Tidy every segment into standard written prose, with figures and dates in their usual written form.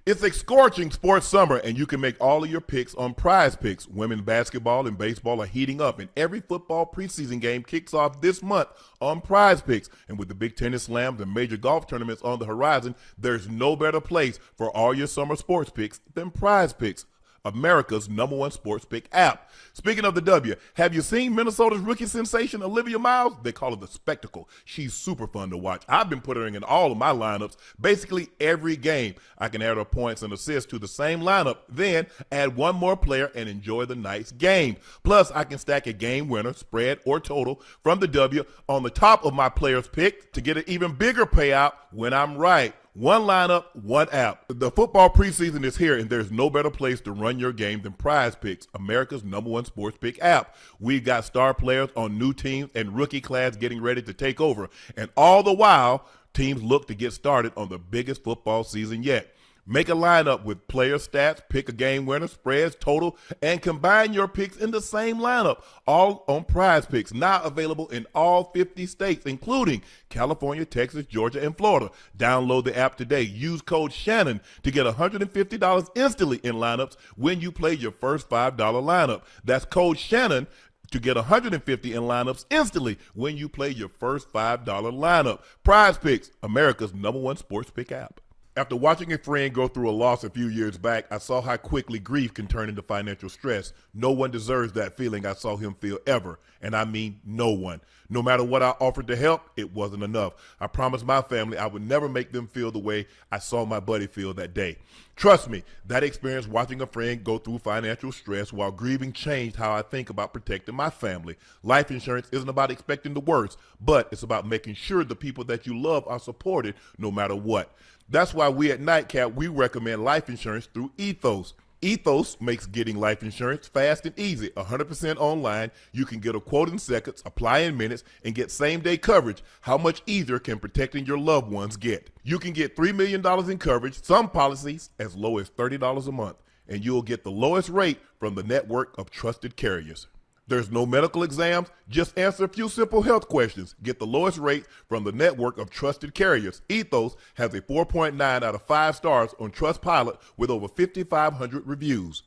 It's a scorching sports summer, and you can make all of your picks on Prize Picks. Women's basketball and baseball are heating up, and every football preseason game kicks off this month on Prize Picks. And with the big tennis slams and major golf tournaments on the horizon, there's no better place for all your summer sports picks than Prize Picks, America's #1 sports pick app. Speaking of the W, have you seen Minnesota's rookie sensation, Olivia Miles? They call her the spectacle. She's super fun to watch. I've been putting her in all of my lineups, basically every game. I can add her points and assists to the same lineup, then add one more player and enjoy the night's game. Plus, I can stack a game winner, spread, or total from the W on the top of my player's pick to get an even bigger payout when I'm right. One lineup, one app. The football preseason is here, and there's no better place to run your game than Prize Picks, America's #1 sports pick app. We've got star players on new teams and rookie class getting ready to take over. And all the while, teams look to get started on the biggest football season yet. Make a lineup with player stats, pick a game winner, spreads, total, and combine your picks in the same lineup, all on Prize Picks, now available in all 50 states, including California, Texas, Georgia, and Florida. Download the app today. Use code Shannon to get $150 instantly in lineups when you play your first $5 lineup. That's code Shannon to get $150 in lineups instantly when you play your first $5 lineup. Prize Picks, America's #1 sports pick app. After watching a friend go through a loss a few years back, I saw how quickly grief can turn into financial stress. No one deserves that feeling I saw him feel ever, and I mean no one. No matter what I offered to help, it wasn't enough. I promised my family I would never make them feel the way I saw my buddy feel that day. Trust me, that experience watching a friend go through financial stress while grieving changed how I think about protecting my family. Life insurance isn't about expecting the worst, but it's about making sure the people that you love are supported no matter what. That's why we at Nightcap, we recommend life insurance through Ethos. Ethos makes getting life insurance fast and easy. 100% online. You can get a quote in seconds, apply in minutes, and get same-day coverage. How much easier can protecting your loved ones get? You can get $3 million in coverage, some policies as low as $30 a month, and you'll get the lowest rate from the network of trusted carriers. There's no medical exams, just answer a few simple health questions. Get the lowest rate from the network of trusted carriers. Ethos has a 4.9 out of 5 stars on Trustpilot with over 5,500 reviews.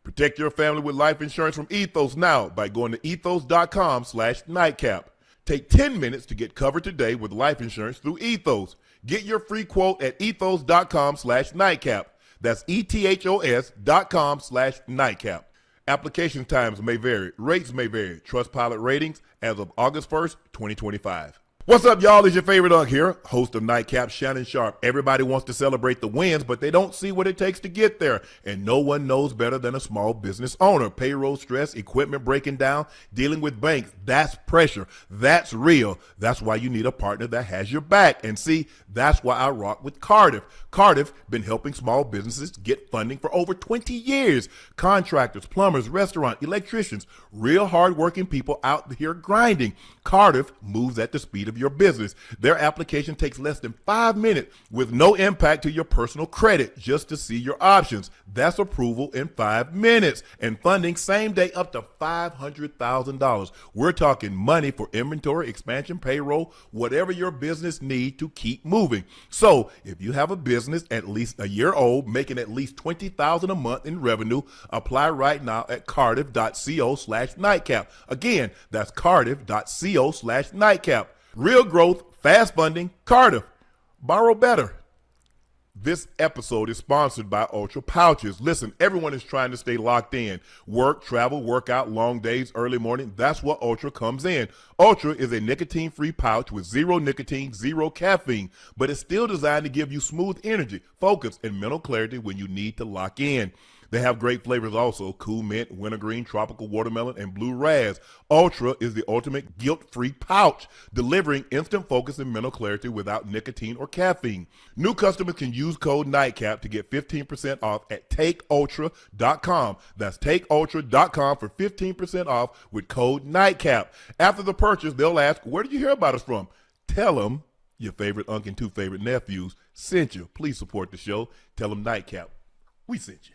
Protect your family with life insurance from Ethos now by going to ethos.com/nightcap. Take 10 minutes to get covered today with life insurance through Ethos. Get your free quote at ethos.com/nightcap. That's ethos.com/nightcap. Application times may vary. Rates may vary. Trustpilot ratings as of August 1st, 2025. What's up, y'all? It's your favorite Unc here, host of Nightcap, Shannon Sharpe. Everybody wants to celebrate the wins, but they don't see what it takes to get there. And no one knows better than a small business owner. Payroll stress, equipment breaking down, dealing with banks. That's pressure. That's real. That's why you need a partner that has your back. And see, that's why I rock with Cardiff. Cardiff been helping small businesses get funding for over 20 years. Contractors, plumbers, restaurant, electricians, real hardworking people out here grinding. Cardiff moves at the speed of your business. Their application takes less than 5 minutes with no impact to your personal credit just to see your options. That's approval in 5 minutes and funding same day up to $500,000. We're talking money for inventory, expansion, payroll, whatever your business needs to keep moving. So if you have a business at least a year old, making at least $20,000 a month in revenue, apply right now at cardiff.co/nightcap. Again, that's cardiff.co/nightcap. Real growth, fast funding, Cardiff. Borrow better. This episode is sponsored by Ultra Pouches. Listen, everyone is trying to stay locked in. Work, travel, workout, long days, early morning. That's where Ultra comes in. Ultra is a nicotine-free pouch with 0 nicotine, 0 caffeine, but it's still designed to give you smooth energy, focus, and mental clarity when you need to lock in. They have great flavors also: cool mint, wintergreen, tropical watermelon, and blue raz. Ultra is the ultimate guilt-free pouch, delivering instant focus and mental clarity without nicotine or caffeine. New customers can use code NIGHTCAP to get 15% off at takeultra.com. That's takeultra.com for 15% off with code NIGHTCAP. After the purchase, they'll ask, where did you hear about us from? Tell them your favorite Unc and 2 favorite nephews sent you. Please support the show. Tell them Nightcap, we sent you.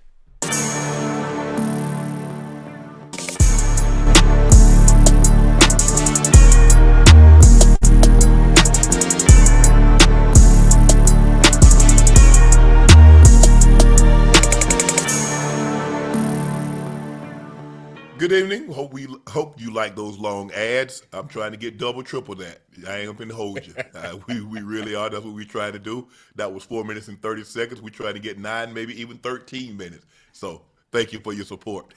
Good evening. Hope you like those long ads. I'm trying to get double, triple that. I ain't gonna hold you. We really are. That's what we try to do. That was 4 minutes and 30 seconds. We try to get 9, maybe even 13 minutes. So thank you for your support.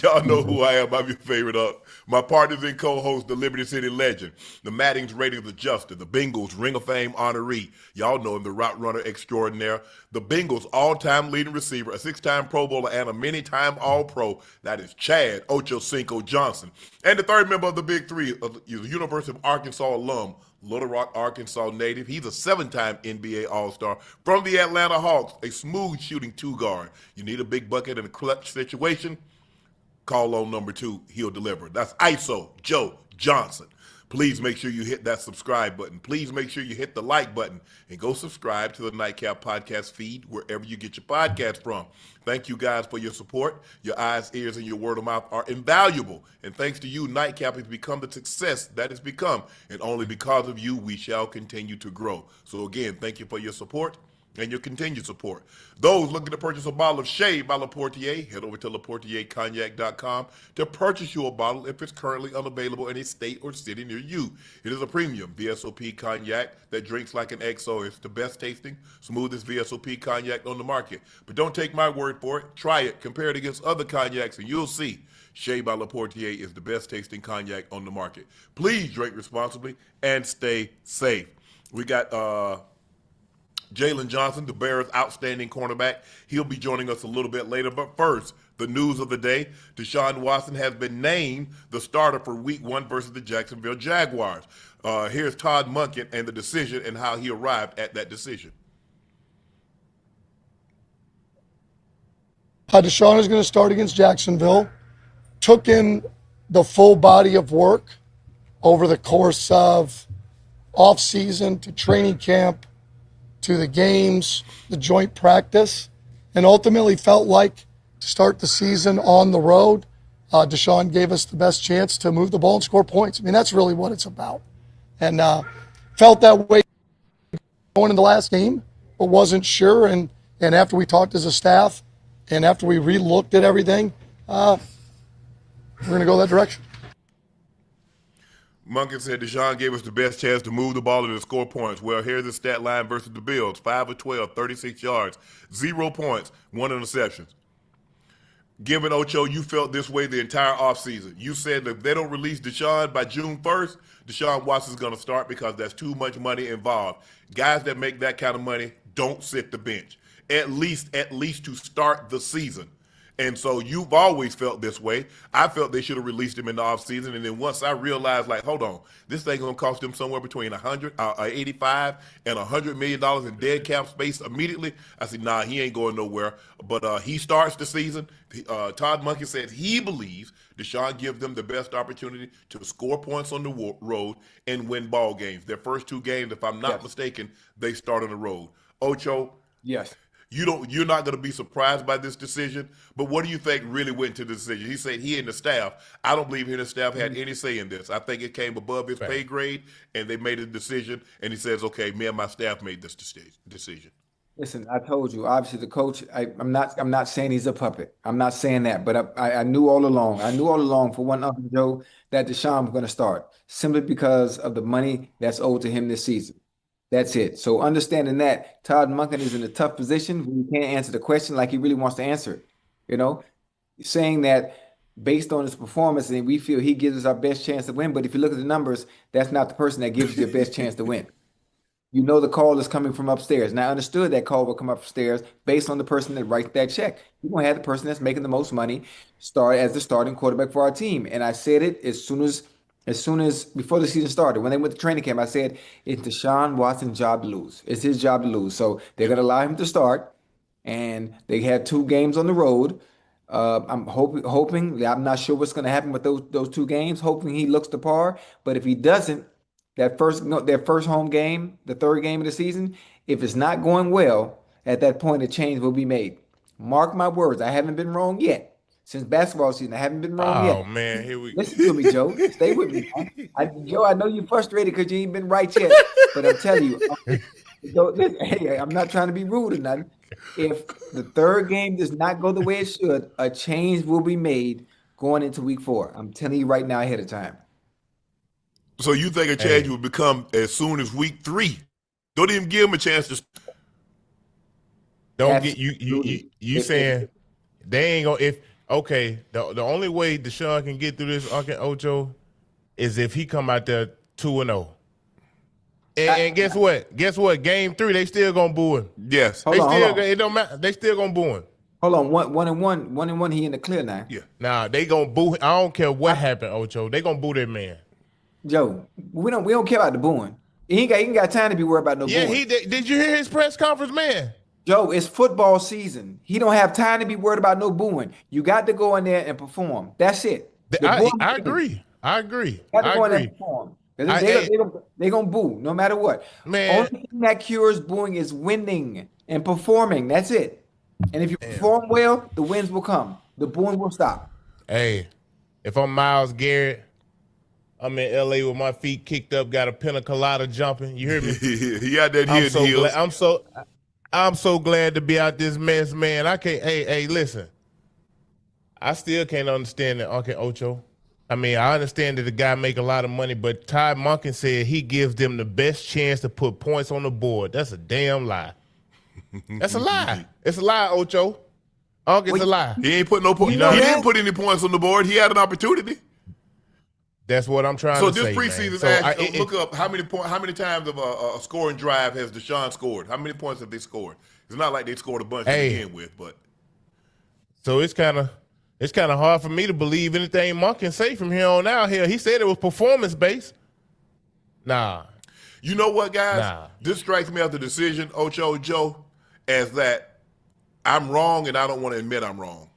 Y'all know who I am. I'm your favorite up. My partners and co-host, the Liberty City legend, the Maddings ratings adjuster, the Bengals Ring of Fame honoree. Y'all know him, the route runner extraordinaire. The Bengals all-time leading receiver, a 6-time Pro Bowler, and a many-time All-Pro. That is Chad Ochocinco Johnson. And the third member of the Big Three, the University of Arkansas alum, Little Rock, Arkansas native. He's a 7-time NBA All-Star from the Atlanta Hawks, a smooth shooting 2-guard. You need a big bucket in a clutch situation? Call on number 2. He'll deliver. That's Iso Joe Johnson. Please make sure you hit that subscribe button. Please make sure you hit the like button and go subscribe to the Nightcap podcast feed wherever you get your podcast from. Thank you guys for your support. Your eyes, ears, and your word of mouth are invaluable. And thanks to you, Nightcap has become the success that it's become. And only because of you, we shall continue to grow. So again, thank you for your support and your continued support. Those looking to purchase a bottle of Shade by Laportier, head over to LaportierCognac.com to purchase you a bottle if it's currently unavailable in a state or city near you. It is a premium VSOP cognac that drinks like an XO. It's the best tasting, smoothest VSOP cognac on the market. But don't take my word for it. Try it, compare it against other cognacs, and you'll see Shade by Laportier is the best tasting cognac on the market. Please drink responsibly and stay safe. We got Jaylon Johnson, the Bears' outstanding cornerback. He'll be joining us a little bit later. But first, the news of the day. Deshaun Watson has been named the starter for Week 1 versus the Jacksonville Jaguars. Here's Todd Monken and the decision and how he arrived at that decision. Deshaun is going to start against Jacksonville. Took in the full body of work over the course of off-season to training camp, to the games, the joint practice, and ultimately felt like to start the season on the road, Deshaun gave us the best chance to move the ball and score points. I mean, that's really what it's about. And felt that way going in the last game, but wasn't sure. And after we talked as a staff and after we re-looked at everything, we're going to go that direction. Monken said Deshaun gave us the best chance to move the ball and to score points. Well, here's the stat line versus the Bills. 5 of 12, 36 yards, 0 points, 1 interception. Given Ocho, you felt this way the entire offseason. You said that if they don't release Deshaun by June 1st, Deshaun Watson's going to start because there's too much money involved. Guys that make that kind of money don't sit the bench, at least to start the season. And so you've always felt this way. I felt they should have released him in the offseason. And then once I realized, like, hold on, this thing's going to cost them somewhere between 85 and $100 million in dead cap space immediately, I said, nah, he ain't going nowhere. But he starts the season. Todd Monken said he believes Deshaun gives them the best opportunity to score points on the road and win ball games. Their first 2 games, if I'm not mistaken, they start on the road. Ocho? Yes. You're not going to be surprised by this decision, but what do you think really went into the decision? He said he and the staff, I don't believe he and the staff had any say in this. I think it came above his pay grade, and they made a decision, and he says, okay, me and my staff made this decision. Listen, I told you, obviously the coach, I'm not saying he's a puppet. I'm not saying that, but I knew all along. I knew all along for one Unc Joe that Deshaun was going to start simply because of the money that's owed to him this season. That's it. So understanding that, Todd Monken is in a tough position when he can't answer the question like he really wants to answer it. You know, saying that based on his performance, and we feel he gives us our best chance to win. But if you look at the numbers, that's not the person that gives you the best chance to win. You know the call is coming from upstairs. And I understood that call will come upstairs based on the person that writes that check. You're going to have the person that's making the most money start as the starting quarterback for our team. And I said it as soon as before the season started, when they went to training camp, I said, it's Deshaun Watson's job to lose. It's his job to lose. So they're going to allow him to start. And they had 2 games on the road. I'm hoping, I'm not sure what's going to happen with those 2 games, hoping he looks to par. But if he doesn't, their first home game, the 3rd game of the season, if it's not going well, at that point, a change will be made. Mark my words, I haven't been wrong yet. Since basketball season, I haven't been wrong yet. Oh, man, here we go. Listen to me, Joe. Stay with me, man. Joe, I know you're frustrated because you ain't been right yet, but I'm telling you, hey, I'm not trying to be rude or nothing. If the 3rd game does not go the way it should, a change will be made going into week 4. I'm telling you right now ahead of time. So you think a change would become as soon as week 3? Don't even give him a chance to. Don't get you saying they ain't gonna the only way Deshaun can get through this Unc and Ocho is if he come out there 2-0. And guess what? Game 3, they still gonna boo him. Yes. Hold on. It don't matter. They still gonna boo him. Hold on, 1-1, he in the clear now. Yeah. Nah, they gonna boo him. I don't care what happened, Ocho. They gonna boo that man. Joe, we don't care about the booing. He ain't got time to be worried about no booing. Yeah, did you hear his press conference, man? Joe, it's football season. He don't have time to be worried about no booing. You got to go in there and perform. That's it. I agree. I agree. You got to go in there and perform. They're going to boo no matter what. Man. Only thing that cures booing is winning and performing. That's it. And if you perform well, the wins will come. The booing will stop. Hey, if I'm Myles Garrett, I'm in LA with my feet kicked up, got a pina colada jumping. You hear me? He got that heels. I'm so glad to be out this mess, man. I can't. Hey, listen. I still can't understand the Unc and Ocho. I mean, I understand that the guy make a lot of money, but Ty Monken said he gives them the best chance to put points on the board. That's a damn lie. That's a lie. It's a lie, Ocho. Unc, it's a lie. He ain't put no points. He didn't put any points on the board. He had an opportunity. That's what I'm trying to say. So this preseason, look up how many times of a scoring drive has Deshaun scored? How many points have they scored? It's not like they scored a bunch to begin with, but so it's kind of hard for me to believe anything Monk can say from here on out. Here, he said it was performance based. Nah. You know what, guys? This strikes me as the decision, Ocho Joe, as that I'm wrong and I don't want to admit I'm wrong.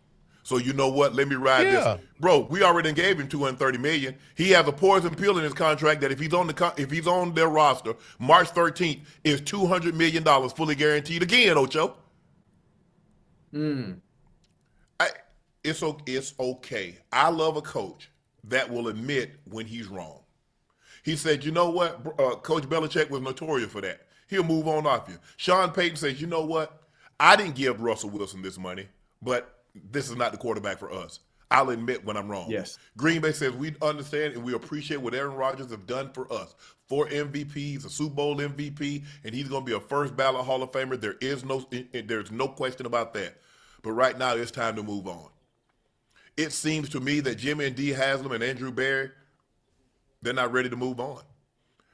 So you know what? Let me ride this, bro. We already gave him $230 million. He has a poison pill in his contract that if he's on their roster, March 13th is $200 million fully guaranteed again, Ocho. It's okay. I love a coach that will admit when he's wrong. He said, you know what? Coach Belichick was notorious for that. He'll move on off you. Sean Payton says, you know what? I didn't give Russell Wilson this money, but this is not the quarterback for us. I'll admit when I'm wrong. Yes. Green Bay says we understand and we appreciate what Aaron Rodgers have done for us. 4 MVPs, a Super Bowl MVP, and he's going to be a first ballot Hall of Famer. There's no question about that. But right now it's time to move on. It seems to me that Jimmy and Dee Haslam and Andrew Berry, they're not ready to move on.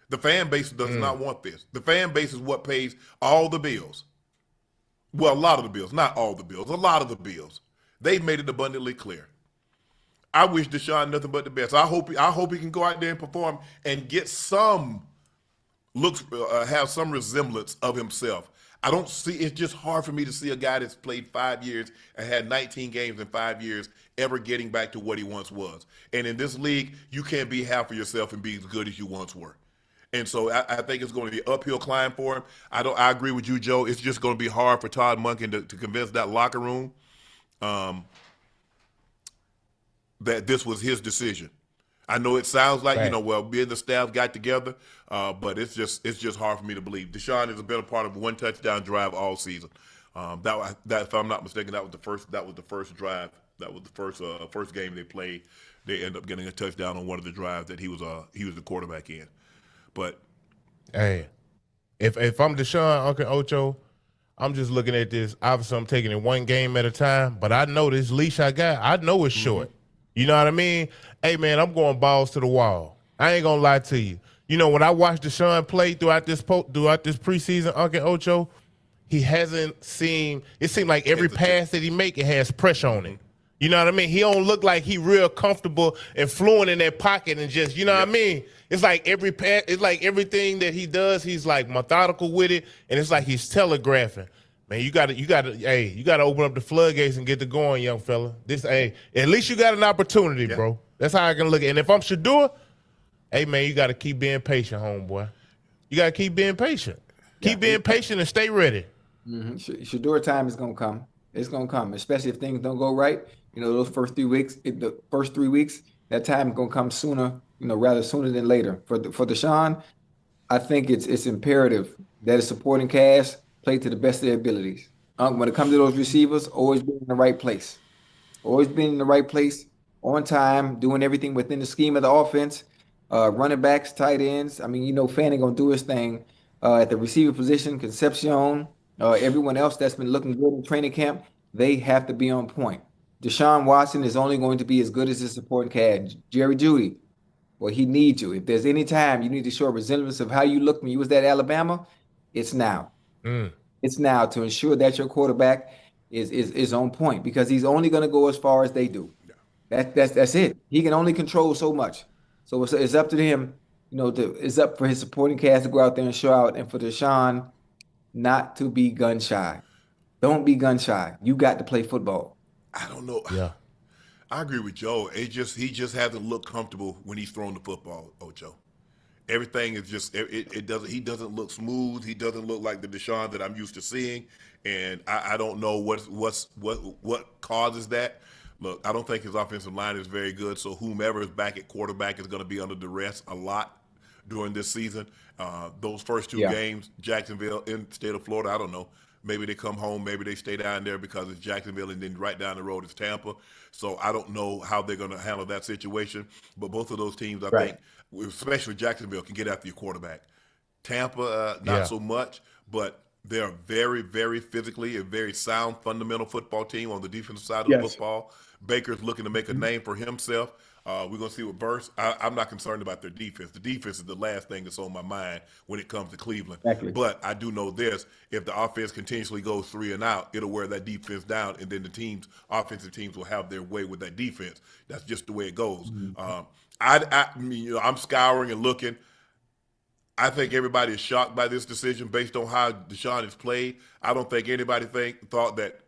The fan base does not want this. The fan base is what pays all the bills. Well, a lot of the bills, not all the bills, a lot of the bills. They've made it abundantly clear. I wish Deshaun nothing but the best. I hope he can go out there and perform and get some looks, have some resemblance of himself. I don't see. It's just hard for me to see a guy that's played 5 years and had 19 games in 5 years ever getting back to what he once was. And in this league, you can't be half of yourself and be as good as you once were. And so I think it's going to be an uphill climb for him. I agree with you, Joe. It's just going to be hard for Todd Monken to convince that locker room that this was his decision. I know it sounds like, me and the staff got together, but it's just hard for me to believe. Deshaun has been a part of one touchdown drive all season. That if I'm not mistaken, that was the first drive. That was the first game they played. They ended up getting a touchdown on one of the drives that he was the quarterback in. But hey, if I'm Deshaun, Unc and Ocho, I'm just looking at this. Obviously, I'm taking it one game at a time, but I know this leash I got, I know it's short. You know what I mean? Hey, man, I'm going balls to the wall. I ain't going to lie to you. You know, when I watched Deshaun play throughout this preseason, Unc and Ocho, he hasn't seemed – it seemed like every pass that he make, it has pressure on it. You know what I mean? He don't look like he real comfortable and fluent in that pocket and just, you know what I mean? It's like every pass, it's like everything that he does, he's like methodical with it, and it's like he's telegraphing. Man, you gotta open up the floodgates and get to going, young fella. At least you got an opportunity, bro. That's how I can look at it. And if I'm Shador, hey man, you gotta keep being patient, homeboy. You gotta keep being patient. Keep being patient and stay ready. Shador time is gonna come. It's gonna come, especially if things don't go right. You know, those first 3 weeks, that time is gonna come sooner. Rather sooner than later. For Deshaun, I think it's imperative that his supporting cast play to the best of their abilities. When it comes to those receivers, always be in the right place. Always being in the right place on time, doing everything within the scheme of the offense. Running backs, tight ends. I mean, Fanning gonna do his thing. At the receiver position, Concepcion, everyone else that's been looking good in training camp, they have to be on point. Deshaun Watson is only going to be as good as his supporting cast. Jerry Jeudy, well, he needs you. If there's any time you need to show a resemblance of how you looked when you was at Alabama, it's now. It's now to ensure that your quarterback is on point because he's only going to go as far as they do. That's it. He can only control so much. So it's up to him, it's up for his supporting cast to go out there and show out, and for Deshaun not to be gun shy. Don't be gun shy. You got to play football. I don't know. Yeah. I agree with Joe. He just hasn't looked comfortable when he's thrown the football, Ocho. Everything is just it doesn't he doesn't look smooth. He doesn't look like the Deshaun that I'm used to seeing, and I don't know what causes that. Look, I don't think his offensive line is very good, so whomever is back at quarterback is going to be under duress a lot during this season. Those first two games, Jacksonville in the state of Florida, I don't know. Maybe they come home, maybe they stay down there because it's Jacksonville, and then right down the road is Tampa. So I don't know how they're going to handle that situation. But both of those teams, I think, especially Jacksonville, can get after your quarterback. Tampa, not so much, but they're a very, very physically a very sound, fundamental football team on the defensive side of the football. Baker's looking to make a name for himself. We're going to see what Burst. I'm not concerned about their defense. The defense is the last thing that's on my mind when it comes to Cleveland. Exactly. But I do know this. If the offense continuously goes 3 and out, it'll wear that defense down, and then the offensive teams will have their way with that defense. That's just the way it goes. I'm scouring and looking. I think everybody is shocked by this decision based on how Deshaun has played. I don't think anybody thought that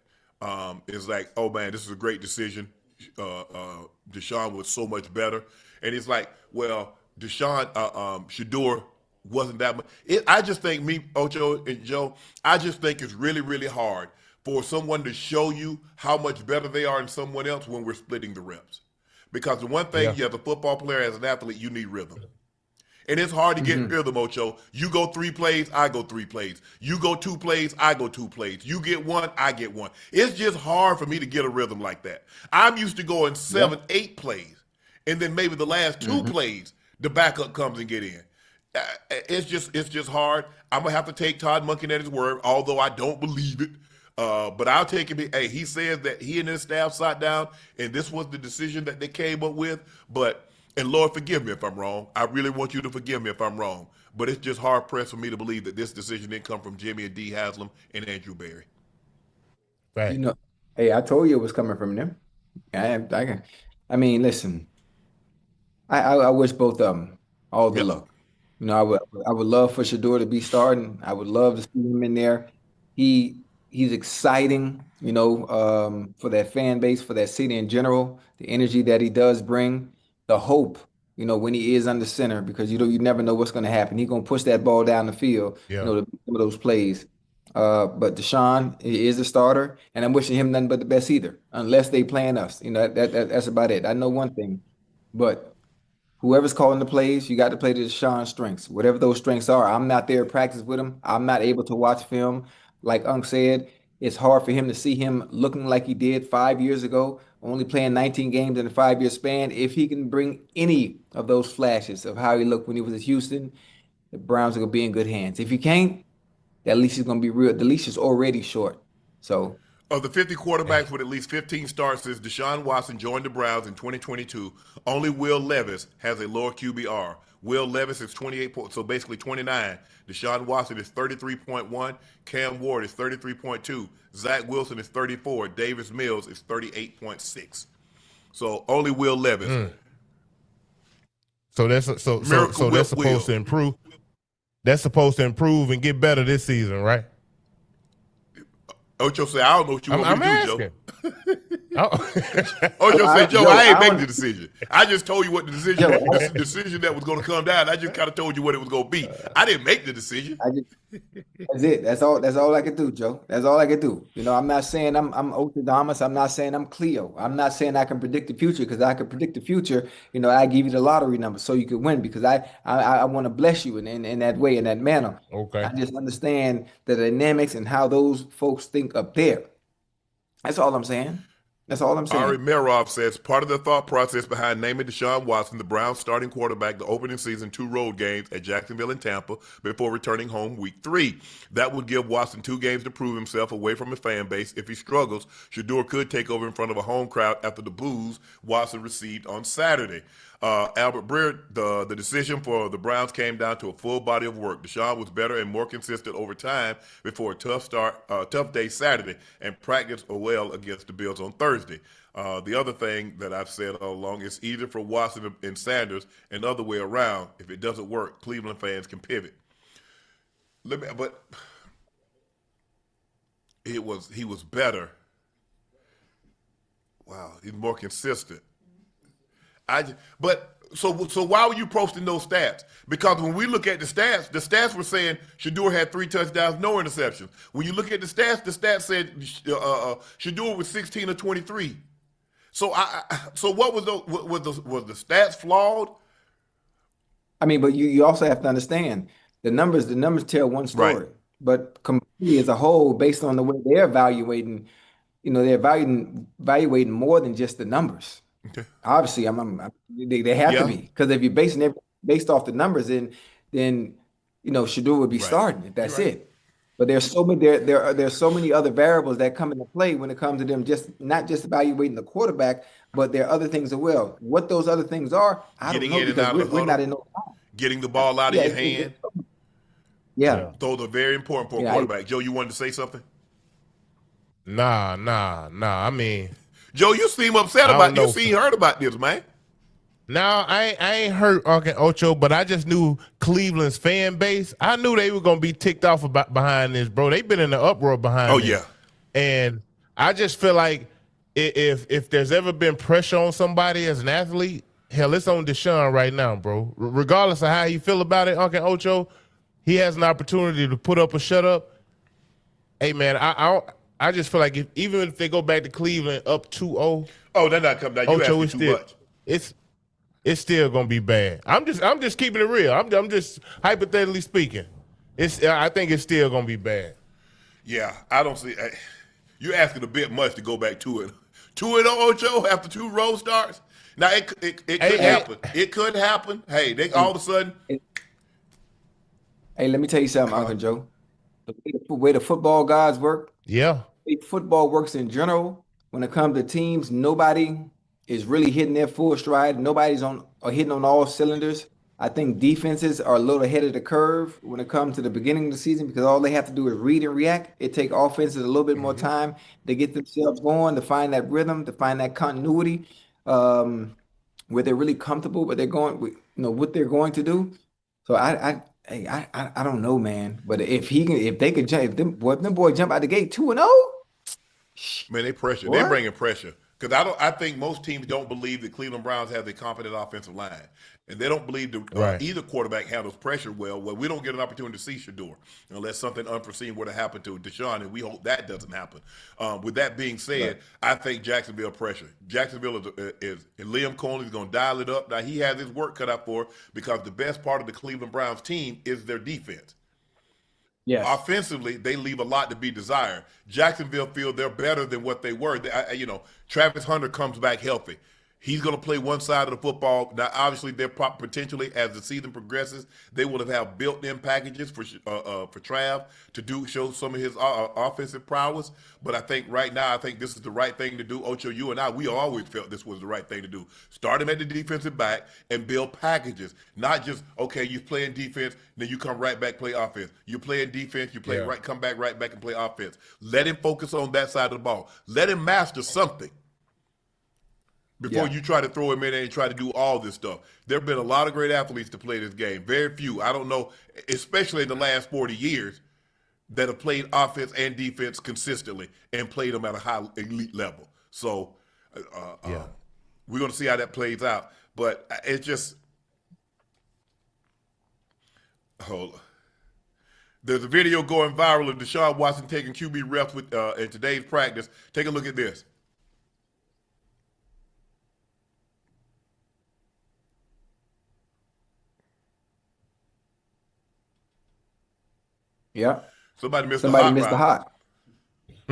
it's like, oh, man, this is a great decision. Deshaun was so much better. And it's like, well, Deshaun Shador wasn't that much. I just think Ocho and Joe, I just think it's really, really hard for someone to show you how much better they are than someone else when we're splitting the reps. Because the one thing, you as a football player, as an athlete, you need rhythm. And it's hard to get rhythm, Ocho. You go 3 plays, I go 3 plays. You go 2 plays, I go 2 plays. You get 1, I get 1. It's just hard for me to get a rhythm like that. I'm used to going 7, 8 plays, and then maybe the last 2 plays, the backup comes and get in. It's just hard. I'm gonna have to take Todd Monken at his word, although I don't believe it. But I'll take him. Hey, he says that he and his staff sat down, and this was the decision that they came up with. And Lord, forgive me if I'm wrong. I really want you to forgive me if I'm wrong. But it's just hard pressed for me to believe that this decision didn't come from Jimmy and D. Haslam and Andrew Berry. Right. Hey, I told you it was coming from them. I mean, listen, I wish both of them all the luck. I would love for Shador to be starting. I would love to see him in there. He's exciting, for that fan base, for that city in general, the energy that he does bring. The hope, when he is under center, because you never know what's going to happen. He's going to push that ball down the field, some of those plays. But Deshaun is a starter, and I'm wishing him nothing but the best either, unless they playing us. That's about it. I know one thing, but whoever's calling the plays, you got to play to Deshaun's strengths, whatever those strengths are. I'm not there to practice with him. I'm not able to watch film. Like Unc said, it's hard for him to see him looking like he did 5 years ago, only playing 19 games in a 5-year span. If he can bring any of those flashes of how he looked when he was at Houston, the Browns are going to be in good hands. If he can't, that leash is going to be real. The leash is already short. So, of the 50 quarterbacks with at least 15 starts since Deshaun Watson joined the Browns in 2022, only Will Levis has a lower QBR. Will Levis is 28 points, so basically 29. Deshaun Watson is 33.1. Cam Ward is 33.2. Zach Wilson is 34. Davis Mills is 38.6. So only Will Levis. So that's supposed to improve. That's supposed to improve and get better this season, right? Ocho said, I don't know what you want me to do, Joe. Ocho said, Joe, I ain't making the decision. I just told you what the decision that was going to come down. I just kind of told you what it was going to be. I didn't make the decision. That's it. That's all I can do, Joe. That's all I can do. I'm not saying I'm Ochodamas. I'm not saying I'm Cleo. I'm not saying I can predict the future, because I can predict the future. I give you the lottery number so you can win, because I want to bless you in that way, in that manner. Okay. I just understand the dynamics and how those folks think up there. That's all I'm saying. That's all I'm Ari saying. Merov says part of the thought process behind naming Deshaun Watson the Browns starting quarterback the opening season 2 road games at Jacksonville and Tampa before returning home week 3. That would give Watson 2 games to prove himself away from his fan base. If he struggles, Shador could take over in front of a home crowd after the boos Watson received on Saturday. Albert Breer, the decision for the Browns came down to a full body of work. Deshaun was better and more consistent over time before a tough day Saturday, and practiced well against the Bills on Thursday. The other thing that I've said all along is easier for Watson and Sanders and the other way around. If it doesn't work, Cleveland fans can pivot. But he was better. Wow, he's more consistent. So why were you posting those stats? Because when we look at the stats were saying Shador had 3 touchdowns, no interceptions. When you look at the stats said Shador was 16 or 23. So so what was the stats flawed? I mean, but you also have to understand the numbers tell one story. Right. But completely as a whole, based on the way they're evaluating, they're evaluating more than just the numbers. Okay. Obviously, they have to Yeah. be, because if you're basing it based off the numbers, then Shador would be Right. starting if that's You're right. it. But there's so many there's so many other variables that come into play when it comes to them not just evaluating the quarterback, but there are other things as well. What those other things are, I Getting don't know, in and because out of the we're not huddle, in those times. getting the ball out of your hand. Yeah. Those are very important for a Yeah, quarterback. Joe, you wanted to say something? Nah. I mean, Joe, you seem upset I about don't you know. heard about this, man. Now I ain't heard Unc and Ocho, but I just knew Cleveland's fan base. I knew they were gonna be ticked off behind this, bro. They've been in the uproar behind Oh this. yeah. And I just feel like if there's ever been pressure on somebody as an athlete, hell, it's on Deshaun right now, bro. Regardless of how you feel about it, Unc and Ocho, he has an opportunity to put up or shut up. Hey man, I just feel like even if they go back to Cleveland up 2-0, Oh, they're not coming down. You Ocho asking is too still much. it's still gonna be bad. I'm just keeping it real. I'm just hypothetically speaking. I think it's still gonna be bad. Yeah, I don't see. You're asking a bit much to go back to it. 2-0 Ocho after 2 road starts. Now it could happen. It could happen. Hey, they all of a sudden. Hey, let me tell you something, Uncle Joe. The way the football gods work, Yeah. the way football works in general, when it comes to teams, nobody is really hitting their full stride. Nobody's hitting on all cylinders. I think defenses are a little ahead of the curve when it comes to the beginning of the season, because all they have to do is read and react. It takes offenses a little bit more time to get themselves going, to find that rhythm, to find that continuity, where they're really comfortable, but they're going, what they're going to do. So I don't know, man. But if they could jump, if them boys jump out the gate 2-0, Man, they pressure. They're what? bringing pressure because I think most teams don't believe that Cleveland Browns have a competent offensive line, and they don't believe that Right. either quarterback handles pressure well. Well, we don't get an opportunity to see Shador unless something unforeseen were to happen to Deshaun, and we hope that doesn't happen. With that being said, I think Jacksonville pressure. Jacksonville is Liam Cohen is going to dial it up. Now he has his work cut out for because the best part of the Cleveland Browns team is their defense. Yes. Offensively, they leave a lot to be desired. Jacksonville feel they're better than what they were. Travis Hunter comes back healthy. He's going to play one side of the football. Now, obviously, they're potentially, as the season progresses, they will have built-in packages for Trav to show some of his offensive prowess. But I think right now, this is the right thing to do. Ocho, you and I, we always felt this was the right thing to do. Start him at the defensive back and build packages. Not just, okay, you're playing defense, then you come right back, play offense. You're playing defense, you play right, come back right back and play offense. Let him focus on that side of the ball. Let him master something before you try to throw him in there and try to do all this stuff. There have been a lot of great athletes to play this game. Very few. I don't know, especially in the last 40 years, that have played offense and defense consistently and played them at a high elite level. So we're going to see how that plays out. But it's just hold on. There's a video going viral of Deshaun Watson taking QB reps in today's practice. Take a look at this. Yeah. Somebody missed Somebody the missed the hot route. hot.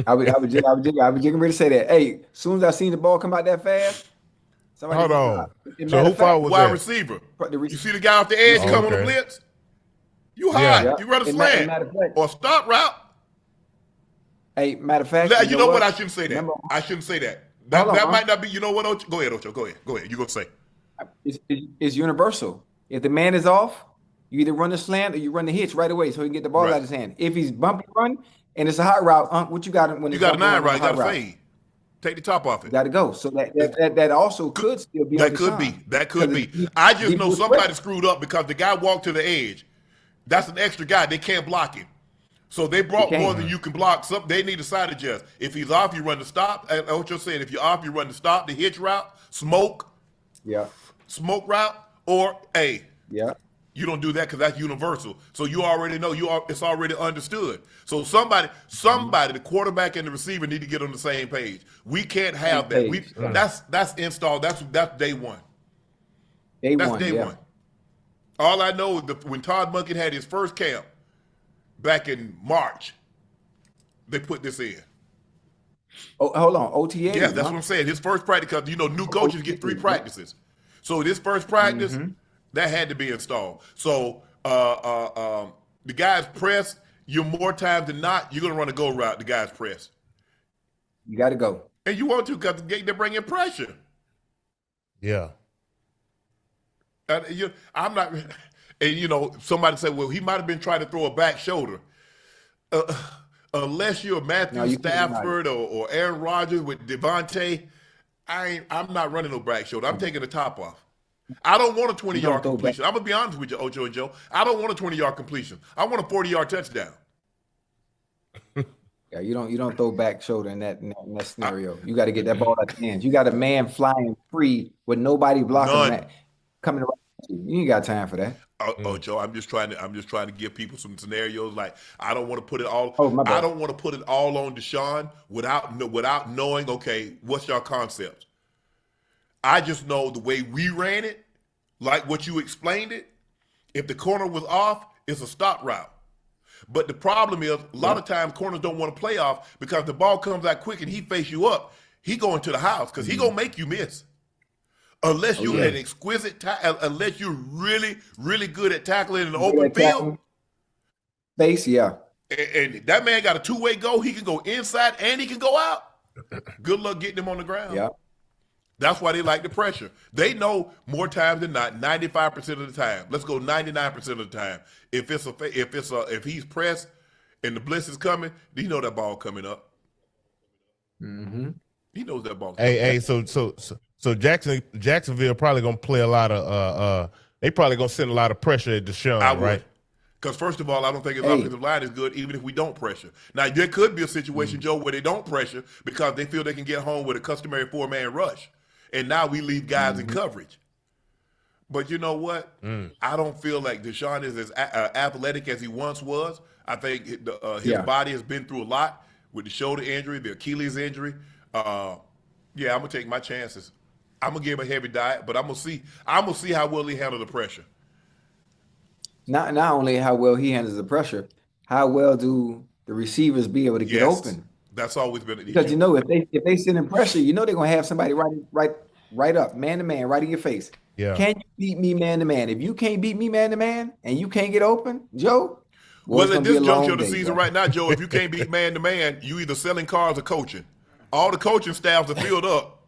I was getting ready to say that. Hey, as soon as I seen the ball come out that fast, somebody Hold get on. stopped. So who fault was Wide that? receiver. The You see the guy off the edge Oh, come on the okay. blitz? You Yeah. hide. You run a slant Matter of fact, or stop route. hey, matter of fact, You know what? I what? shouldn't say that. Remember, I shouldn't say that. hold That on, might not be. You know what, Ocho? Go ahead, Ocho. Go ahead. You gonna say? it's universal. If the man is off, you either run the slant or you run the hitch right away so he can get the ball out Right. of his hand. If he's bumpy run and it's a hot route, what you got when You it's got a bumpy run nine and route. a You got hot to route? fade. Take the top off You it. got to go. So that also could still be on That could be. Deshaun. That could Because be. I just he know was somebody quick. screwed up because the guy walked to the edge. That's an extra guy. They can't block him. So they brought can't. more than you can block. They need a side adjust. If he's off, you run the stop. And Ocho said, if you're off, you run the stop, the hitch route, smoke route, or Yeah. you don't do that because that's universal. So you already know it's already understood. So somebody, the quarterback and the receiver need to get on the same page. We can't have that. Page. That's installed. That's day one. Day That's one. day Yeah. one. All I know is when Todd Monken had his first camp back in March, they put this in. Oh, hold on. OTA. Yeah, that's what I'm saying. His first practice, because new coaches get 3 practices. So this first practice, that had to be installed. So the guys press, you're more times than not, you're gonna run a go route, the guys press. You got to go. And you want to because they bring in pressure. Yeah. I'm not, and somebody said, well, he might have been trying to throw a back shoulder. Unless you're Matthew you can't deny it. Stafford or Aaron Rodgers with Devontae, I'm not running no back shoulder. I'm taking the top off. I don't want a 20-yard completion. I'm gonna be honest with you, Ocho and Joe. I don't want a 20-yard completion. I want a 40-yard touchdown. Yeah, you don't throw back shoulder in that scenario. You got to get that ball out the hands. You got a man flying free with nobody blocking None. that coming around you. You ain't got time for that. Ocho, I'm just trying to give people some scenarios. Like I don't want to put it all. My bad. I don't want to put it all on Deshaun without knowing. Okay, what's your concept? I just know the way we ran it, like what you explained it. If the corner was off, it's a stop route. But the problem is, a lot of times corners don't want to play off because the ball comes out quick and he face you up. He going to the house because he gonna make you miss. Unless you're an exquisite, unless you're really, really good at tackling in the open field. Base, yeah. And that man got a two-way go. He can go inside and he can go out. Good luck getting him on the ground. Yeah. That's why they like the pressure. They know more times than not, 95% of the time. Let's go 99% of the time. If he's pressed and the blitz is coming, he know that ball coming up. Mm-hmm. He knows that ball. Hey, so Jacksonville probably gonna play a lot of they probably gonna send a lot of pressure at Deshaun, right? Because first of all, I don't think his offensive line is good, even if we don't pressure. Now there could be a situation, Joe, where they don't pressure because they feel they can get home with a customary 4-man rush, and now we leave guys in coverage. But you know what? I don't feel like Deshaun is as athletic as he once was. I think his body has been through a lot with the shoulder injury, the Achilles injury. I'm gonna take my chances. I'm gonna give him a heavy diet, but I'm gonna see how well he handle the pressure. Not only how well he handles the pressure, how well do the receivers be able to get open? That's always been an issue. Because if they send in pressure, they're gonna have somebody right up, man to man, right in your face. Yeah. Can you beat me man to man? If you can't beat me man to man and you can't get open, Joe. Well, at this juncture of the season right now, Joe, if you can't beat man to man, you either selling cars or coaching. All the coaching staffs are filled up.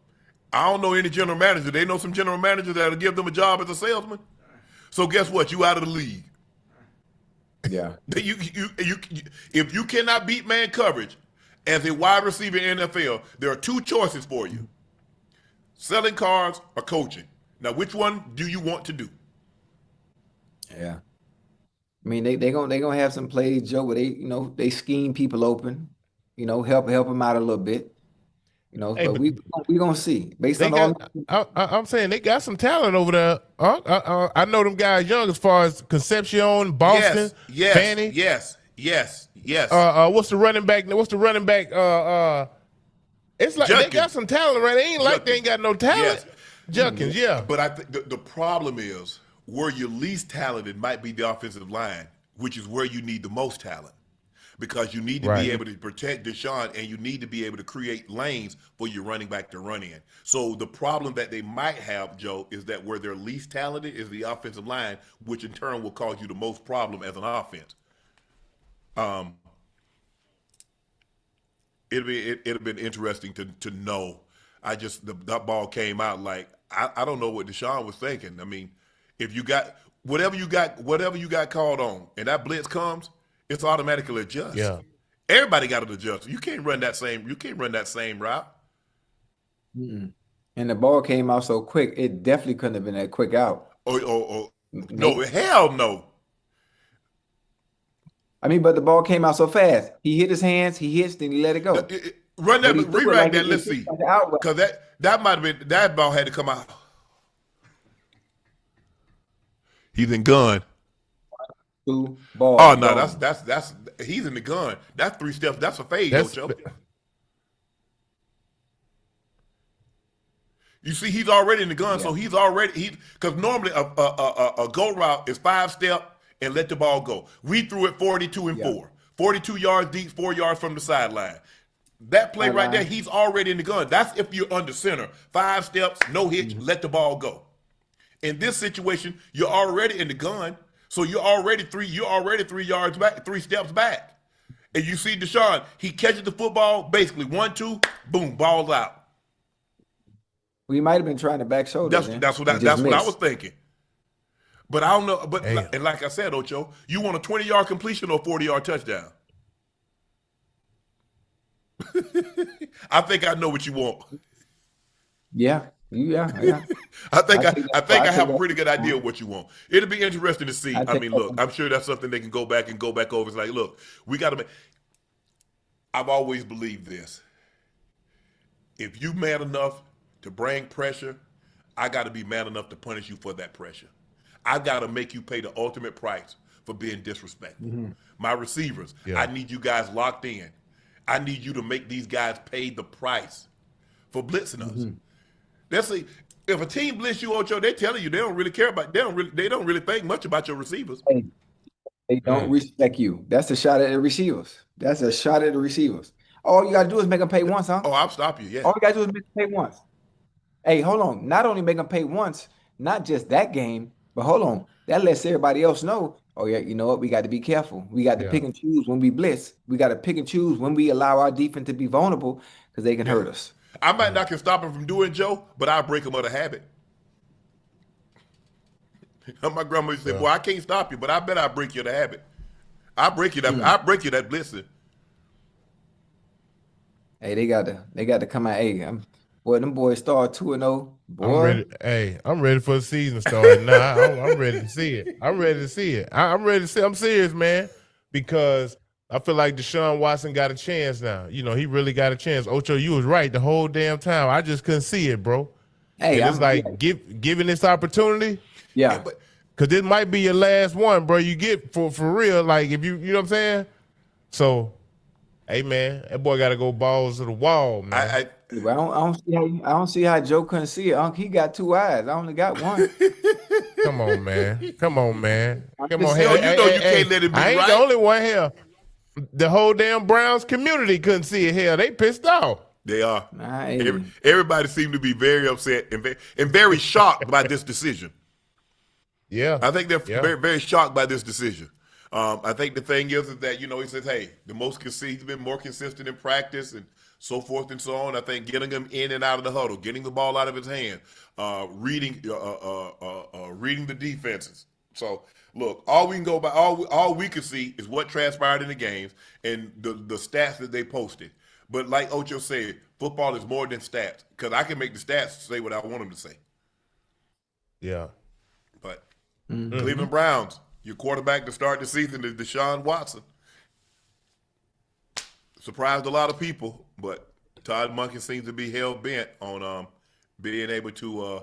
I don't know any general manager. They know some general managers that'll give them a job as a salesman. So guess what? You out of the league. Yeah. If you cannot beat man coverage as a wide receiver in NFL, there are 2 choices for you: selling cars or coaching. Now, which one do you want to do? Yeah. I mean, they gonna have some plays, Joe, where they scheme people open, help them out a little bit. Hey, but we gonna see based They on got, I'm saying they got some talent over there. I know them guys young as far as Concepcion, Boston, Fanny. Yes. What's the running back? It's like Junkins. They got some talent, right? They ain't like they ain't got no talent. Junkins, yeah. But I think the problem is where you're least talented might be the offensive line, which is where you need the most talent. because you need to Right. be able to protect Deshaun, and you need to be able to create lanes for your running back to run in. So the problem that they might have, Joe, is that where they're least talented is the offensive line, which in turn will cause you the most problem as an offense. It'll been interesting to know. That ball came out like I don't know what Deshaun was thinking. I mean, if you got whatever you got called on, and that blitz comes, it's automatically adjust. Yeah. Everybody got to adjust. You can't run that same route. Mm-mm. And the ball came out so quick, it definitely couldn't have been that quick out. No, hell no. I mean, but the ball came out so fast. He hit his hands, he hits, then he let it go. Run that, But he threw it rewrite like that. it- Let's it- see, like an out route. because that might have been that ball had to come out. He's in gun. Two balls. Oh no, gone. that's he's in the gun. That's 3 steps. That's a fade, That's- Ocho. You see, he's already in the gun, so he's already because normally a go route is 5 step and let the ball go. We threw it 42 and 4, 42 yards deep, 4 yards from the sideline. That play right there, he's already in the gun. That's if you're under center, 5 steps, no hitch, let the ball go. In this situation, you're already in the gun, so you're already 3 yards back, 3 steps back. And you see Deshaun, he catches the football, basically 1, 2, boom, ball's out. We might have been trying to back shoulder. That's what I was thinking. But I don't know. But and like I said, Ocho, you want a 20-yard completion or a 40-yard touchdown? I think I know what you want. Yeah. I think I have a pretty good idea of what you want. It'll be interesting to see. I mean, look, I'm sure that's something they can go back over. It's like, look, we got to make. I've always believed this. If you man enough to bring pressure, I got to be man enough to punish you for that pressure. I got to make you pay the ultimate price for being disrespectful. Mm-hmm. My receivers, I need you guys locked in. I need you to make these guys pay the price for blitzing us. Mm-hmm. Let's see, if a team blitz you, Ocho, they're telling you they don't really care about. They don't really think much about your receivers. They don't respect you. That's a shot at the receivers. All you gotta do is make them pay once, huh? Oh, I'll stop you. Yeah. All you gotta do is make them pay once. Hey, hold on. Not only make them pay once, not just that game, but hold on. That lets everybody else know. Oh yeah, you know what? We got to be careful. We got to pick and choose when we blitz. We got to pick and choose when we allow our defense to be vulnerable because they can hurt us. I might not can stop him from doing Joe, but I'll break him of the habit. My grandma used to say, "Boy, I can't stop you, but I bet I'll break you of the habit. I'll break you that. I'll break you that blitzing." Hey, they got to come out. Hey, boy, them boys start 2-0. Boy, I'm ready for the season start. I'm ready to see it. I'm ready to see it. I'm serious, man, because I feel like Deshaun Watson got a chance now. You know, he really got a chance. Ocho, you was right the whole damn time. I just couldn't see it, bro. Hey, and it's like giving this opportunity. Yeah. Because this might be your last one, bro. You get for real. Like, if you know what I'm saying? So, hey, man, that boy got to go balls to the wall, man. I don't see how Joe couldn't see it. Unc, he got 2 eyes. I only got 1. Come on, man. Come on, you can't let it be I ain't right. the only one here. The whole damn Browns community couldn't see it here. They pissed off. They are. Everybody seemed to be very upset and very shocked by this decision. Yeah. I think they're very, very shocked by this decision. I think the thing is that, you know, he says, hey, he's been more consistent in practice and so forth and so on. I think getting him in and out of the huddle, getting the ball out of his hand, reading the defenses. So, look, all we can go by, all we can see is what transpired in the games and the stats that they posted. But like Ocho said, football is more than stats because I can make the stats say what I want them to say. Yeah. But Cleveland Browns, your quarterback to start the season is Deshaun Watson. Surprised a lot of people, but Todd Monken seems to be hell-bent on being able to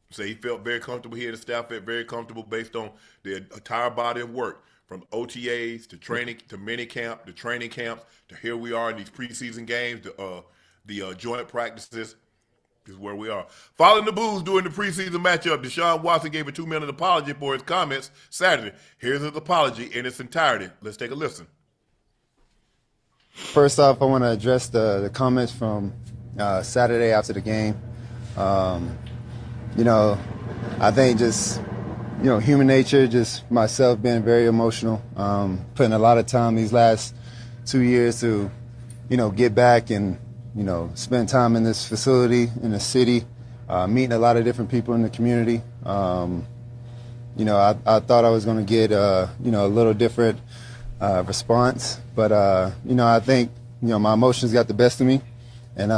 say he felt very comfortable here. The staff felt very comfortable based on the entire body of work, from OTAs to training to minicamp to training camps to here we are in these preseason games, the joint practices. Is where we are. Following the booze during the preseason matchup, Deshaun Watson gave a 2-minute apology for his comments Saturday. Here's his apology in its entirety. Let's take a listen. First off, I want to address the comments from Saturday after the game. You know, I think just, human nature, just myself being very emotional, putting a lot of time these last 2 years to, get back and, spend time in this facility, in the city, meeting a lot of different people in the community. I thought I was going to get, a little different response, but, I think, my emotions got the best of me. And,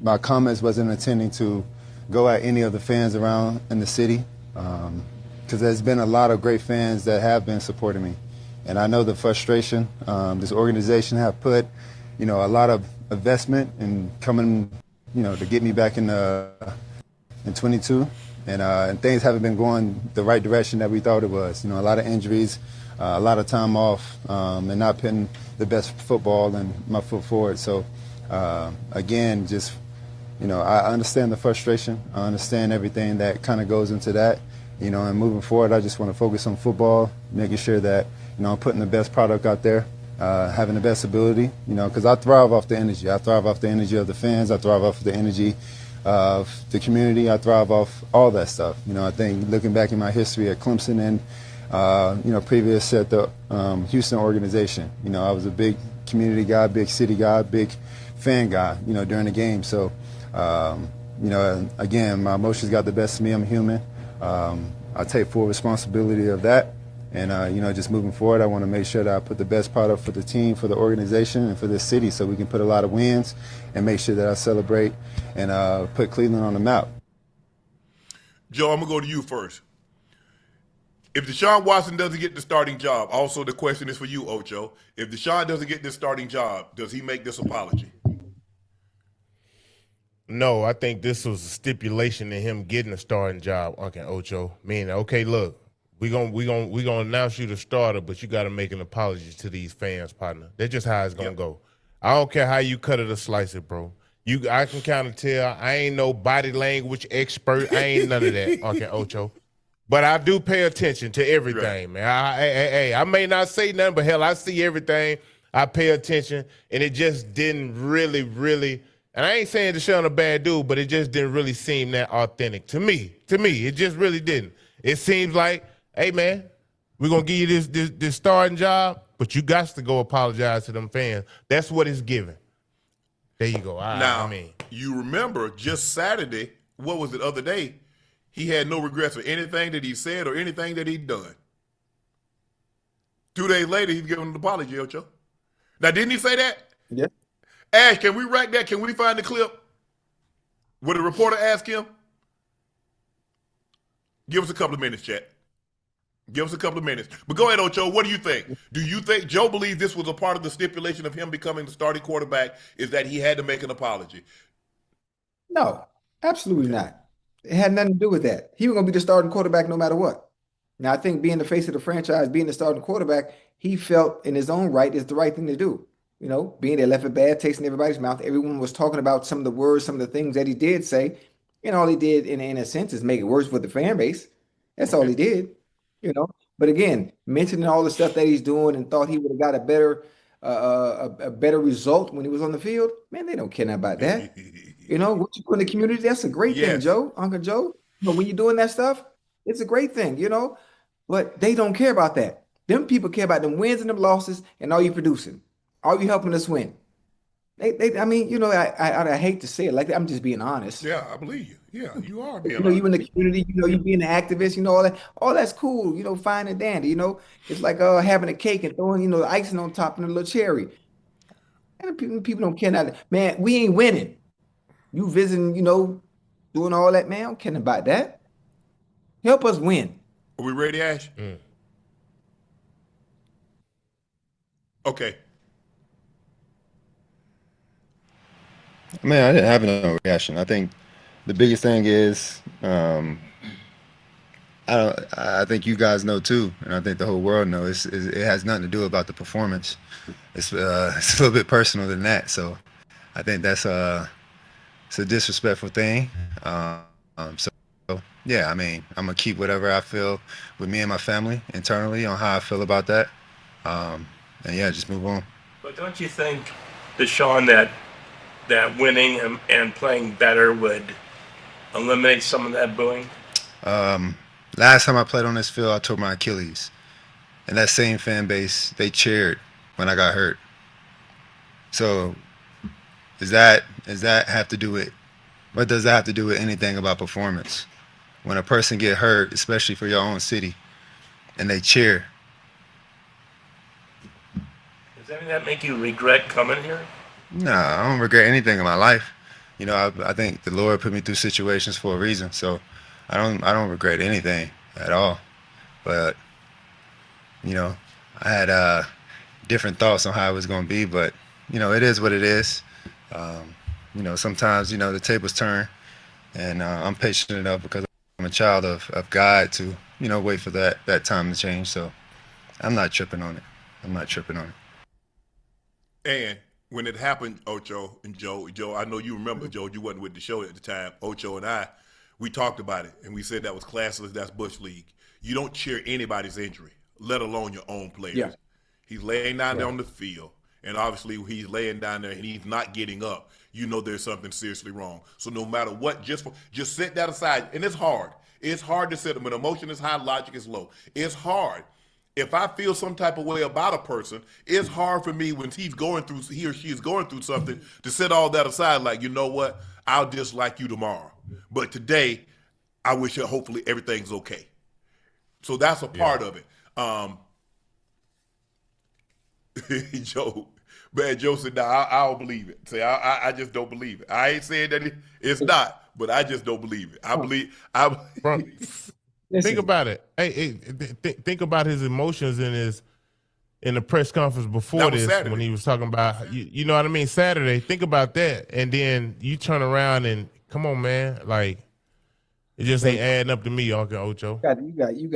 my comments wasn't intending to go at any of the fans around in the city, because there's been a lot of great fans that have been supporting me. And I know the frustration this organization have put, a lot of investment in coming, to get me back in 22. And things haven't been going the right direction that we thought it was. A lot of injuries, a lot of time off, and not putting the best football and my foot forward. So, again, just, I understand the frustration. I understand everything that kind of goes into that. And moving forward, I just want to focus on football, making sure that, I'm putting the best product out there, having the best ability, because I thrive off the energy. I thrive off the energy of the fans. I thrive off the energy of the community. I thrive off all that stuff. I think looking back in my history at Clemson and, previous at the Houston organization, I was a big community guy, big city guy, big fan guy, during the game. So, again, my emotions got the best of me. I'm human. I take full responsibility of that. And, just moving forward, I want to make sure that I put the best product for the team, for the organization, and for the city so we can put a lot of wins and make sure that I celebrate and put Cleveland on the map. Joe, I'm going to go to you first. If Deshaun Watson doesn't get the starting job, also the question is for you, Ocho. If Deshaun doesn't get this starting job, does he make this apology? No, I think this was a stipulation in him getting a starting job, Unc and Ocho. Meaning, okay, look, we gonna announce you the starter, but you got to make an apology to these fans, partner. That's just how it's gonna go. I don't care how you cut it or slice it, bro. I can kind of tell. I ain't no body language expert. I ain't none of that, Unc and Ocho. But I do pay attention to everything, man. I may not say nothing, but hell, I see everything. I pay attention, and it just didn't really. And I ain't saying Deshaun a bad dude, but it just didn't really seem that authentic to me. It just really didn't. It seems like, hey man, we're gonna give you this starting job, but you got to go apologize to them fans. That's what it's given. There you go. You remember just Saturday, what was it, other day, he had no regrets for anything that he said or anything that he'd done. 2 days later, he's giving an apology, Ocho. Now, didn't he say that? Yeah. Ash, can we rack that? Can we find the clip where the reporter asked him? Give us a couple of minutes, chat. Give us a couple of minutes. But go ahead, Ocho. What do you think? Do you think Joe believes this was a part of the stipulation of him becoming the starting quarterback, is that he had to make an apology? No, absolutely not. It had nothing to do with that. He was going to be the starting quarterback no matter what. Now, I think being the face of the franchise, being the starting quarterback, he felt in his own right is the right thing to do. Being there left a bad taste in everybody's mouth. Everyone was talking about some of the words, some of the things that he did say. And all he did, in a sense, is make it worse for the fan base. That's all he did. But again, mentioning all the stuff that he's doing and thought he would have got a better result when he was on the field. Man, they don't care about that. What you put in the community, that's a great thing, Joe, Uncle Joe. When you're doing that stuff, it's a great thing, But they don't care about that. Them people care about them wins and them losses, and all you producing. Are you helping us win? I hate to say it like that. I'm just being honest. Yeah, I believe you. Yeah, you are being honest. You in the community, you being an activist, all that. All that's cool, fine and dandy, It's like having a cake and throwing, the icing on top and a little cherry. And people don't care that. Man, we ain't winning. You visiting, doing all that, man. I don't care about that. Help us win. Are we ready, Ash? Okay. Man, I didn't have no reaction. I think the biggest thing is, I think you guys know too, and I think the whole world knows. It has nothing to do about the performance. It's a little bit personal than that. So, I think that's it's a disrespectful thing. So yeah, I'm gonna keep whatever I feel with me and my family internally on how I feel about that. And yeah, just move on. But don't you think, Deshaun, that winning and playing better would eliminate some of that booing? Last time I played on this field, I tore my Achilles. And that same fan base, they cheered when I got hurt. So does that have to do with, what does that have to do with anything about performance? When a person get hurt, especially for your own city, and they cheer. Does any of that make you regret coming here? Nah, I don't regret anything in my life. You know, I think the Lord put me through situations for a reason, so I don't regret anything at all. But you know, I had different thoughts on how it was going to be, but you know, it is what it is. You know, sometimes you know the tables turn, and I'm patient enough because I'm a child of God to wait for that time to change. So I'm not tripping on it. I'm not tripping on it. And when it happened, Ocho and Joe, I know you remember, Joe, you wasn't with the show at the time. Ocho and I, we talked about it, and we said that was classless, that's Bush League. You don't cheer anybody's injury, let alone your own players. Yeah. He's laying down there on the field, and obviously he's laying down there and he's not getting up. You know there's something seriously wrong. So no matter what, just set that aside. And it's hard. It's hard to set when emotion is high, logic is low. It's hard. If I feel some type of way about a person, it's hard for me when he or she is going through something to set all that aside. Like, you know what? I'll dislike you tomorrow. But today, I wish that hopefully everything's okay. So that's a part of it. Joe said, "No, I don't believe it." Say, I just don't believe it. I ain't saying that it's not, but I just don't believe it. Bro, think about it. Hey, think about his emotions in the press conference before this Saturday. when he was talking about you know what I mean, Saturday. Think about that, and then you turn around and come on, man, like it just ain't adding up to me, Unc Ocho. You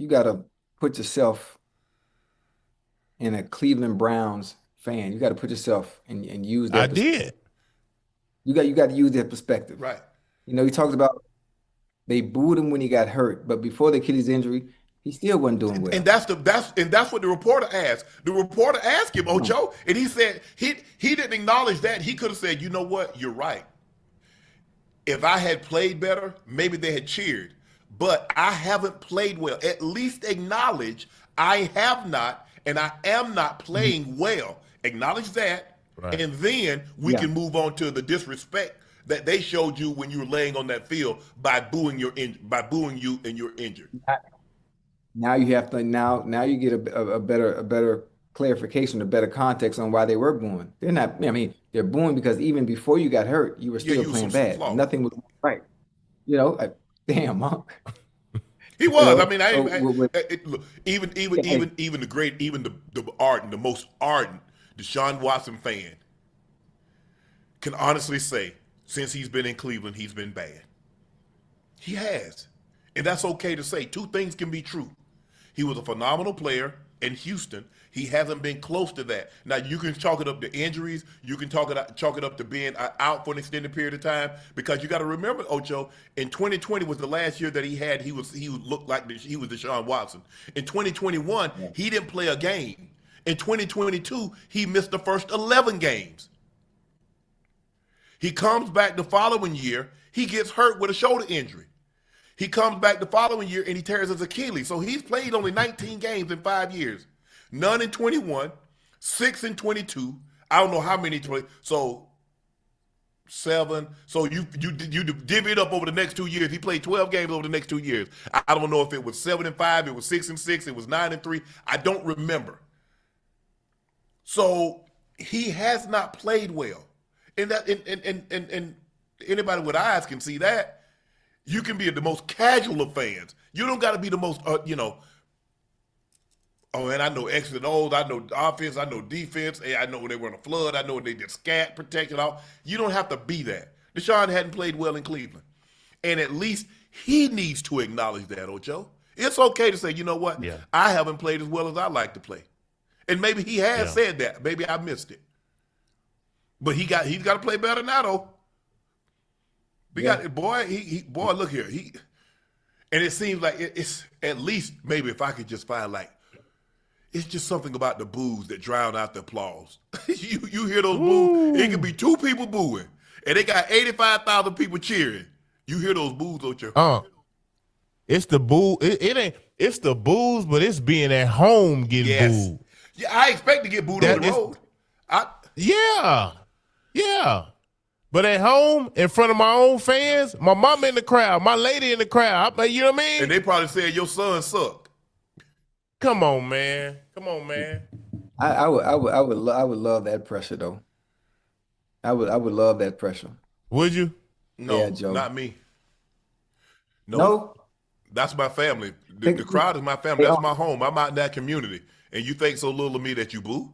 gotta put yourself in a Cleveland Browns fan. You got to put yourself and use that. I did. You got to use that perspective. Right. You know, he talks about they booed him when he got hurt, but before the Achilles injury, he still wasn't doing well. And that's what the reporter asked. The reporter asked him, Ocho, and he said he didn't acknowledge that. He could have said, you know what, you're right. If I had played better, maybe they had cheered. But I haven't played well. At least acknowledge I have not, and I am not playing well. Acknowledge that, right. And then we can move on to the disrespect that they showed you when you were laying on that field by booing you and you're injured. Now you have to now you get a better clarification, a better context on why they were booing. They're not. I mean, they're booing because even before you got hurt, you were still playing bad. Nothing was right. You know, damn, Monk. He was. You know, I mean, even the most ardent Deshaun Watson fan can honestly say, since he's been in Cleveland, he's been bad. He has, and that's okay to say. Two things can be true. He was a phenomenal player in Houston. He hasn't been close to that. Now, you can chalk it up to injuries. You can chalk it up to being out for an extended period of time, because you got to remember, Ocho, in 2020 was the last year that he looked like he was Deshaun Watson. In 2021, he didn't play a game. In 2022, he missed the first 11 games. He comes back the following year. He gets hurt with a shoulder injury. He comes back the following year and he tears his Achilles. So he's played only 19 games in 5 years. None in 21, 6 in 22. I don't know how many. So 7. So you divvy it up over the next 2 years. He played 12 games over the next 2 years. I don't know if it was 7 and 5, it was 6 and 6, it was 9 and 3. I don't remember. So he has not played well. And anybody with eyes can see that. You can be the most casual of fans. You don't got to be the most, oh, and I know X's and O's, I know offense, I know defense, I know when they were in a flood, I know when they did scat protection. You don't have to be that. Deshaun hadn't played well in Cleveland. And at least he needs to acknowledge that, Ocho. It's okay to say, you know what, I haven't played as well as I like to play. And maybe he has said that. Maybe I missed it. But he's got to play better now, though. Boy, look here. And it seems like it's at least, maybe if I could just find, like, it's just something about the boos that drown out the applause. you hear those boos, it could be 2 people booing, and they got 85,000 people cheering. You hear those boos, Ocho? It's the boo. It ain't. It's the boos, but it's being at home getting booed. Yeah, I expect to get booed on the road. Yeah. But at home, in front of my own fans, my mama in the crowd, my lady in the crowd, you know what I mean? And they probably said your son suck. Come on, man. I would love that pressure though. I would love that pressure. Would you? No, Yeah, Joe. not me. No. That's my family. The crowd is my family. That's my home. I'm out in that community. And you think so little of me that you boo?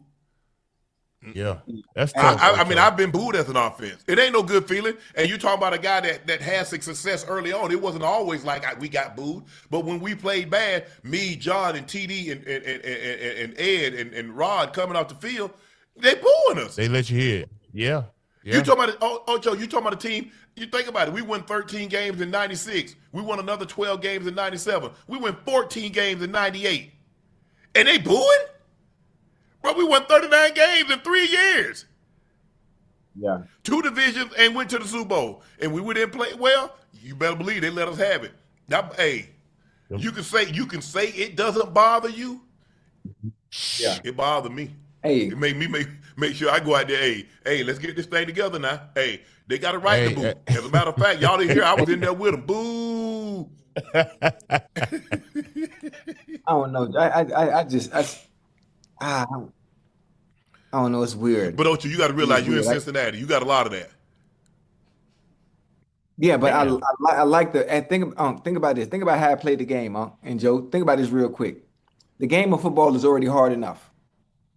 Yeah. That's tough. I mean, I've been booed as an offense. It ain't no good feeling. And you talking about a guy that had success early on. It wasn't always like we got booed. But when we played bad, me, John, and TD, and Ed, and Rod coming off the field, they booing us. They let you hear it. Yeah. You talking about Ocho? You talking about a team? You think about it. We won 13 games in '96. We won another 12 games in '97. We won 14 games in '98, and they booing. Bro, we won 39 games in 3 years. Yeah. 2 divisions and went to the Super Bowl, and we didn't play well. You better believe they let us have it. Hey, you can say it doesn't bother you. Yeah. It bothered me. Hey. It made me make sure I go out there. Hey, let's get this thing together now. Hey, they got a right to boo. As a matter of fact, y'all didn't hear I was in there with them. Boo. I don't know. I don't know. It's weird. But Ocho, you got to realize you're in Cincinnati. You got a lot of that. Yeah, but I like the and think about this. Think about how I played the game, and Joe. Think about this real quick. The game of football is already hard enough.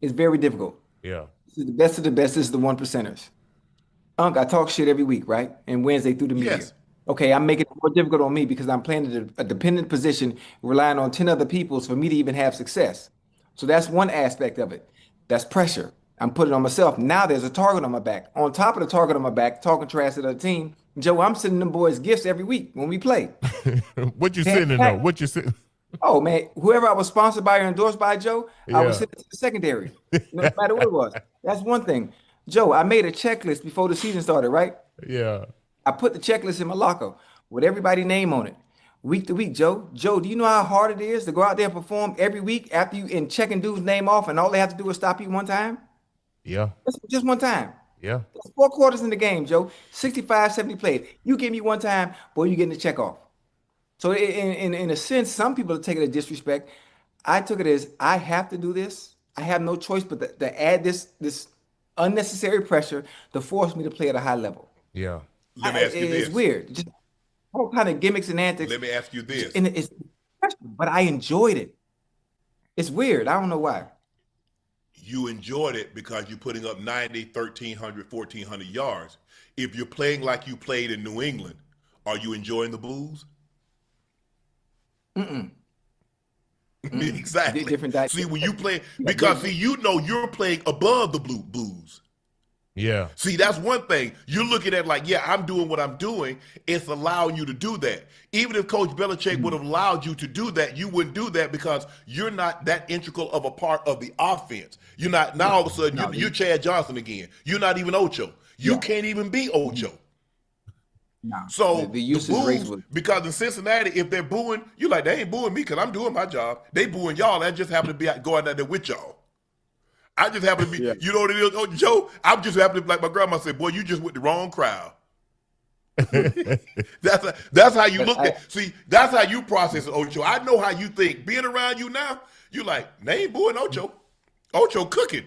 It's very difficult. Yeah. This is the best of the best. This is the 1%ers. Unc, I talk shit every week, right? And Wednesday through the media. Yes. Okay, I'm making it more difficult on me because I'm playing a dependent position, relying on 10 other people for me to even have success. So that's one aspect of it. That's pressure. I'm putting it on myself. Now there's a target on my back. On top of the target on my back, talking trash to the team, Joe, I'm sending them boys gifts every week when we play. What you sending though? What you sending? Oh man, whoever I was sponsored by or endorsed by, Joe, I was sending to the secondary. No matter what it was. That's one thing. Joe, I made a checklist before the season started, right? Yeah. I put the checklist in my locker with everybody's name on it. Week to week, Joe. Joe, do you know how hard it is to go out there and perform every week after you and checking dude's name off and all they have to do is stop you one time? Yeah. Just one time. Yeah. That's 4 quarters in the game, Joe. 65, 70 plays. You give me one time, boy, you're getting the check off. So in a sense, some people take it as disrespect. I took it as I have to do this. I have no choice but to add this unnecessary pressure to force me to play at a high level. Yeah. Let me ask you this. It's weird. Just all kind of gimmicks and antics. Let me ask you this. And it's pressure, but I enjoyed it. It's weird. I don't know why. You enjoyed it because you're putting up 90, 1,300, 1,400 yards. If you're playing like you played in New England, are you enjoying the booze? Exactly. Different see, when you play, because see, you know you're playing above the blue booze. Yeah. See, that's one thing. You're looking at like, yeah, I'm doing what I'm doing. It's allowing you to do that. Even if Coach Belichick would have allowed you to do that, you wouldn't do that because you're not that integral of a part of the offense. You're not, now all of a sudden, you're Chad Johnson again. You're not even Ocho. You can't even be Ocho. No. So the use the race boos, was because in Cincinnati, if they're booing, you're like, they ain't booing me because I'm doing my job. They booing y'all. I just happen to be going out there with y'all. I just happen to be, you know what it is, oh, Joe? I'm just happen to be like my grandma said, boy, you just with the wrong crowd. That's how you look at. See, that's how you process it, Ocho. I know how you think. Being around you now, you like, they ain't booing Ocho. Ocho cooking.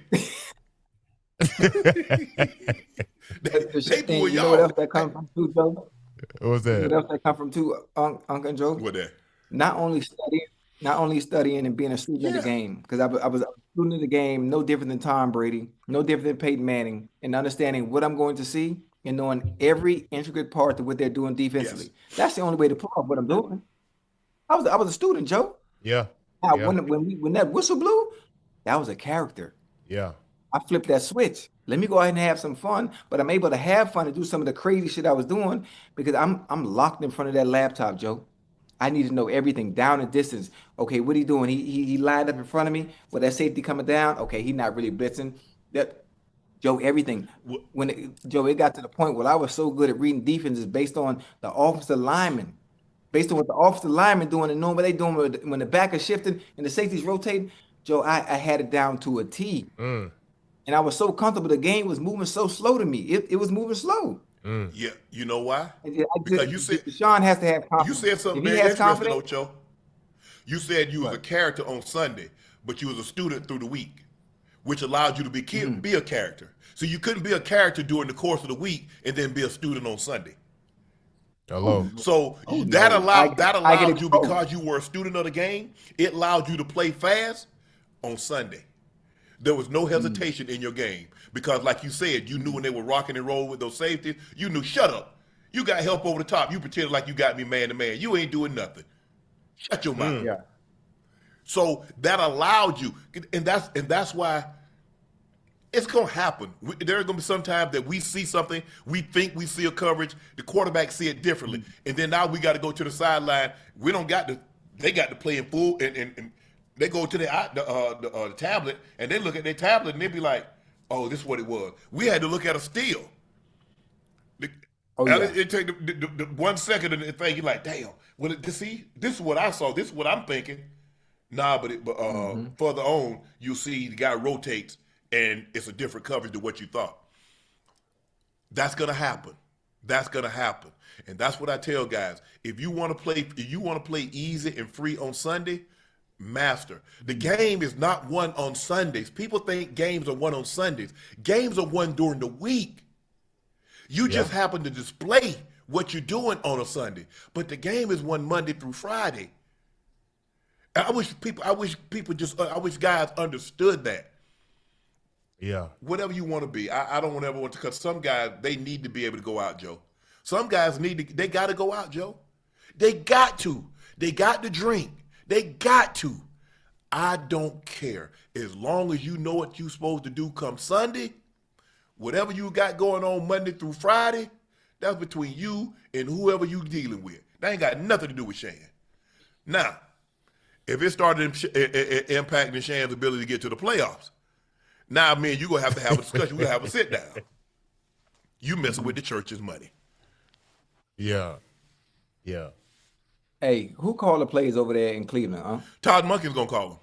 They booing you y'all. know what else that comes from too, Joe? What was that? You know what else that come from too, Unc and Joe? What that? Not only studying and being a student of the game, because I was a student of the game, no different than Tom Brady, no different than Peyton Manning, and understanding what I'm going to see and knowing every intricate part of what they're doing defensively. Yes. That's the only way to pull off what I'm doing. I was a student, Joe. Yeah. Now, when that whistle blew, that was a character. Yeah. I flipped that switch. Let me go ahead and have some fun, but I'm able to have fun and do some of the crazy shit I was doing because I'm locked in front of that laptop, Joe. I need to know everything down and distance. Okay, what he doing? He lined up in front of me with that safety coming down. Okay, he not really blitzing. That Joe, everything. Joe, it got to the point where I was so good at reading defenses based on the offensive linemen, based on what the offensive linemen doing and knowing what they doing when the back is shifting and the safety's rotating. Joe, I had it down to a T. And I was so comfortable. The game was moving so slow to me. It was moving slow. Yeah, you know why? Because you said Deshaun has to have confidence. You said something If he very has interesting, confidence, Ocho. You said you was a character on Sunday, but you was a student through the week, which allowed you to be a character. So you couldn't be a character during the course of the week and then be a student on Sunday. Hello. So that allowed you, because you were a student of the game, it allowed you to play fast on Sunday. There was no hesitation in your game because, like you said, you knew when they were rocking and rolling with those safeties, you knew, shut up. You got help over the top. You pretended like you got me man to man. You ain't doing nothing. Shut your mouth. Yeah. So that allowed you, and that's why it's gonna happen. There's gonna be some time that we see something, we think we see a coverage, the quarterback see it differently, and then now we got to go to the sideline. We don't got to. They got to play in full, and they go to the tablet, and they look at their tablet, and they be like, "Oh, this is what it was." We had to look at a still. It take the 1 second and the thing. You're like, "Damn, well, see, this is what I saw. This is what I'm thinking." Nah, but further on, you see the guy rotates, and it's a different coverage than what you thought. That's gonna happen. That's gonna happen, and that's what I tell guys. If you want to play easy and free on Sunday, master. The game is not won on Sundays. People think games are won on Sundays. Games are won during the week. You just happen to display what you're doing on a Sunday, but the game is won Monday through Friday. I wish guys understood that. Yeah. Whatever you want to be. I don't ever want to, because some guys, they need to be able to go out, Joe. Some guys they got to go out, Joe. They got to. They got to drink. They got to. I don't care. As long as you know what you're supposed to do come Sunday, whatever you got going on Monday through Friday, that's between you and whoever you dealing with. That ain't got nothing to do with Shan. Now, if it started impacting Shan's ability to get to the playoffs, now, man, you're going to have a discussion. We're going to have a sit down. You messing with the church's money. Yeah. Yeah. Hey, who called the plays over there in Cleveland, huh? Todd Monken's going to call him.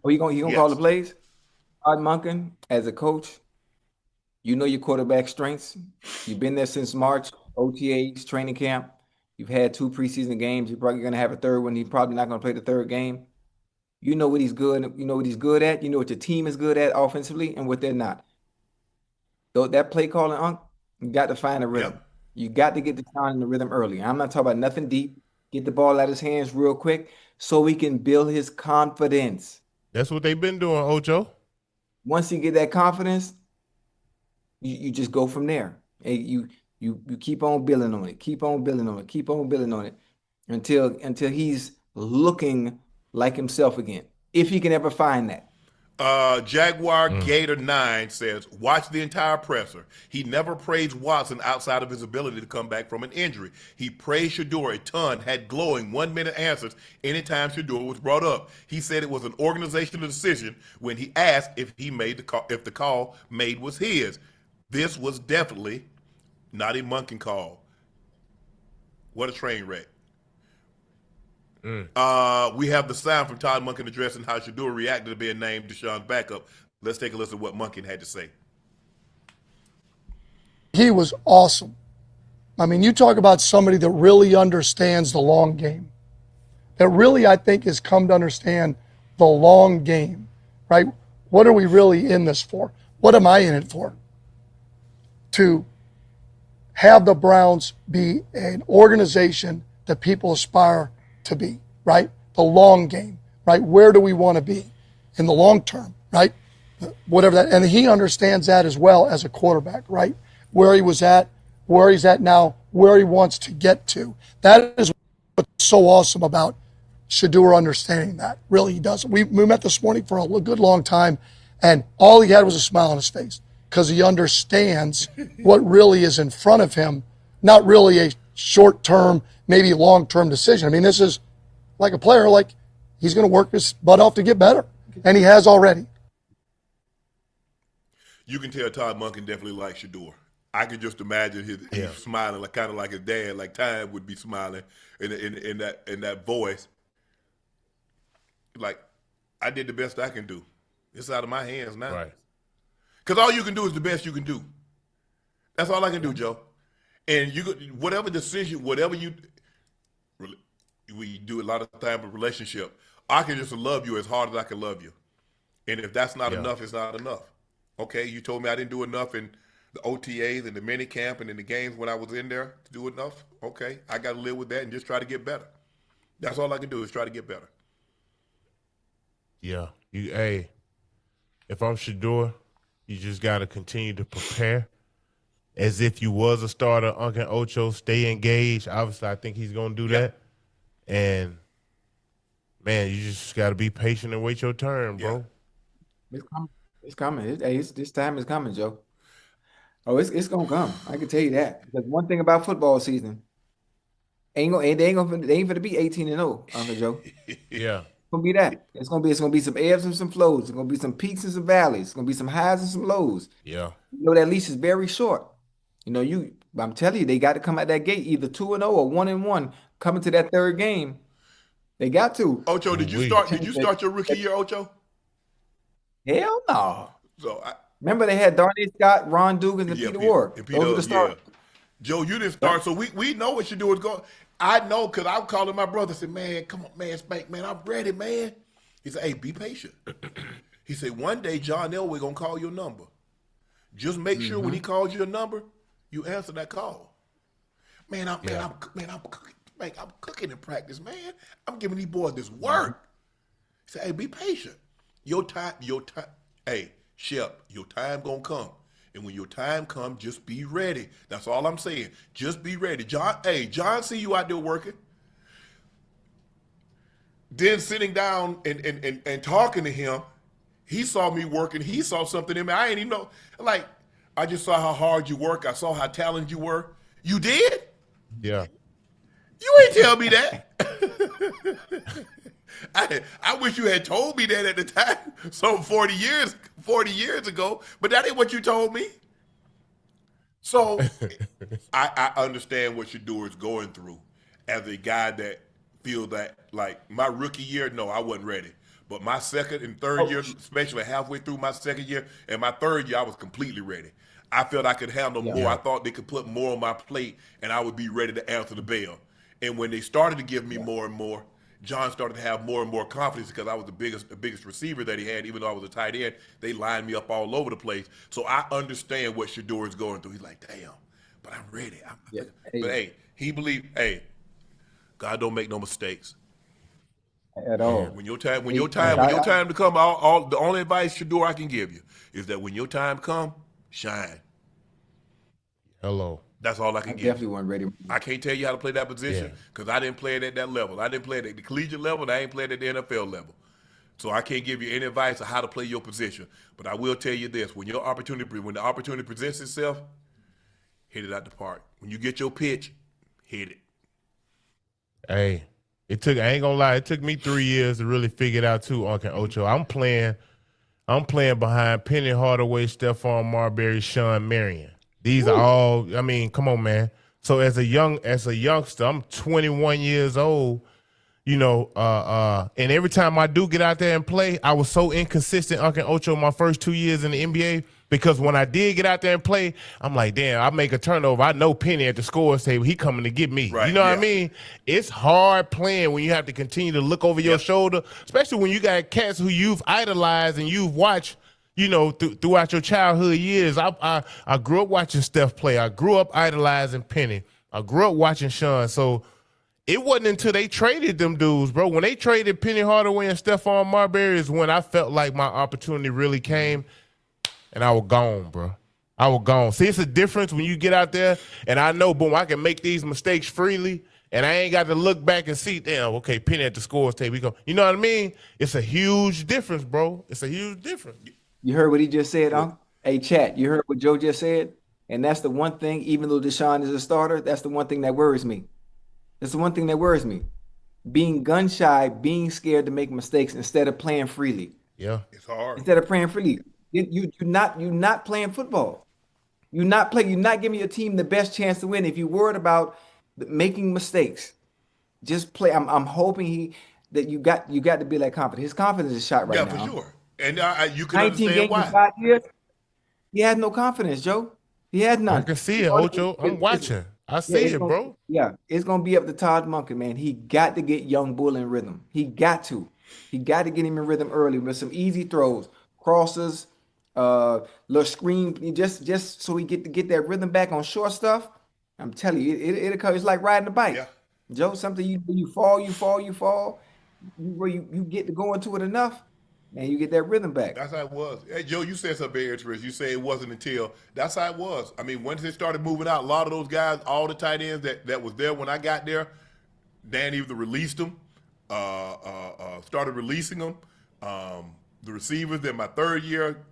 Oh, he gonna call the plays? Todd Monken, as a coach, you know your quarterback strengths. You've been there since March, OTAs, training camp. You've had 2 preseason games. You're probably going to have a third one. He's probably not going to play the third game. You know what he's good. You know what he's good at. You know what your team is good at offensively and what they're not. Though that play calling, Unc, you got to find a rhythm. Yep. You got to get the sound in the rhythm early. I'm not talking about nothing deep. Get the ball out of his hands real quick so he can build his confidence. That's what they've been doing, Ocho. Once you get that confidence, you just go from there. And you keep on building on it, keep on building on it, keep on building on it until he's looking like himself again. If he can ever find that. Jaguar Gator 9 says, watch the entire presser. He never praised Watson outside of his ability to come back from an injury. He praised Shedeur a ton, had glowing 1-minute answers anytime Shedeur was brought up. He said it was an organizational decision when he asked if he made the call, if the call made was his. This was definitely not a Monken call. What a train wreck. We have the sound from Todd Monken addressing how Shedeur reacted to being named Deshaun's backup. Let's take a listen to what Monken had to say. He was awesome. I mean, you talk about somebody that really understands the long game. That really, I think, has come to understand the long game, right? What are we really in this for? What am I in it for? To have the Browns be an organization that people aspire to be, right? The long game, right? Where do we want to be in the long term, right? Whatever that, and he understands that as well as a quarterback, right? Where he was at, where he's at now, where he wants to get to. That is what's so awesome about Shedeur understanding that. Really, he does. We met this morning for a good long time, and all he had was a smile on his face because he understands what really is in front of him, not really a short-term, maybe long-term decision. I mean, this is like a player, like he's going to work his butt off to get better, and he has already. You can tell Todd Monken definitely likes Shador. I can just imagine he's smiling, like kind of like his dad, like Time would be smiling in that voice. Like, I did the best I can do. It's out of my hands now. Right. Because all you can do is the best you can do. That's all I can do, Joe. And you could, whatever decision, whatever we do a lot of time in relationship, I can just love you as hard as I can love you. And if that's not enough, it's not enough. Okay, you told me I didn't do enough in the OTAs and the mini camp and in the games when I was in there to do enough. Okay, I got to live with that and just try to get better. That's all I can do is try to get better. Yeah. If I'm Shador, you just got to continue to prepare as if you was a starter. Unc and Ocho, stay engaged. Obviously, I think he's going to do that. And, man, you just got to be patient and wait your turn, bro. It's coming. It's coming. This time is coming, Joe. Oh, it's gonna come. I can tell you that. Because one thing about football season, they ain't gonna be 18-0, Uncle Joe. Yeah. It's gonna be that. It's gonna be some ebbs and some flows. It's gonna be some peaks and some valleys. It's gonna be some highs and some lows. Yeah. You know that leash is very short. You know, I'm telling you, they got to come out that gate either 2-0 or 1-1 coming to that third game. They got to. Ocho, did you start your rookie year, Ocho? Hell no. So remember they had Darnay Scott, Ron Dugan, and Peter Ward. Those were the starters. Joe, you didn't start, so we know what you do is going. I know because I'm calling my brother. Said, man, come on, man, Spank, man, I'm ready, man. He said, hey, be patient. He said, one day John Elway gonna call your number. Just make sure when he calls you a number, you answer that call. Man, I'm cooking in practice, man. I'm giving these boys this work. He said, hey, be patient. Your time, hey, Shep, your time gonna come. And when your time comes, just be ready. That's all I'm saying. Just be ready. John see you out there working. Then sitting down and talking to him, he saw me working. He saw something in me. I ain't even know. Like, I just saw how hard you work. I saw how talented you were. You did? Yeah. You ain't tell me that. I wish you had told me that at the time, some 40 years ago, but that ain't what you told me. So I understand what Shador is going through as a guy that feels that, like, my rookie year, no, I wasn't ready. But my second and third year, especially halfway through my second year, and my third year, I was completely ready. I felt I could handle more. I thought they could put more on my plate, and I would be ready to answer the bell. And when they started to give me more and more, John started to have more and more confidence because I was the biggest receiver that he had. Even though I was a tight end, they lined me up all over the place. So I understand what Shador is going through. He's like, damn, but I'm ready. But hey, he believed. Hey, God don't make no mistakes at all. When your time to come, all the only advice, Shador, I can give you is that when your time come, shine. Hello. That's all I can give. Definitely wasn't ready. I can't tell you how to play that position because I didn't play it at that level. I didn't play it at the collegiate level, and I ain't played at the NFL level. So I can't give you any advice on how to play your position. But I will tell you this: when the opportunity presents itself, hit it out the park. When you get your pitch, hit it. Hey, I ain't gonna lie, it took me 3 years to really figure it out too, Unc and Ocho. I'm playing behind Penny Hardaway, Stephon Marbury, Sean Marion. These are all, I mean, come on, man. So as a youngster, I'm 21 years old, you know, and every time I do get out there and play, I was so inconsistent, Unc and Ocho, my first 2 years in the NBA, because when I did get out there and play, I'm like, damn, I make a turnover. I know Penny at the scores table, he coming to get me. Right, you know what I mean? It's hard playing when you have to continue to look over your shoulder, especially when you got cats who you've idolized and you've watched, you know, throughout your childhood years. I grew up watching Steph play. I grew up idolizing Penny. I grew up watching Sean. So it wasn't until they traded them dudes, bro. When they traded Penny Hardaway and Stephon Marbury is when I felt like my opportunity really came, and I was gone, bro. I was gone. See, it's a difference when you get out there, and I know, boom, I can make these mistakes freely, and I ain't got to look back and see, damn, okay, Penny at the scores table. We go. You know what I mean? It's a huge difference, bro. It's a huge difference. You heard what he just said, Unc? Hey, chat, you heard what Joe just said? And that's the one thing, even though Deshaun is a starter, that's the one thing that worries me. That's the one thing that worries me. Being gun shy, being scared to make mistakes instead of playing freely. Yeah. It's hard. Instead of playing freely. You're not playing football. You're not giving your team the best chance to win. If you're worried about making mistakes, just play. I'm hoping that you got to be that confident. His confidence is shot right Yeah, now. for sure. And you can 19 understand games in why. 5 years. He had no confidence, Joe. He had none. I can see it, Ocho. I'm watching. I see it, bro. Yeah, it's gonna be up to Todd Monken, man. He got to get young Bull in rhythm. He got to get him in rhythm early with some easy throws, crosses, little screen, just so he get that rhythm back on short stuff. I'm telling you, it'll come. It's like riding a bike, Yeah. Joe. Something you fall. Where you get to go into it enough, man, you get that rhythm back. That's how it was. Hey, Joe, you said something very interesting. You say it wasn't until that's how it was. I mean, once they started moving out, a lot of those guys, all the tight ends that was there when I got there, Dan either released them, started releasing them. The receivers in my third year,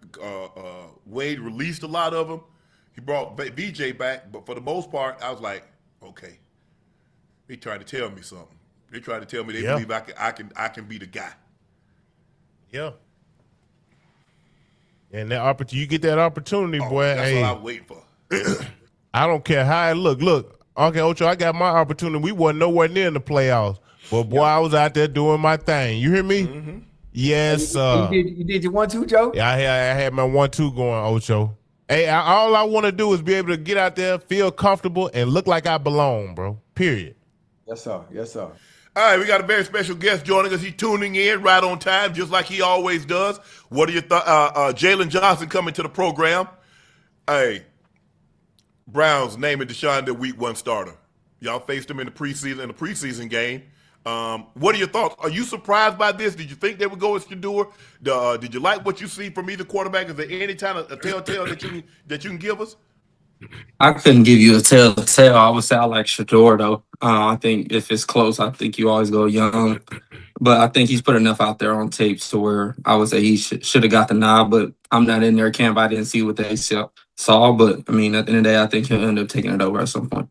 Wade released a lot of them. He brought BJ back, but for the most part, I was like, okay, they trying to tell me something. They trying to tell me they believe I can be the guy. Yeah. And that opportunity, you get that opportunity, boy. That's Hey, what I'm waiting for. I don't care how it look. Look, Unc and Ocho, I got my opportunity. We wasn't nowhere near in the playoffs, but boy, I was out there doing my thing. You hear me? Mm-hmm. Yes, sir. You did your 1-2, Joe? Yeah, I had my 1-2 going, Ocho. Hey, all I want to do is be able to get out there, feel comfortable, and look like I belong, bro. Period. Yes, sir. Yes, sir. All right, we got a very special guest joining us. He's tuning in right on time, just like he always does. What are your thoughts? Jaylon Johnson coming to the program. Hey, Browns naming Deshaun their Week 1 starter. Y'all faced him in the preseason game. What are your thoughts? Are you surprised by this? Did you think they would go with Shador? Did you like what you see from either quarterback? Is there any kind of a telltale that you can give us? I couldn't give you a tell. I would say I like Shador though. I think if it's close, I think you always go young. But I think he's put enough out there on tapes to where I would say he should have got the nod. But I'm not in their camp. I didn't see what they saw. But I mean, at the end of the day, I think he'll end up taking it over at some point.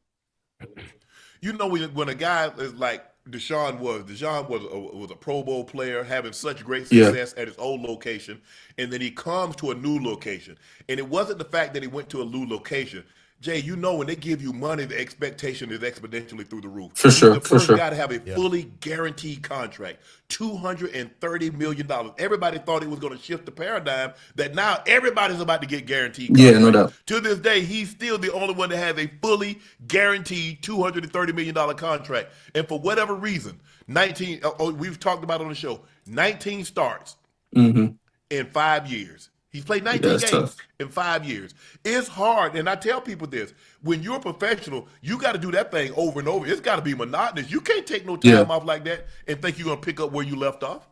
You know, when a guy is like Deshaun was a Pro Bowl player, having such great success at his old location, and then he comes to a new location. And it wasn't the fact that he went to a new location. Jay, you know when they give you money, the expectation is exponentially through the roof. For sure, He's the first for sure. guy to have a fully guaranteed contract, $230 million. Everybody thought he was going to shift the paradigm that now everybody's about to get guaranteed contracts. Yeah, no doubt. To this day, he's still the only one that has a fully guaranteed $230 million contract. And for whatever reason, we've talked about it on the show, 19 starts in 5 years. He's played 19 games tough. in 5 years. It's hard, and I tell people this. When you're a professional, you got to do that thing over and over. It's got to be monotonous. You can't take no time off like that and think you're going to pick up where you left off.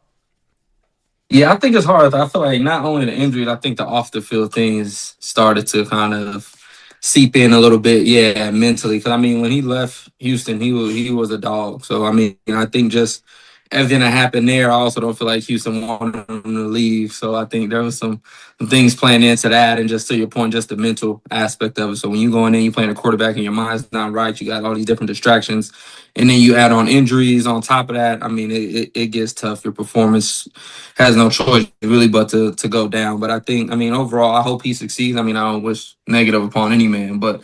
Yeah, I think it's hard. I feel like not only the injuries, I think the off the field things started to kind of seep in a little bit. Yeah, mentally. Because I mean, when he left Houston, he was a dog. So I mean, I think just everything that happened there, I also don't feel like Houston wanted him to leave. So I think there was some things playing into that, and just to your point, just the mental aspect of it. So when you go in and you playing a quarterback and your mind's not right, you got all these different distractions, and then you add on injuries on top of that. I mean, it gets tough. Your performance has no choice really but to go down. But I think, I mean, overall, I hope he succeeds. I mean, I don't wish negative upon any man, but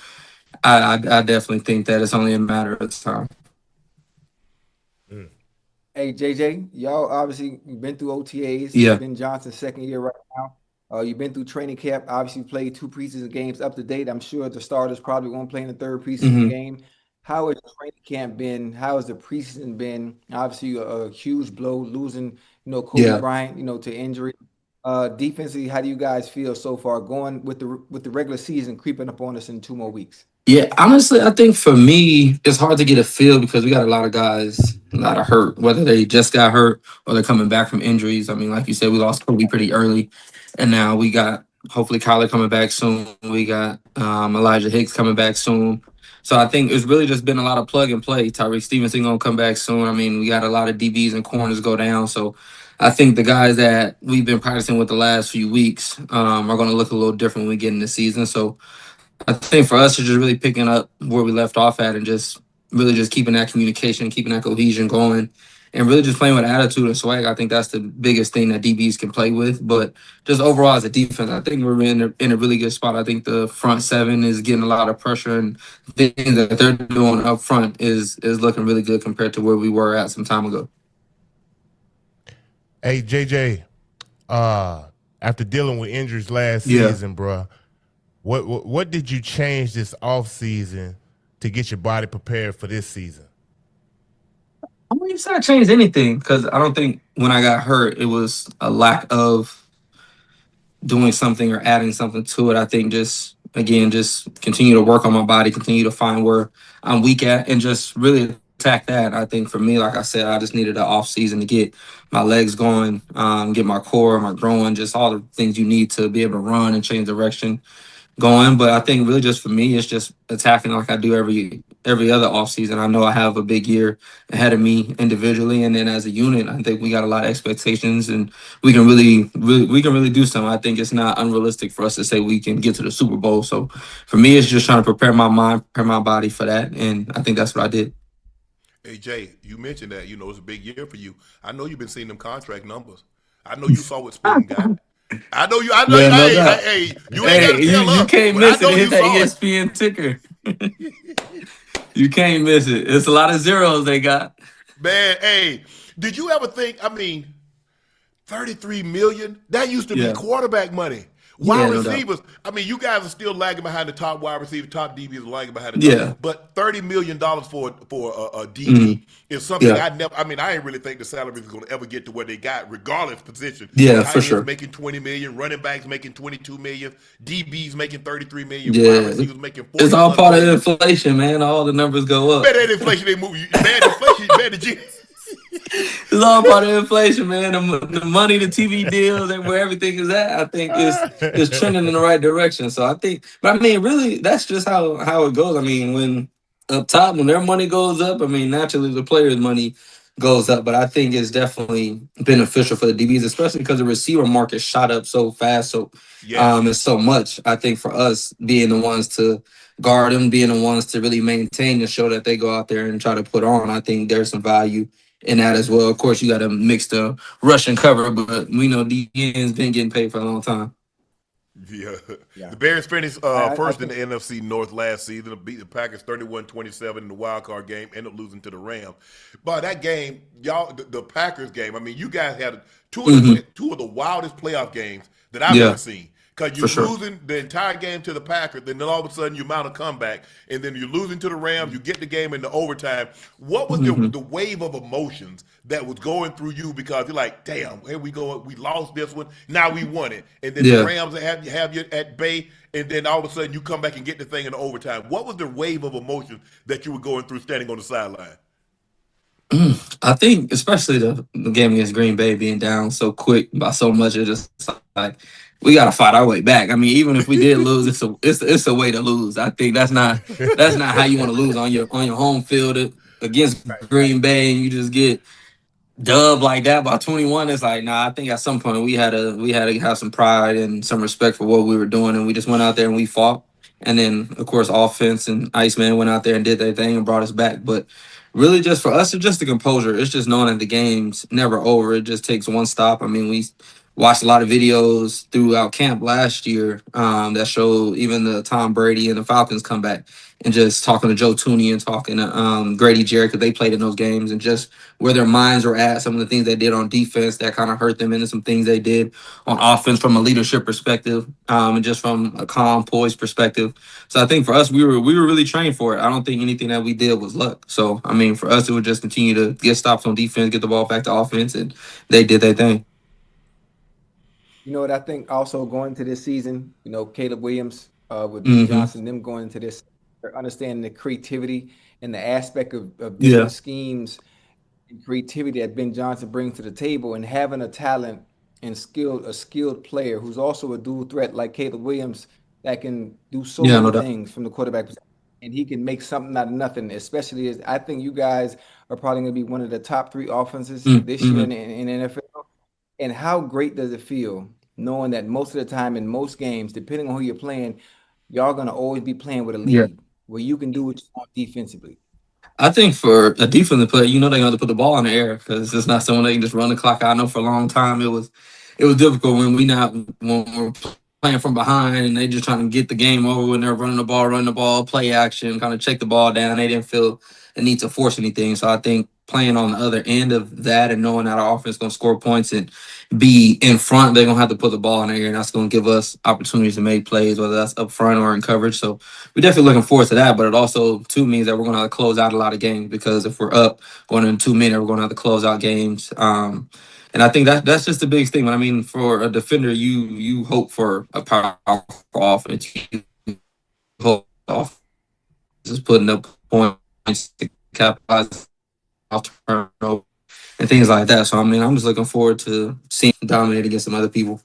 I definitely think that it's only a matter of time. Hey, JJ, y'all obviously you've been through OTAs. Yeah. You've been Johnson's second year right now. You've been through training camp. Obviously, played 2 preseason games up to date. I'm sure the starters probably won't play in the 3rd preseason game. How has training camp been? How has the preseason been? Obviously, a huge blow, losing, Kobe Bryant, to injury. Defensively, how do you guys feel so far going with the regular season creeping up on us in 2 more weeks? Yeah, honestly, I think for me, it's hard to get a feel because we got a lot of guys, a lot of hurt, whether they just got hurt or they're coming back from injuries. I mean, like you said, we lost Kobe pretty early, and now we got hopefully Kyler coming back soon. We got Elijah Hicks coming back soon. So I think it's really just been a lot of plug and play. Tyreek Stevenson gonna come back soon. I mean, we got a lot of DBs and corners go down. So I think the guys that we've been practicing with the last few weeks are going to look a little different when we get in the season. So I think for us, it's just really picking up where we left off at and just really just keeping that communication, keeping that cohesion going, and really just playing with attitude and swag. I think that's the biggest thing that DBs can play with. But just overall as a defense, I think we're in a really good spot. I think the front seven is getting a lot of pressure, and things that they're doing up front is looking really good compared to where we were at some time ago. Hey, JJ, after dealing with injuries last season, bro, what did you change this off season to get your body prepared for this season? I mean, it's not changed anything because I don't think when I got hurt, it was a lack of doing something or adding something to it. I think just again, just continue to work on my body, continue to find where I'm weak at, and just really attack that. I think for me, like I said, I just needed an off season to get my legs going, get my core, my growing, just all the things you need to be able to run and change direction going. But I think really just for me, it's just attacking like I do every other offseason. I know I have a big year ahead of me individually, and then as a unit, I think we got a lot of expectations, and we can really do something. I think it's not unrealistic for us to say we can get to the Super Bowl. So for me, it's just trying to prepare my mind, prepare my body for that, and I think that's what I did. Hey Jay, you mentioned that it's a big year for you. I know you've been seeing them contract numbers. I know you saw what Spurgeon got. I know you. Yeah, no Hey, doubt. you ain't got to tell You us. can't But miss I it. know Hit you that saw it. ESPN ticker. You can't miss it. It's a lot of zeros they got. Man, hey, did you ever think? I mean, 33 million. That used to be Yeah. quarterback money. Yeah, Wide no doubt. receivers. I mean, you guys are still lagging behind the top wide receiver. Top DBs are lagging behind the top. Yeah. But $30 million for a DB Mhm. is something Yeah. I mean, I didn't really think the salary is going to ever get to where they got, regardless position. Yeah, for Tight ends sure. making 20 million, running backs making 22 million, DBs making 33 million, wide Yeah. receivers making 40 It's all plus part of million. inflation, man. All the numbers go up. Man, that inflation they move. Man, inflation, man, the G. It's all part of inflation, man. The money, the TV deals, and where everything is at, I think is trending in the right direction. So I think, but I mean, really, that's just how it goes. I mean, when up top, when their money goes up, I mean, naturally the players' money goes up. But I think it's definitely beneficial for the DBs, especially because the receiver market shot up so fast, Yes. and so much. I think for us being the ones to guard them, being the ones to really maintain and show that they go out there and try to put on, I think there's some value in that as well. Of course, you got to mix the rush and cover, but we know DN's been getting paid for a long time. Yeah. Yeah. The Bears finished I first in think the NFC North last season, beat the Packers 31-27 in the wild card game, ended up losing to the Rams. But that game, y'all, the Packers game, I mean, you guys had two of the wildest playoff games that I've Yeah, ever seen. Because for you're sure. losing the entire game to the Packers, then all of a sudden you mount a comeback, and then you're losing to the Rams, you get the game into overtime. What was the wave of emotions that was going through you because you're like, damn, here we go, we lost this one, now we won it. And then the Yeah. Rams have you at bay, and then all of a sudden you come back and get the thing in the overtime. What was the wave of emotions that you were going through standing on the sideline? I think especially the game against Green Bay being down so quick by so much, it's just like we got to fight our way back. I mean, even if we did lose, it's a way to lose. I think that's not how you want to lose on your home field against Green Bay, and you just get dub like that by 21. It's like, nah, I think at some point we had to have some pride and some respect for what we were doing, and we just went out there and we fought. And then of course offense and Iceman went out there and did their thing and brought us back. But really just for us, it's just the composure. It's just knowing that the game's never over. It just takes one stop. I mean, we watched a lot of videos throughout camp last year that showed even the Tom Brady and the Falcons come back, and just talking to Joe Tooney and talking to Grady Jarrett, because they played in those games, and just where their minds were at, some of the things they did on defense that kind of hurt them, into some things they did on offense from a leadership perspective, and just from a calm, poised perspective. So I think for us, we were really trained for it. I don't think anything that we did was luck. So I mean, for us, it would just continue to get stops on defense, get the ball back to offense, and they did their thing. You know what I think also going to this season, Caleb Williams with Ben Mhm. Johnson, them going into this, they're understanding the creativity and the aspect of Yeah. different schemes and creativity that Ben Johnson brings to the table, and having a talent and a skilled player who's also a dual threat like Caleb Williams that can do so Yeah, many no doubt. things from the quarterback position, and he can make something out of nothing, especially as I think you guys are probably going to be one of the top 3 offenses this year Mm-hmm. in NFL. And how great does it feel knowing that most of the time in most games, depending on who you're playing, y'all gonna always be playing with a Yeah. lead where you can do what you want defensively. I think for a defensive player, they're gonna have to put the ball in the air because it's not someone they can just run the clock. I know for a long time it was difficult when we're playing from behind and they just trying to get the game over when they're running the ball, play action, kind of check the ball down. They didn't feel the need to force anything. So I think playing on the other end of that and knowing that our offense is gonna score points and be in front, they're gonna have to put the ball in the air, and that's gonna give us opportunities to make plays, whether that's up front or in coverage. So we're definitely looking forward to that, but it also too means that we're gonna have to close out a lot of games because if we're up going in 2 minutes, we're gonna have to close out games. And I think that's just the biggest thing. But I mean, for a defender, you hope for a powerful offense. You hope off just putting up points to capitalize off turnover and things like that. So I mean, I'm just looking forward to seeing him dominate against some other people.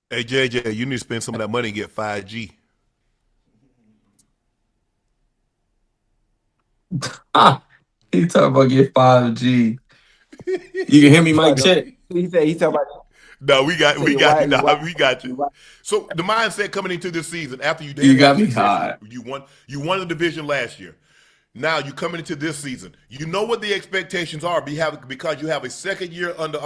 Hey, JJ, you need to spend some of that money and get 5G. He talking about get 5G. You can hear me, Mike? Check. He talking about. No, we got you. Right, We got you. right. So the mindset coming into this season after you You got me success, hot. you won the division last year. Now you coming into this season. You know what the expectations are because you have a second year under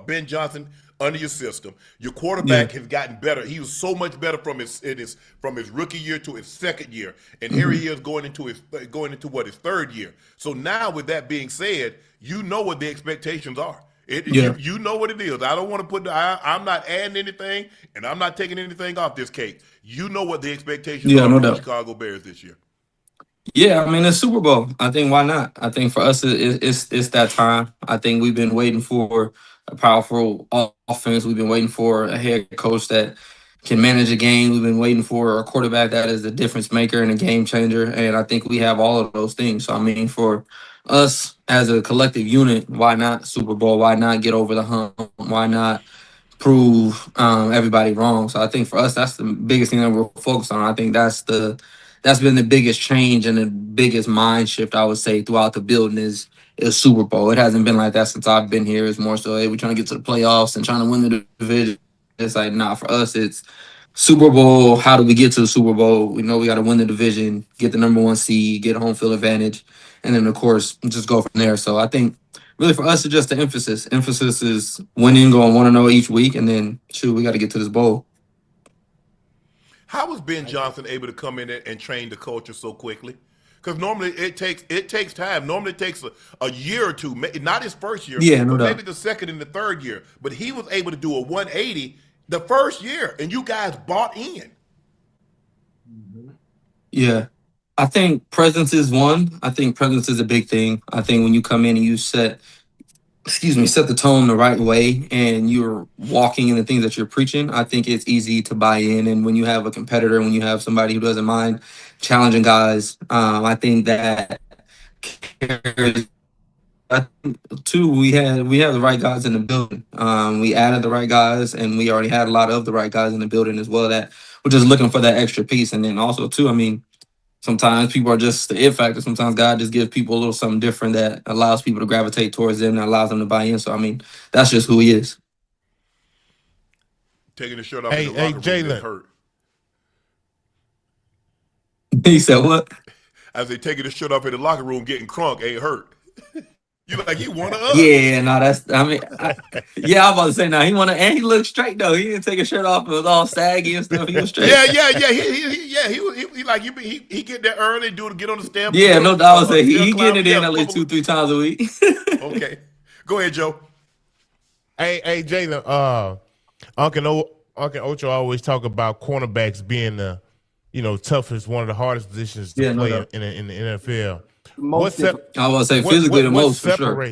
Ben Johnson under your system. Your quarterback has gotten better. He was so much better from his rookie year to his second year, and here he is going into his third year. So now, with that being said, you know what the expectations are. You know what it is. I don't want to put. I'm not adding anything, and I'm not taking anything off this cake. You know what the expectations are for the Chicago Bears this year. Yeah, I mean it's Super Bowl. I think why not? I think for us it's that time. I think we've been waiting for a powerful offense. We've been waiting for a head coach that can manage a game. We've been waiting for a quarterback that is the difference maker and a game changer. And I think we have all of those things. So I mean, for us as a collective unit, why not Super Bowl? Why not get over the hump? Why not prove everybody wrong? So I think for us, that's the biggest thing that we're focused on. I think that's been the biggest change and the biggest mind shift I would say throughout the building is Super Bowl. It hasn't been like that since I've been here. It's more so, hey, we're trying to get to the playoffs and trying to win the division. It's like, nah, for us, it's Super Bowl. How do we get to the Super Bowl? We know we got to win the division, get the number 1 seed, get home field advantage, and then, of course, just go from there. So I think really for us, it's just the emphasis. Emphasis is winning, going 1-0 each week, and then, shoot, we got to get to this bowl. How was Ben Johnson able to come in and train the culture so quickly? Because normally it takes time. Normally it takes a year or two, not his first year, but maybe the second and the third year. But he was able to do a 180 the first year, and you guys bought in. Yeah. I think presence is one. I think presence is a big thing. I think when you come in and you set the tone the right way and you're walking in the things that you're preaching, I think it's easy to buy in. And when you have a competitor, when you have somebody who doesn't mind challenging guys, I think that carries. I think too, we have the right guys in the building. We added the right guys, and we already had a lot of the right guys in the building as well that we're just looking for that extra piece. And then also too, I mean, sometimes people are just the it factor. Sometimes God just gives people a little something different that allows people to gravitate towards them and allows them to buy in. So, I mean, that's just who he is. Taking the shirt off in the locker room Jaylon. hurt. He said what? I say taking the shirt off in the locker room getting crunk ain't hurt. You like he one of us. Yeah, no, that's, I mean, I'm about to say, no, and he looked straight, though. He didn't take a shirt off. It was all saggy and stuff. He was straight. Yeah. He get there early, get on the stand. Yeah, no doubt. I would say he getting it in at least 2-3 times a week. Okay. Go ahead, Joe. Hey, Jaylon, Unc and Ocho always talk about cornerbacks being the, toughest, one of the hardest positions to play in the NFL. I was going to say physically the most for sure.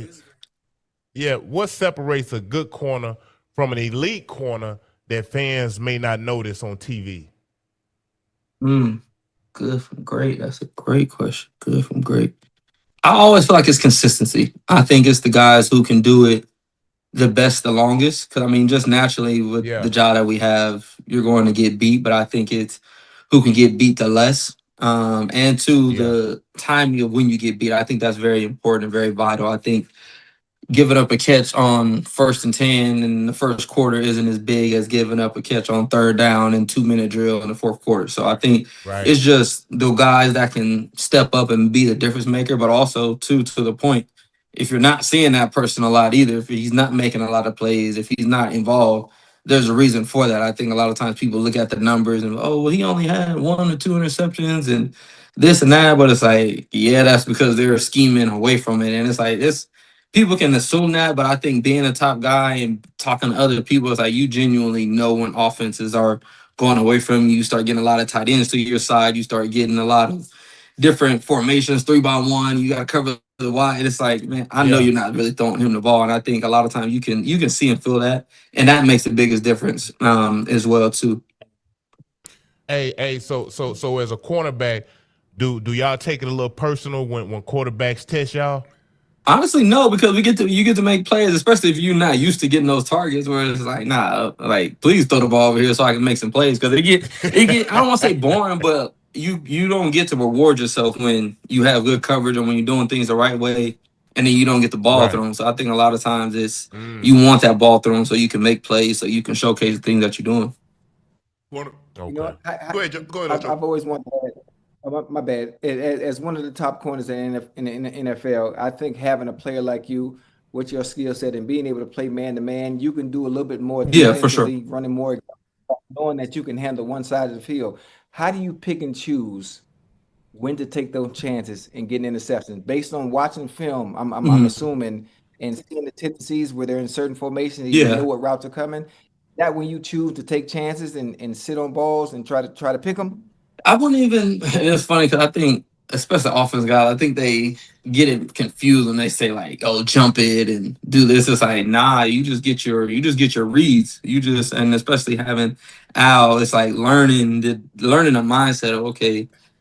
Yeah, what separates a good corner from an elite corner that fans may not notice on TV? Good from great. That's a great question. Good from great. I always feel like it's consistency. I think it's the guys who can do it the best, the longest. Because, I mean, just naturally with the job that we have, you're going to get beat. But I think it's who can get beat the less. And the timing of when you get beat. I think that's very important and very vital. I think giving up a catch on 1st and 10 in the first quarter isn't as big as giving up a catch on 3rd down and 2-minute drill in the 4th quarter. So I think it's just the guys that can step up and be the difference maker, but also to the point, if you're not seeing that person a lot either, if he's not making a lot of plays, if he's not involved, there's a reason for that. I think a lot of times people look at the numbers and, oh, well, he only had 1 or 2 interceptions and this and that, but it's like, yeah, that's because they're scheming away from it. And it's like, people can assume that, but I think being a top guy and talking to other people is like you genuinely know when offenses are going away from you. You start getting a lot of tight ends to your side. You start getting a lot of different formations, 3-by-1. You got to cover the wide. It's like, man, I know you're not really throwing him the ball, and I think a lot of times you can see and feel that, and that makes the biggest difference as well too. Hey, so as a cornerback, do y'all take it a little personal when quarterbacks test y'all? Honestly, no, because you get to make plays, especially if you're not used to getting those targets. Where it's like, nah, like please throw the ball over here so I can make some plays. Because it get I don't want to say boring, but you don't get to reward yourself when you have good coverage or when you're doing things the right way, and then you don't get the ball thrown. So I think a lot of times it's you want that ball thrown so you can make plays, so you can showcase the things that you're doing. Okay. You know, Go ahead. I've always wanted to my bad. As one of the top corners in the NFL, I think having a player like you with your skill set and being able to play man to man, you can do a little bit more for sure. running more, knowing that you can handle one side of the field. How do you pick and choose when to take those chances and get interceptions? Based on watching film, I'm assuming, and seeing the tendencies where they're in certain formations, you know what routes are coming. That when you choose to take chances and sit on balls and try to pick them? I wouldn't even. It's funny because I think, especially offense guys, I think they get it confused when they say like, "Oh, jump it and do this." It's like, nah, you just get your reads. And especially having Al, it's like learning the mindset of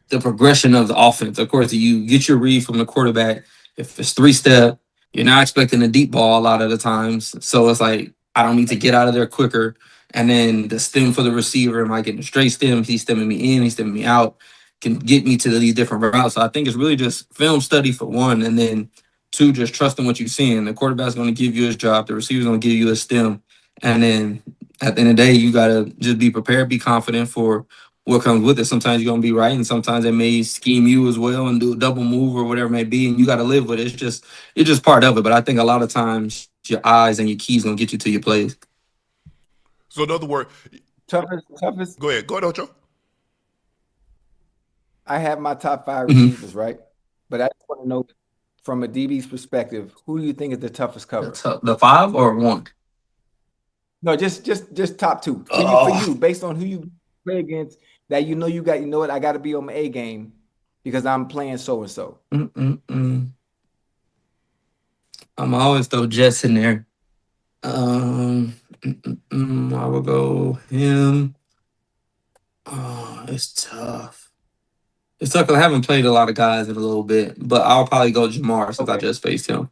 the progression of the offense. Of course, you get your read from the quarterback. If it's 3-step, you're not expecting a deep ball a lot of the times. So it's like, I don't need to get out of there quicker. And then the stem for the receiver, am I getting a straight stem? He's stemming me in, he's stemming me out, can get me to these different routes. So I think it's really just film study for one, and then 2, just trusting what you're seeing. The quarterback's going to give you his job, the receiver's going to give you a stem. And then at the end of the day, you got to just be prepared, be confident for what comes with it. Sometimes you're going to be right, and sometimes they may scheme you as well and do a double move or whatever it may be, and you got to live with it. It's just part of it. But I think a lot of times your eyes and your keys going to get you to your plays. So in other words, toughest. Go ahead, Ocho. I have my top 5 receivers, right? But I just want to know from a DB's perspective, who do you think is the toughest cover? The 5 or 1? No, just top 2. For you, based on who you play against, that you know what, I got to be on my A game because I'm playing so and so. I'm always throw Jets in there. I will go him. Oh, it's tough. It's tough because I haven't played a lot of guys in a little bit, but I'll probably go Jamar since I just faced him.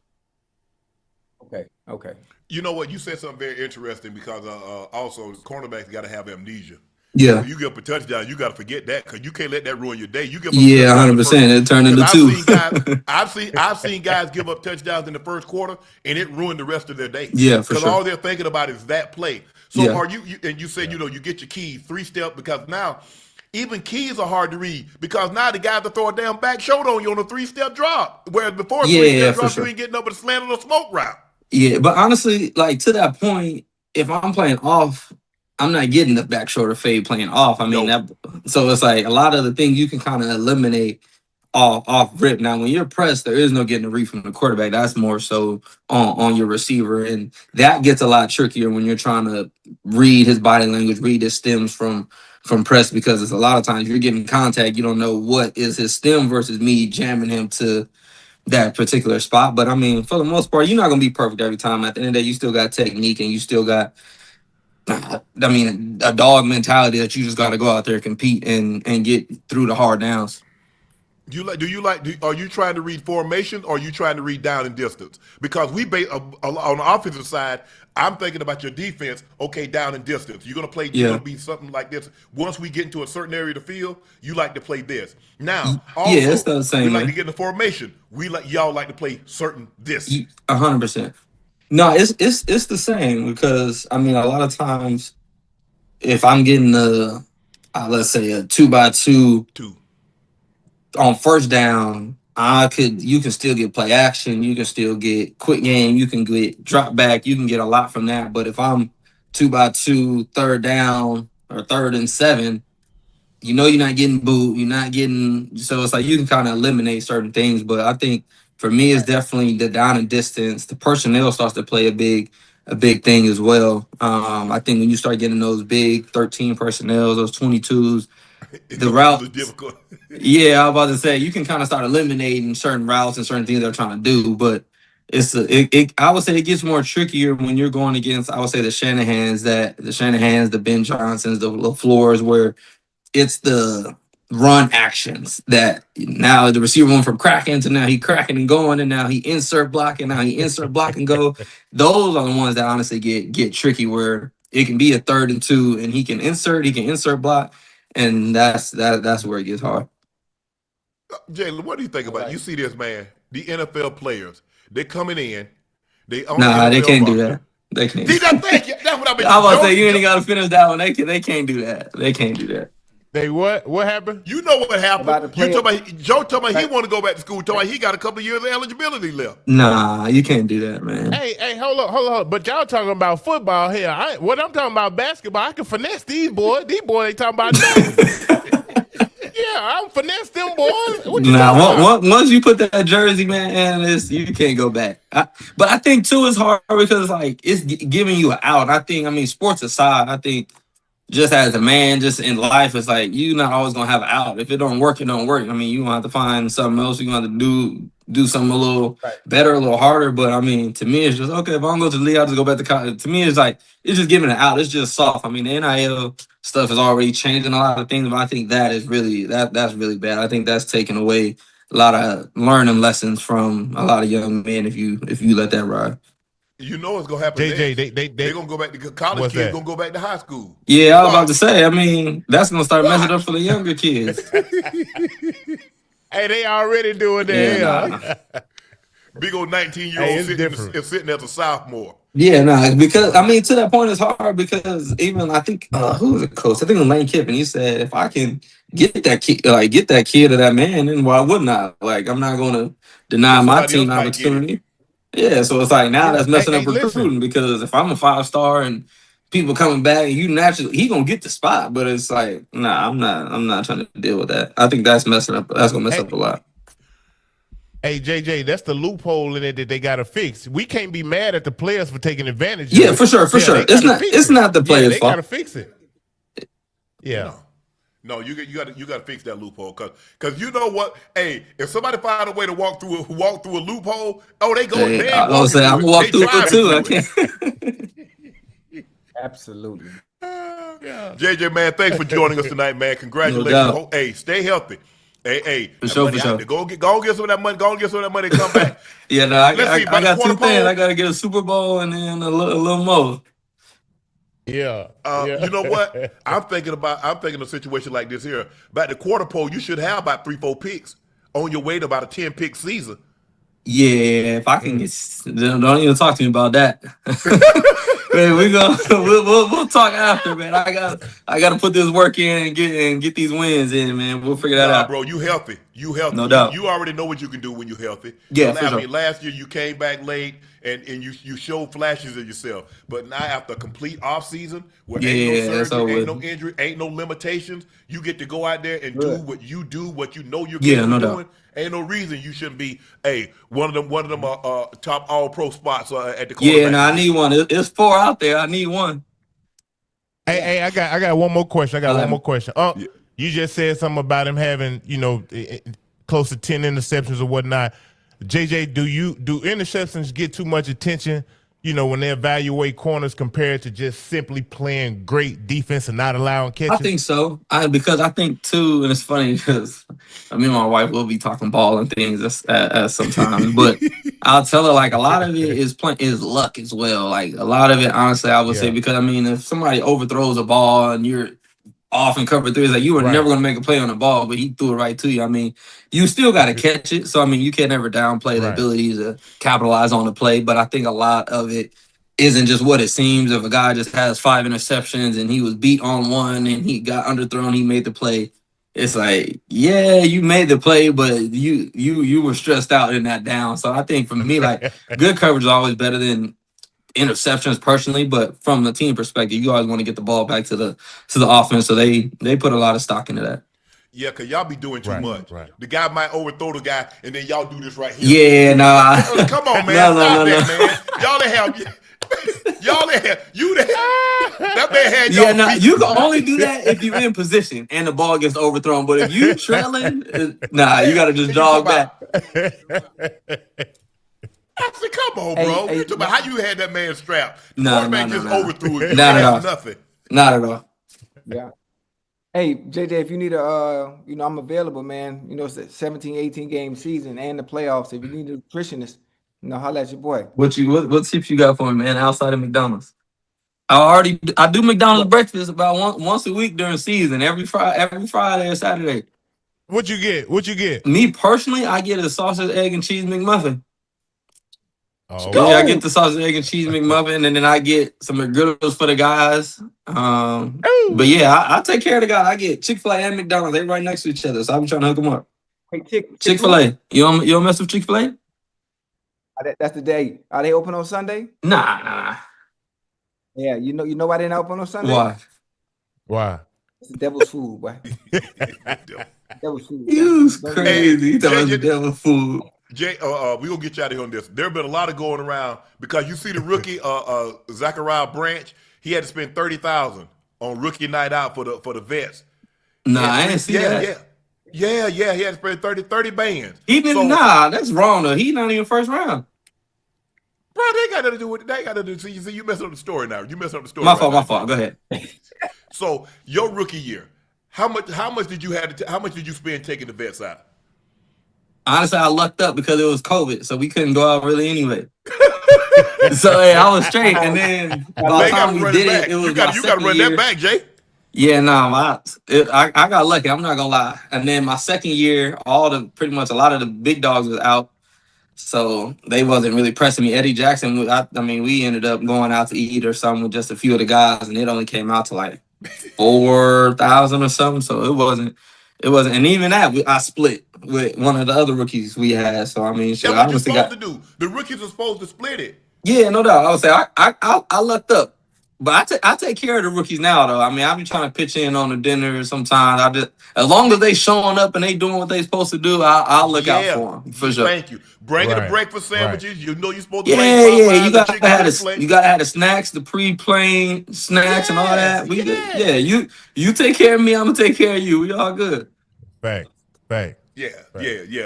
Okay. You know what? You said something very interesting because also cornerbacks got to have amnesia. Yeah. If you give up a touchdown, you got to forget that because you can't let that ruin your day. You give up 100%. It turned into 2. I've seen guys give up touchdowns in the first quarter and it ruined the rest of their day. Yeah, for sure. Because all they're thinking about is that play. So are you and you said, you get your keys 3-step because now even keys are hard to read because now the guys that throw a damn back shoulder on you on a 3-step drop. Whereas before a 3-step drop, you ain't getting up but a slant on a smoke route. Yeah, but honestly, like to that point, if I'm playing off, I'm not getting the back shoulder fade playing off. I mean, so it's like a lot of the things you can kind of eliminate off rip. Now, when you're pressed, there is no getting a read from the quarterback. That's more so on your receiver. And that gets a lot trickier when you're trying to read his body language, read his stems from press, because it's a lot of times you're getting contact. You don't know what is his stem versus me jamming him to that particular spot. But I mean, for the most part, you're not going to be perfect every time. At the end of the day, you still got technique and you still got, a dog mentality that you just got to go out there and compete and get through the hard downs. Are you trying to read formation or are you trying to read down and distance? Because we base on the offensive side, I'm thinking about your defense. Okay, down and distance. You're gonna play. You're gonna be something like this. Once we get into a certain area of the field, you like to play this. Now, also, it's the same. We like to get in the formation. Y'all like to play certain this. 100%. No, it's the same because I mean a lot of times if I'm getting let's say a 2x2 Two. on first down, you can still get play action, you can still get quick game, you can get drop back, you can get a lot from that. But if I'm 2x2, third down or 3rd and 7, you know you're not getting booed, you're not getting so it's like you can kind of eliminate certain things. But I think for me it's definitely the down and distance. The personnel starts to play a big thing as well. I think when you start getting those big 13 personnel, those 22s, It the gonna get a little route. difficult. Yeah, I was about to say you can kind of start eliminating certain routes and certain things they're trying to do, but I would say it gets more trickier when you're going against I would say the Shanahans, the Ben Johnsons, the LaFleurs, where it's the run actions that now the receiver went from cracking to now he cracking and going and now he insert block and now he insert block and go. Those are the ones that honestly get tricky where it can be a 3rd and 2 and he can insert block, and that's where it gets hard. Jalen, what do you think about it? You see this, man? The NFL players, they're coming in. They on Nah, the they NFL can't do roster. that. They can't. See, that's what I've been. I was about to say you ain't got to finish that one. They can't do that. They can't do that. They what? What happened? You know what happened? About to You play talking about Joe talking about he want to go back to school. Talking about he got a couple of years of eligibility left. Nah, you can't do that, man. Hey, hold on. But y'all talking about football here. What I'm talking about basketball, I can finesse these boys. These boys ain't talking about nothing. Yeah, I'm finesse them boys. What you talking about? Once you put that jersey, man, you can't go back. But I think too it's hard because like it's giving you an out. I mean, sports aside, I think just as a man, just in life, it's like you're not always gonna have an out. If it don't work, it don't work. I mean, you gonna have to find something else. You're gonna have to do something a little better, a little harder. But I mean, to me, it's just okay. If I don't go to the league, I'll just go back to college. To me, it's like it's just giving it out. It's just soft. I mean, the NIL stuff is already changing a lot of things, but I think that is really that's really bad. I think that's taking away a lot of learning lessons from a lot of young men if you let that ride. You know what's gonna happen. JJ, they're gonna go back to college. What's Kids that? gonna go back to high school. Yeah, I was about to say. I mean, that's gonna start messing up for the younger kids. Hey, they already doing that. Yeah, Big old 19-year-old it's sitting as a sophomore. Yeah, no, because I mean, to that point, it's hard because even I think who was the coach? I think it was Lane Kiffin. He said, if I can get that kid or that man, then why wouldn't I? Like, I'm not going to deny my Somebody team else might get it. opportunity. Yeah, so it's like now that's messing Hey, up recruiting listen. because if I'm a 5-star and people coming back, he gonna get the spot, but it's like, nah, I'm not trying to deal with that. I think that's messing up. That's gonna mess up a lot. Hey, JJ, that's the loophole in it that they got to fix. We can't be mad at the players for taking advantage of Yeah, it. for sure. It's not the players' They fault. got to fix it. Yeah. No, you got to fix that loophole because you know what? Hey, if somebody find a way to walk through a loophole, they go. Hey, I'm gonna walk through it too. I can't. Absolutely. JJ, man, thanks for joining us tonight, man. Congratulations. No Hey, stay healthy. Hey, For sure. Go get some of that money. Go get some of that money and come back. Yeah, no, I Let's see, by the got quarter two things. pole- I gotta get a Super Bowl and then a little more. Yeah. You know what? I'm thinking of a situation like this here. About the quarter pole, you should have about 3-4 picks on your way to about a 10-pick season. Yeah, if I can get, don't even talk to me about that. Man, we'll talk after, man. I got to put this work in and get these wins in, man. We'll figure that out, bro. You healthy. No doubt. You already know what you can do when you're healthy. Yeah, So for I sure. mean, last year you came back late and you showed flashes of yourself. But now after a complete off season where ain't no that's surgery, over ain't no with. injury, ain't no limitations, you get to go out there and Good. do what you know you're Yeah, capable no of doubt. doing. Ain't no reason you shouldn't be one of them top all pro spots at the quarterback. Yeah, no, I need one. It's 4 out there. I need one. Hey, I got one more question. Yeah. You just said something about him having, close to 10 interceptions or whatnot. JJ, do interceptions get too much attention, when they evaluate corners compared to just simply playing great defense and not allowing catches? I think so. Because I think too, and it's funny because me and my wife will be talking ball and things as sometimes, but I'll tell her like a lot of it is luck as well. Like a lot of it, honestly, I would say, because I mean, if somebody overthrows a ball and you're off in cover three. It's like you were never going to make a play on the ball, but he threw it right to you. I mean, you still got to catch it. So, I mean, you can't ever downplay the ability to capitalize on the play. But I think a lot of it isn't just what it seems. If a guy just has 5 interceptions and he was beat on one and he got underthrown, he made the play. It's like, yeah, you made the play, but you were stressed out in that down. So I think for me, like, good coverage is always better than interceptions personally, but from the team perspective, you always want to get the ball back to the offense. So they put a lot of stock into that. Yeah, because y'all be doing too much. The guy might overthrow the guy, and then y'all do this right here. Yeah, nah. Come on, man. Stop that, man. Y'all didn't have... Y'all didn't have... You didn't have... That man had y'all... Yeah, nah, you can only do that if you're in position and the ball gets overthrown. But if you trailing, nah, you got to just jog back. I said, come on, bro. You talking about how you had that man strapped. The quarterback just overthrew it. You Not at all. Nothing. Not at all. Yeah. Hey, JJ, if you need a, I'm available, man. It's a 17, 18 game season and the playoffs. If you need a nutritionist, holla at your boy. What tips you got for me, man, outside of McDonald's? I do McDonald's breakfast about once a week during season, every Friday or Saturday. What you get? Me personally, I get a sausage, egg, and cheese McMuffin. Oh, yeah, I get the sausage, egg, and cheese McMuffin, and then I get some McGriddles for the guys. But yeah, I take care of the guys. I get Chick-fil-A and McDonald's. They're right next to each other, so I'll be trying to hook them up. Hey, Chick-fil-A. You don't mess with Chick-fil-A? That's the day. Are they open on Sunday? Nah. Yeah, you know why they're not open on Sunday? Why? It's the devil's food, boy. Devil's food. You crazy. He talking about devil's food. Jay, we gonna get you out of here on this. There have been a lot of going around because you see the rookie, Zachariah Branch. He had to spend $30,000 on rookie night out for the vets. Nah, I didn't see that. Yeah. He had to spend 30 bands. He didn't. Nah, that's wrong though. He not even first round. Bro, they got nothing to do with it. They got nothing to do. See, you messing up the story now. You messing up the story. My fault. Go ahead. So your rookie year, how much did you spend taking the vets out? Honestly, I lucked up because it was COVID, so we couldn't go out really anyway. So I was straight, and then by the time we did it was you got to run that back, Jay. Yeah, I got lucky. I'm not gonna lie. And then my second year, pretty much a lot of the big dogs was out, so they wasn't really pressing me. Eddie Jackson, we ended up going out to eat or something with just a few of the guys, and it only came out to like 4,000 or something. So it wasn't, and even that I split with one of the other rookies we had. So that's what you're supposed to do. The rookies are supposed to split it. Yeah, no doubt. I would say I lucked up, but I take care of the rookies now though. I be trying to pitch in on the dinner sometimes. As long as they showing up and they doing what they supposed to do, I'll look out for them for sure. Thank you. Bringing the breakfast sandwiches. You know you're supposed to. Yeah. You gotta have the snacks, the pre-playing snacks and all that. You take care of me. I'm gonna take care of you. We all good. Thanks. Yeah.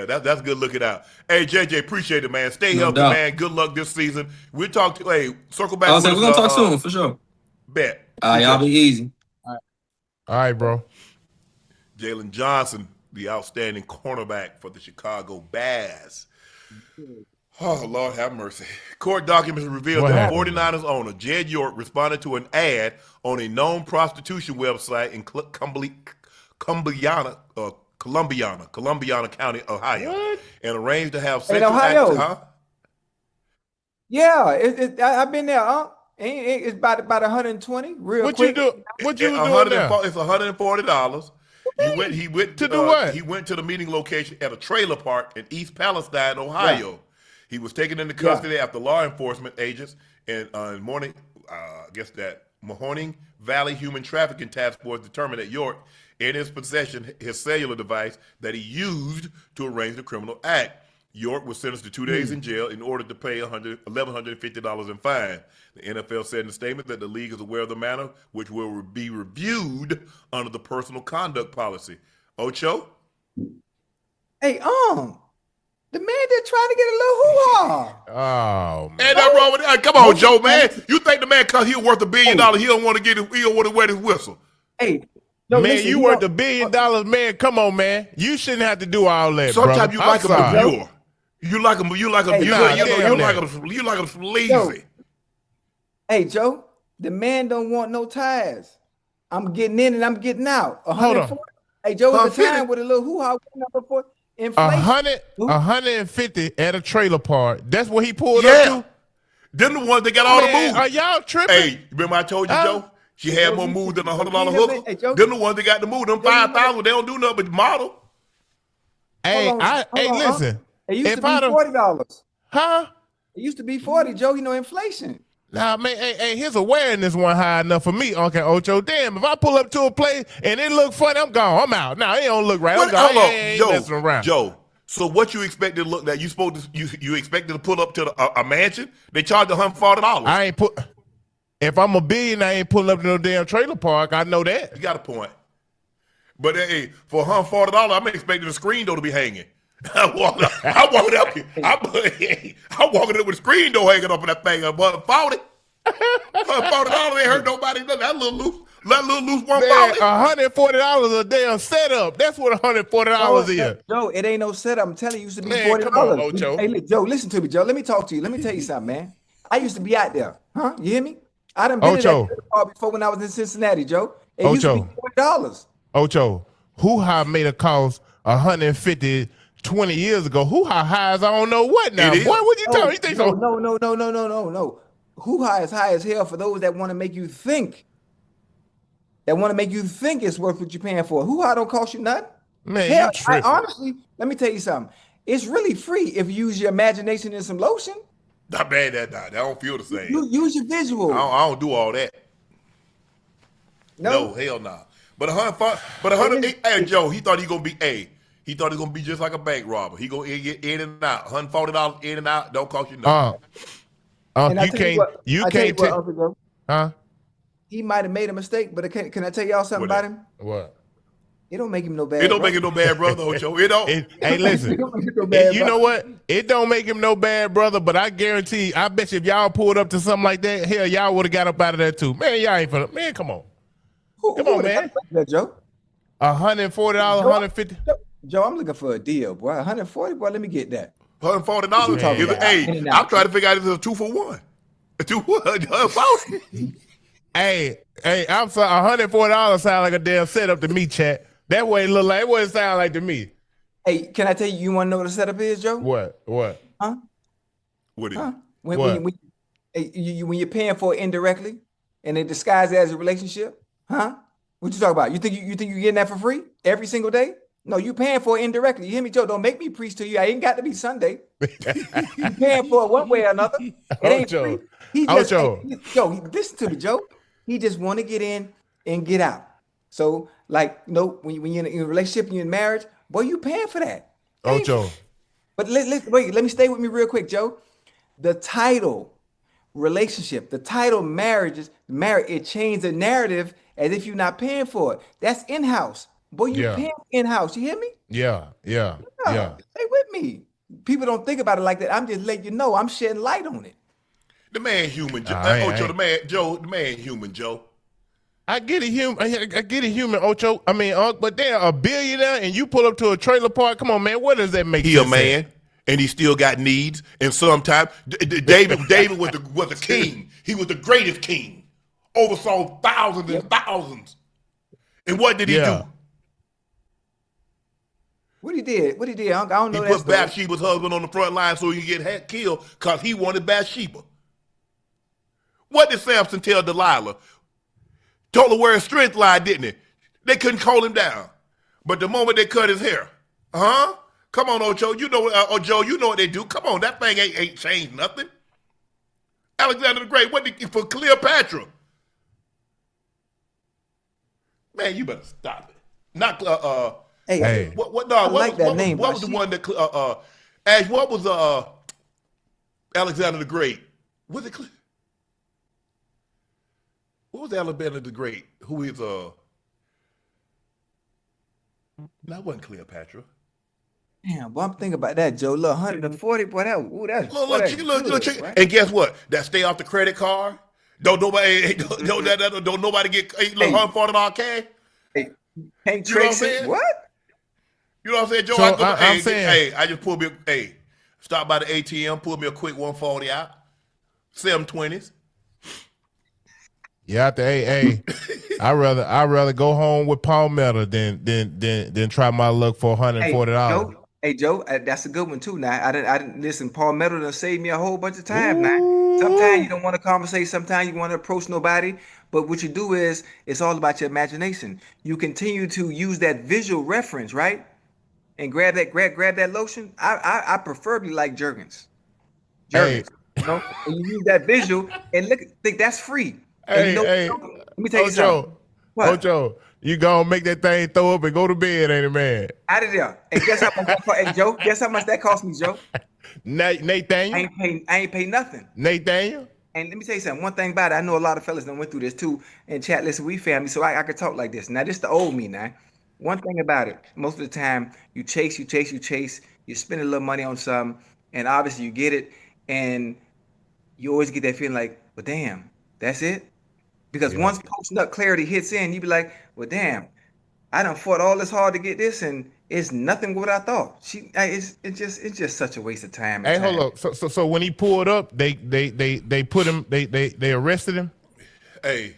That's good looking out. Hey, JJ, appreciate it, man. Stay healthy, man. Good luck this season. We'll talk to circle back. We're gonna talk soon for sure. Bet. Y'all be easy. All right, bro. Jaylon Johnson, the outstanding cornerback for the Chicago Bears. Oh, Lord have mercy. Court documents revealed that 49ers owner Jed York responded to an ad on a known prostitution website in Columbiana County, Ohio, and arranged to have sexual acts. Yeah, I've been there, huh? It's about 120. What quick. You do? What you doing now? It's $140. He went to do what? He went to the meeting location at a trailer park in East Palestine, Ohio. Yeah. He was taken into custody after law enforcement agents and morning, I guess that Mahoning Valley Human Trafficking Task Force determined that York in his possession his cellular device that he used to arrange the criminal act. York was sentenced to 2 days in jail in order to pay $1,150 in fine. The NFL said in a statement that the league is aware of the matter, which will be reviewed under the personal conduct policy. Ocho? Hey, the man just trying to get a little hoo-ha. Oh, man. Ain't nothing wrong with that. Come on, Joe, man. You think the man, because he's worth $1 billion, he don't want to wet his whistle. Hey. No, man, listen, you worth $1 billion, man. Come on, man. You shouldn't have to do all that, bro. Sometimes you like him pure. You like him sleazy. Hey, Joe, the man don't want no ties. I'm getting in and I'm getting out. Hold on. Hey, Joe, at the 150. time with a little hoo-ha number for inflation. 150 at a trailer park. That's what he pulled Yeah. up to? Them the ones that got all the moves. Are y'all tripping? Hey, remember I told you, Joe? She had more moves than a $100 hooker. Hey, Joe. Them the ones that got the move. Them 5,000, they don't do nothing but model. Hey, Hold on, listen. It used if to be I'd have- $40. Huh? It used to be 40, Joe. You know, inflation. Nah, man, hey, his awareness wasn't high enough for me, Unc and Ocho. Damn, if I pull up to a place and it look funny, I'm gone. I'm out. Nah, it don't look right. I'm gone. I ain't messing around. Joe, so what you expected to look like? You expected to pull up to a mansion? They charge $140. I ain't put. If I'm a billionaire, I ain't pulling up to no damn trailer park. I know that. You got a point. But hey, for $140, I'm expecting the screen door to be hanging. I'm walking up with a screen door hanging up in that thing. $140. $140 ain't hurt nobody. That little loose 140. $140 a damn setup. That's what $140 is. Joe, it ain't no setup. I'm telling you, it used to be Man, $40. come on, Ocho. Hey, Joe, listen to me, Joe. Let me talk to you. Let me tell you something, man. I used to be out there. Huh? You hear me? I done been Ocho. in that bar before when I was in Cincinnati, Joe. It used to be $40. Ocho, hoo-ha made a cost $150 20 years ago. Hoo-ha highs, I don't know what now. Boy, what you talking? You think so? No. Hoo-ha is high as hell for those that want to make you think. That want to make you think it's worth what you're paying for. Hoo-ha don't cost you nothing. Man, Hell, you tripping. honestly, let me tell you something. It's really free if you use your imagination and some lotion. Not bad, that don't feel the same. You use your visual. I don't do all that. No, hell nah. But hey, Joe, he thought he gonna be he thought he gonna be just like a bank robber. He gonna get in and out. $140 in and out, don't cost you nothing. You can't tell. Huh? He might have made a mistake, but can I tell y'all something about him? What? It don't make him no bad. It don't make him no bad brother, Ocho. It don't. Hey, listen. You know what? It don't make him no bad brother, but I guarantee, I bet you if y'all pulled up to something like that, hell, y'all would have got up out of there too. Man, y'all ain't finna. Man, come on. Come on, man. That, Joe? $140, $150. Joe, I'm looking for a deal, boy. $140, boy. Let me get that. $140. Hey, I'm trying to figure out if it's a 2-for-1. A 2-for-1. Hey, I'm sorry. $140 sound like a damn setup to me, chat. That way it look like. It wouldn't sound like to me. Hey, can I tell you? You want to know what the setup is, Joe? What? Huh? What is it? When you're paying for it indirectly, and it disguised as a relationship, huh? What you talking about? You think you're getting that for free every single day? No, you paying for it indirectly. You hear me, Joe? Don't make me preach to you. I ain't got to be Sunday. You paying for it one way or another. It ain't free. Joe, listen to me, Joe. He just want to get in and get out. So, like, when you're in a relationship and you're in marriage, boy, you paying for that. Ocho. But wait, let me stay with me real quick, Joe. The title relationship, the title marriage, it changed the narrative as if you're not paying for it. That's in-house. Boy, you paying in-house. You hear me? Yeah. Stay with me. People don't think about it like that. I'm just letting you know. I'm shedding light on it. The man human, Ocho. The man human, Joe. I get it, human, Ocho. I mean, but they're a billionaire, and you pull up to a trailer park. Come on, man. What does that make? He a man, and he still got needs. And sometimes David was a king. He was the greatest king. Oversaw thousands and thousands. And what did he do? What he did, Unc? I don't know. He put Bathsheba's husband on the front line so he could get killed because he wanted Bathsheba. What did Samson tell Delilah? Told her where his strength lied, didn't he? They couldn't call him down. But the moment they cut his hair, come on, Ocho, you know, Joe, you know what they do. Come on, that thing ain't changed nothing. Alexander the Great, what did he for Cleopatra? Man, you better stop it. Not Hey. What like that name. What was the one that Ash? What was Alexander the Great? Was it? What was Alexander the Great? Who is that wasn't Cleopatra. Damn, boy, I'm thinking about that, Joe. Look, 140, boy, that's look, right? And guess what? That stay off the credit card. Don't nobody get $140 cash. Hey, can't You know what I'm trace it. saying? What? You know what I'm saying, Joe? So, I just pulled me stop by the ATM, pull me a quick 140 out, 720s. Yeah, after AA, I rather go home with palmetto than try my luck for $140. Joe, that's a good one too. Now, I didn't listen. Paul Meadow done saved me a whole bunch of times. Now, sometimes you don't want to conversate. Sometimes you want to approach nobody. But what you do is, it's all about your imagination. You continue to use that visual reference, right? And grab that lotion. I preferably like Jergens. Hey, And you use that visual and think that's free. And hey, let me tell you something. What? Ocho, you gonna make that thing throw up and go to bed, ain't it, man? Out of there. And guess how much that cost? Hey, Joe, guess how much that cost me, Joe? Nathaniel? I ain't pay nothing. Nathaniel? And let me tell you something. One thing about it, I know a lot of fellas that went through this too. And chat, listen, we family, so I could talk like this. Now, this the old me now. One thing about it, most of the time, you chase, you spend a little money on something, and obviously you get it, and you always get that feeling like, well, damn, that's it? Because once post-nut clarity hits in, you be like, well, damn, I done fought all this hard to get this, and it's nothing what I thought. It's just such a waste of time. Hey, hold up. So when he pulled up, they put him, they arrested him. Hey,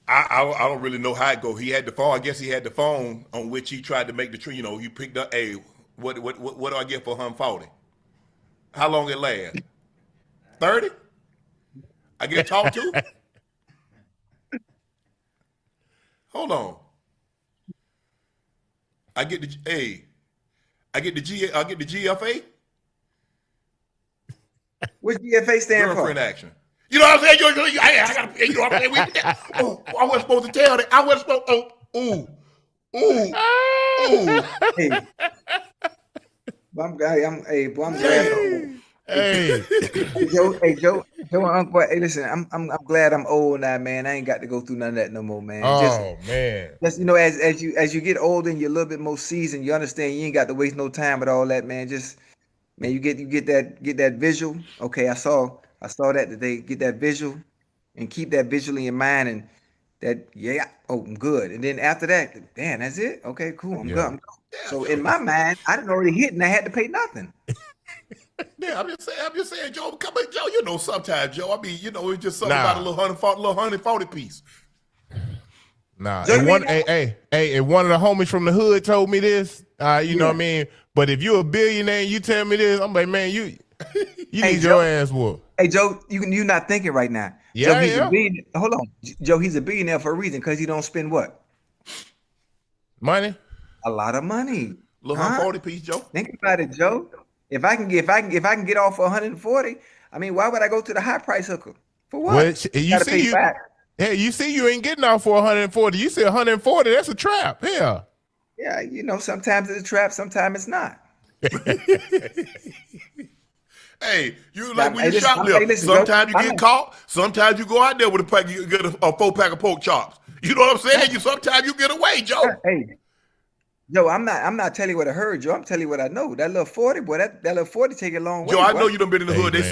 I don't really know how it go. He had the phone. I guess he had the phone on which he tried to make the tree. You know, he picked up. Hey, what do I get for $140? How long it last? 30? I get talked to? Hold on. I get the GFA. What's GFA stand for? Girlfriend action. You know what I'm saying? I gotta pay you. I wasn't supposed to tell that. I wasn't supposed. Hey. I'm glad. Hey, Joe, and Unc, boy, hey, listen, I'm glad I'm old now, man. I ain't got to go through none of that no more, man. Man. Just as you get older and you're a little bit more seasoned, you understand you ain't got to waste no time with all that, man. Just man, you get that visual. Okay, I saw that they get that visual and keep that visual in your mind and that I'm good. And then after that, damn, that's it. Okay, cool. I'm good. So in my mind, I didn't already hit and I had to pay nothing. Yeah, I'm just saying, Joe. Come on, Joe. You know, sometimes, Joe. I mean, you know, it's just something about a little 140 piece. Nah, and one of the homies from the hood told me this. You know what I mean? But if you're a billionaire and you tell me this, I'm like, man, you need your ass whooped. Hey, Joe, you're not thinking right now. Yeah, Joe, he's a billionaire. Hold on. Joe, he's a billionaire for a reason because he don't spend what? Money? A lot of money. Little 140 piece, Joe. Think about it, Joe. If I can get off for 140, I mean, why would I go to the high price hooker? For what? Well, you see you ain't getting off for 140. You say 140, that's a trap. Yeah. Yeah, you know, sometimes it's a trap, sometimes it's not. Hey, you like when you shoplift. Sometimes you get caught. Sometimes you go out there with a pack. You get a 4-pack of pork chops. You know what I'm saying? Sometimes you get away, Joe. Hey, Joe, I'm not telling you what I heard, Joe. I'm telling you what I know. That little 40, boy, that little 40 take a long way. Joe, I know you done been in the hood. They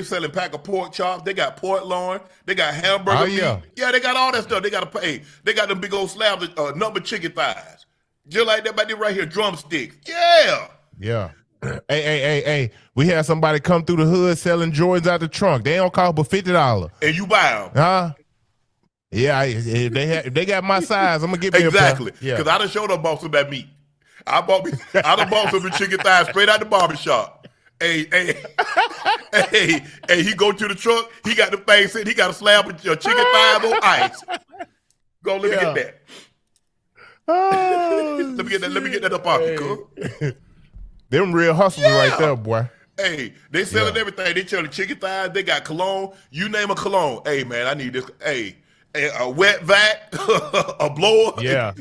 selling pack of pork chops. They got pork loin. They got hamburger meat. Yeah, they got all that stuff. They got to pay. They got them big old slabs of number chicken thighs. Just like that back there right here, drumsticks. Yeah. Yeah. Hey. We had somebody come through the hood selling Jordans out the trunk. They don't cost but $50. And you buy them. Huh? Yeah, if they got my size, I'm gonna get me exactly. Yeah, because I done showed up bought some of that meat. I done bought some of the chicken thighs straight out the barbershop. Hey, he go to the truck. He got the thing sitting. He got a slab of chicken thighs on ice. Let me get that. Oh, let me get that up off you, cool. Them real hustlers right there, boy. Hey, they selling everything. They selling chicken thighs. They got cologne. You name a cologne. Hey, man, I need this. Hey, a wet vac, a blower. Yeah.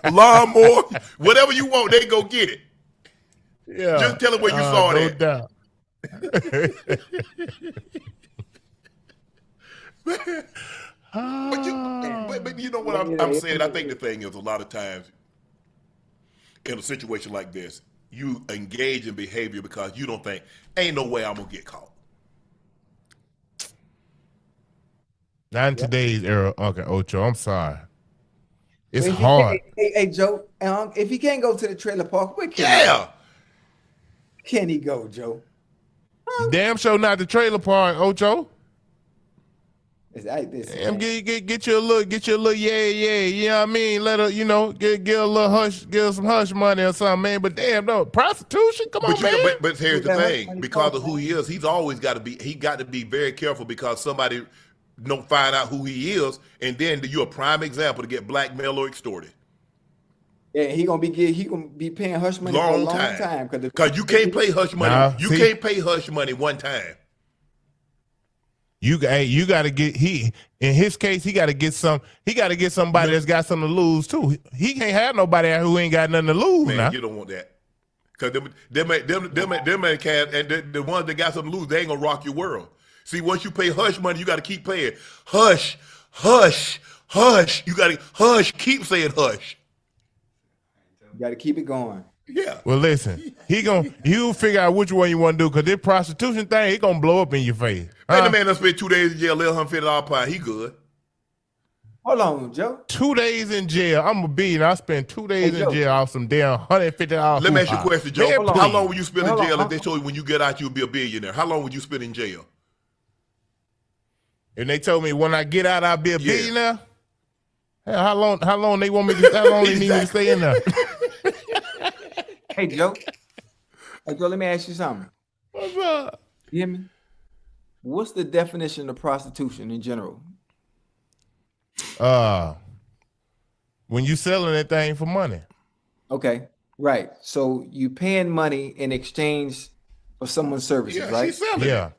Lawnmower. Whatever you want, they go get it. Yeah. Just tell them where you saw no that. Doubt. But you know what I'm saying? I think the thing is a lot of times in a situation like this, you engage in behavior because you don't think, ain't no way I'm going to get caught. Not in today's era, Unc and Ocho. I'm sorry. It's hard. Hey, Joe, if he can't go to the trailer park, where can he go, Joe? Damn sure not the trailer park, Ocho. It's like this. Damn, get you a little yeah. You know what I mean? Let her, get a little hush, give her some hush money or something, man. But damn, no prostitution. Come on, man. But here's the That hush thing: money because costs, of who he is, he's always got to be. He got to be very careful because somebody don't find out who he is, and then you're a prime example to get blackmailed or extorted. Yeah, he gonna be paying hush money for a long time because you can't pay hush money. Can't pay hush money one time. You got to get in his case he got to get somebody that's got something to lose too. He can't have nobody who ain't got nothing to lose. Man, now. you don't want that because them can and the ones that got something to lose, they ain't gonna rock your world. See, once you pay hush money, you got to keep paying hush. You got to hush. Keep saying hush. You got to keep it going. Yeah. Well, listen, he'll figure out which one you want to do because this prostitution thing, he gonna blow up in your face. Man, the man done spent 2 days in jail, $150 he good. Hold on, Joe. 2 days in jail. I'm a billionaire. I spent 2 days in jail off some damn $150. Let me ask you a question, Joe. Man, how long would you spend in jail if they told you when you get out you'll be a billionaire? How long would you spend in jail? And they told me when I get out I'll be a billionaire. Hell, how long they want me to? How long they need me to stay in there? Hey, Joe. Hey, Joe, let me ask you something. What's up? You hear me? What's the definition of prostitution in general? When you selling that thing for money. Okay, right. So you paying money in exchange for someone's services, right? She's selling. Yeah.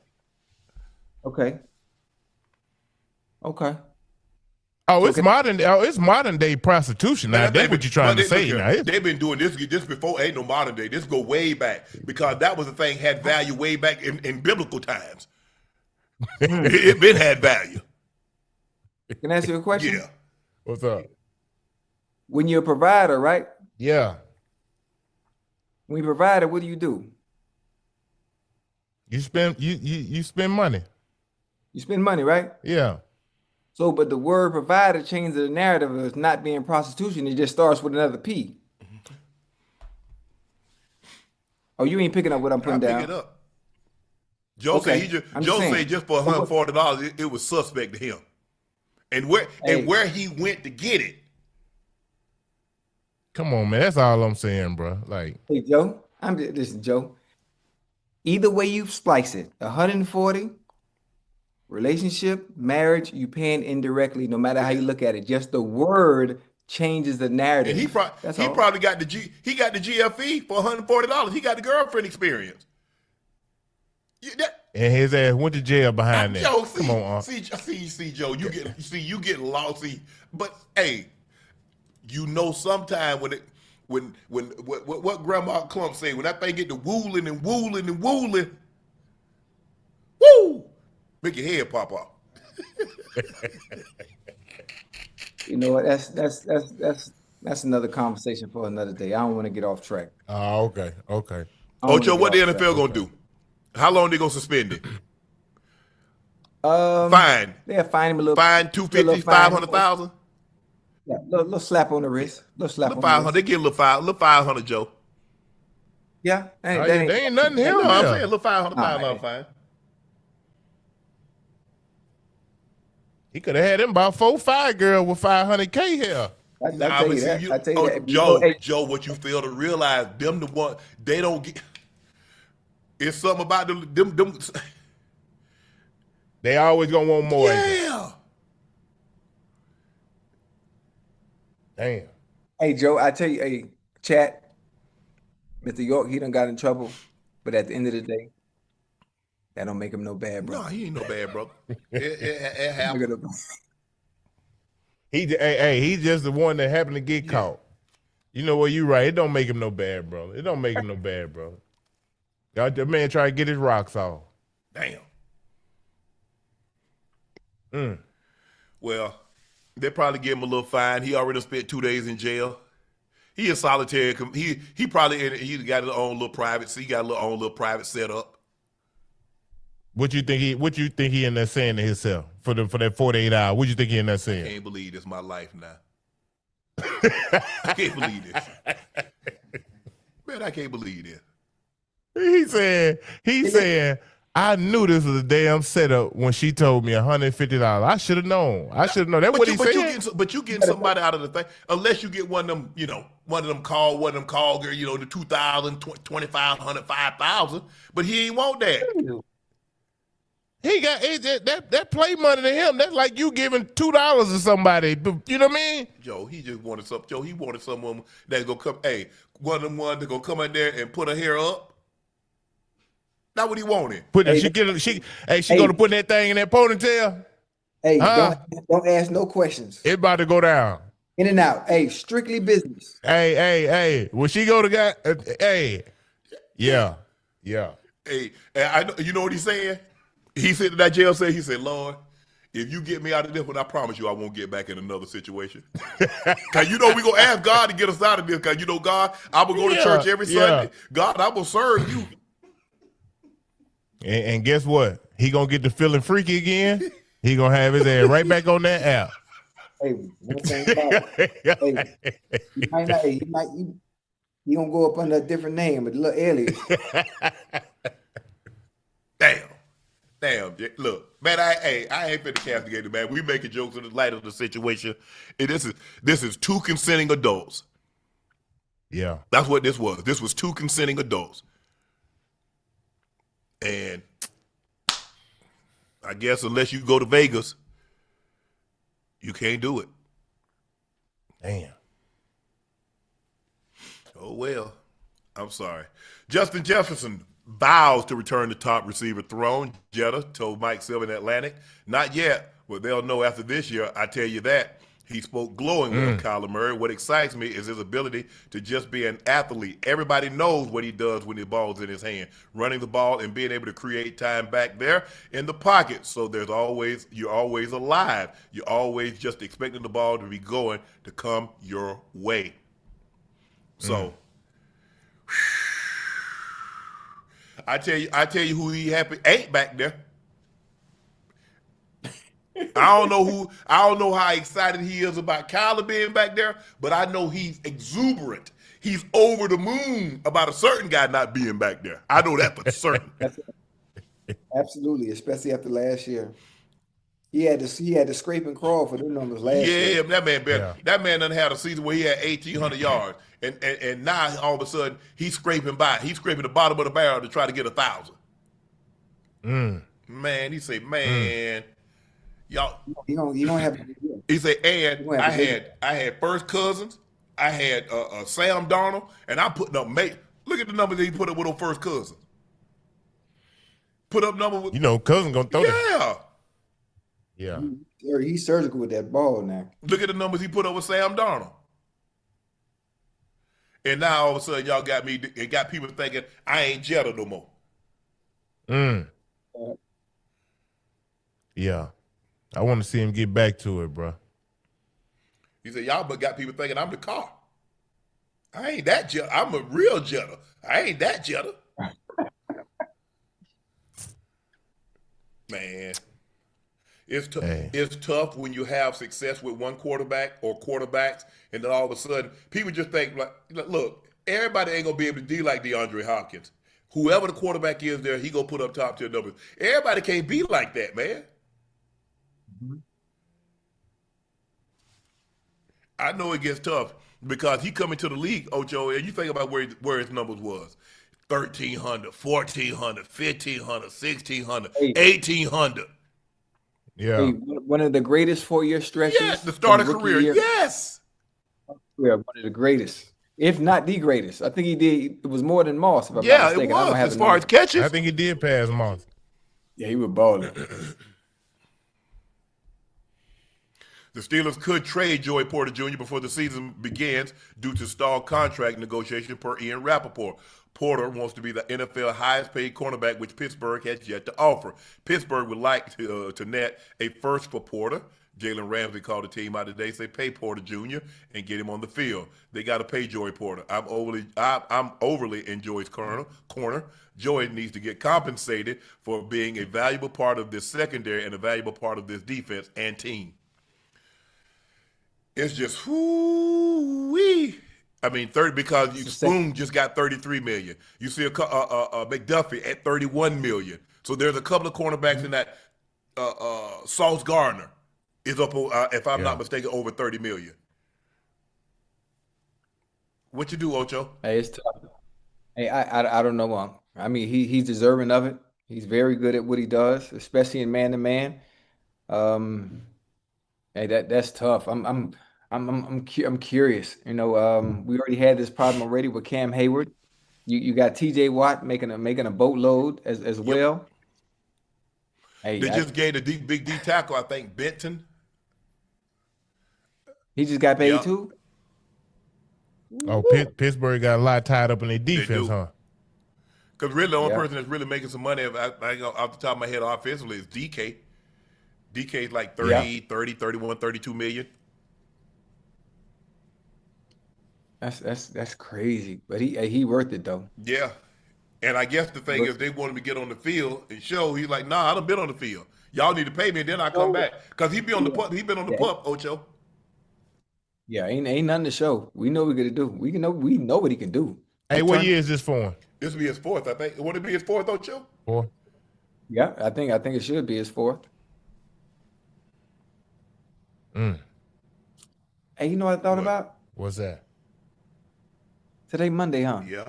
Okay. It's modern day prostitution. Now that's what you're trying to say. Now they've been doing this before. Ain't no modern day. This go way back because that was the thing had value way back in biblical times. It been had value. Can I ask you a question? Yeah. What's up? When you're a provider, right? Yeah. When you're a provider, what do? You spend you spend money. You spend money, right? Yeah. So, but the word provider changes the narrative of it not being prostitution. It just starts with another P. Oh, you ain't picking up what I'm putting down. Pick it up. Joe said just for $140, it was suspect to him. And where he went to get it. Come on, man. That's all I'm saying, bro. Like, hey, Joe, listen, Joe. Either way you splice it, 140. Relationship, marriage, you paying indirectly, no matter how you look at it. Just the word changes the narrative. And he probably got the GFE for $140. He got the girlfriend experience. And his ass went to jail behind that. Joe, come on, see, Joe, you get lost. But hey, sometime when what Grandma Clump say, when that thing get to wooling and wooling and wooling, woo. Make your head pop off. You know what? That's another conversation for another day. I don't want to get off track. Oh, okay. Ocho, what the NFL gonna do? How long they gonna suspend it? Fine. They'll fine him a little. Fine, 250, 500,000. Yeah, little slap on the wrist. Little slap on 500. the They wrist. get a little 500, Joe. Yeah, They ain't nothing here. No, I'm saying a little $500 fine. He could have had him about 4-5 girl with $500K here. I tell you that. Joe, what you fail to realize, them the one they don't get. It's something about them. They always gonna want more. Yeah. Damn. Hey, Joe, I tell you, hey, chat, Mr. York, he done got in trouble, but at the end of the day, that don't make him no bad, bro. No, he ain't no bad, bro. It happened. He's just the one that happened to get caught. You know what? You right. It don't make him no bad, bro. It don't make him no bad, bro. The man try to get his rocks off. Damn. Well, they probably give him a little fine. He already spent 2 days in jail. He is solitary. He probably he got his own little private. He got own little private setup. What you think he in there saying to himself for that 48 hours? What you think he in there saying? I can't believe this is my life now. I can't believe this. Man, I can't believe this. He saying, I knew this was a damn setup when she told me $150. I should have known. That's what he said. But you getting somebody out of the thing, unless you get one of them, one of them call girl, the 2,000, 2,500, 5,000. But he ain't want that. He got that play money to him. That's like you giving $2 to somebody. You know what I mean? Joe, he just wanted something. Joe, he wanted someone that's gonna come. Hey, one of them ones that's gonna come in there and put her hair up. Not what he wanted. She gonna put that thing in that ponytail. Hey, don't ask no questions. It about to go down. In and out. Hey, strictly business. Hey. When she go to guy, yeah. Hey, I know. You know what he's saying? He said to that jail cell. He said, "Lord, if you get me out of this one, I promise you I won't get back in another situation." Cause we gonna ask God to get us out of this. Cause God, I will go to church every Sunday. God, I will serve you. And guess what? He gonna get to feeling freaky again. He gonna have his ass right back on that app. Hey, one thing about it, he gonna go up under a different name, but a little alias. Damn. Look, man, I ain't finna castigate it, man. We making jokes in the light of the situation. And this is two consenting adults. Yeah. That's what this was. This was two consenting adults. And I guess unless you go to Vegas, you can't do it. Damn. Oh, well. I'm sorry. Justin Jefferson vows to return to top receiver throne. Jetta told Mike Silver in Atlantic. Not yet, but they'll know after this year. I tell you that. He spoke glowingly of Kyler Murray. What excites me is his ability to just be an athlete. Everybody knows what he does when the ball's in his hand, running the ball and being able to create time back there in the pocket. So you're always alive. You're always just expecting the ball to be going to come your way. So I tell you who he happy ain't back there. I don't know how excited he is about Kyler being back there, but I know he's exuberant. He's over the moon about a certain guy not being back there. I know that for certain. Absolutely, especially after last year. He had to scrape and crawl for them numbers last year. Yeah, that man better. Yeah. That man done had a season where he had 1,800 yards, and now all of a sudden he's scraping by. He's scraping the bottom of the barrel to try to get 1,000. Man, he say, man. Y'all, you don't have. He said, and I had first cousins, I had Sam Darnold, and I'm putting up mate. Look at the numbers that he put up with those first cousins. Put up number with cousin gonna throw that. Yeah. He's surgical with that ball now. Look at the numbers he put up with Sam Darnold. And now all of a sudden y'all got people thinking I ain't Jetta no more. Yeah. I want to see him get back to it, bro. He said, y'all but got people thinking I'm the car. I ain't that Jetta. I'm a real Jetta. I ain't that Jetta. Man. It's tough when you have success with one quarterback or quarterbacks, and then all of a sudden people just think, like, look, everybody ain't going to be able to do like DeAndre Hopkins. Whoever the quarterback is there, he going to put up top tier numbers. Everybody can't be like that, man. I know it gets tough because he coming to the league, Ocho, and you think about where his numbers was. 1,300, 1,400, 1,500, 1,600, 1,800. Yeah. Hey, one of the greatest 4-year stretches. Yes, the start of career. Yes. Yeah, one of the greatest. If not the greatest. I think he did. It was more than Moss, if I'm not mistaken. It was. As far as catches. I think he did pass Moss. Yeah, he was balling. The Steelers could trade Joey Porter Jr. before the season begins due to stalled contract negotiation per Ian Rappaport. Porter wants to be the NFL highest-paid cornerback, which Pittsburgh has yet to offer. Pittsburgh would like to net a first for Porter. Jalen Ramsey called the team out today, say pay Porter Jr. and get him on the field. They got to pay Joey Porter. I'm overly in Joey's corner. Joey needs to get compensated for being a valuable part of this secondary and a valuable part of this defense and team. It's just whoo-wee. I mean, 30 because Spoon just got $33 million. You see a McDuffie at $31 million. So there's a couple of cornerbacks in that. Sauce Gardner is up, if I'm not mistaken, over 30 million. What you do, Ocho? Hey, it's tough. Hey, I don't know. I mean, he's deserving of it. He's very good at what he does, especially in man to man. Hey, that's tough. I'm curious. You know, we already had this problem already with Cam Hayward. You got T.J. Watt making a boatload as well. Hey, They just gave the big D tackle, I think, Benton. He just got paid too. Oh, Pittsburgh got a lot tied up in their defense, huh? Because really, the only person that's really making some money, off the top of my head, offensively, is DK. DK's like 30, 31, 32 million. That's crazy, but he worth it though. Yeah, and I guess the thing is they want him to get on the field and show. He's like, nah, I done been on the field. Y'all need to pay me, and then I come back because he be on the pup. He been on the pup, Ocho. Yeah, ain't nothing to show. We know what we're gonna do. We know what he can do. Hey, what year is this for him? This will be his fourth, I think. Would it be his fourth, Ocho? Fourth. Yeah, I think it should be his fourth. Hey, you know what I thought about? What's that? Today Monday, huh? Yeah.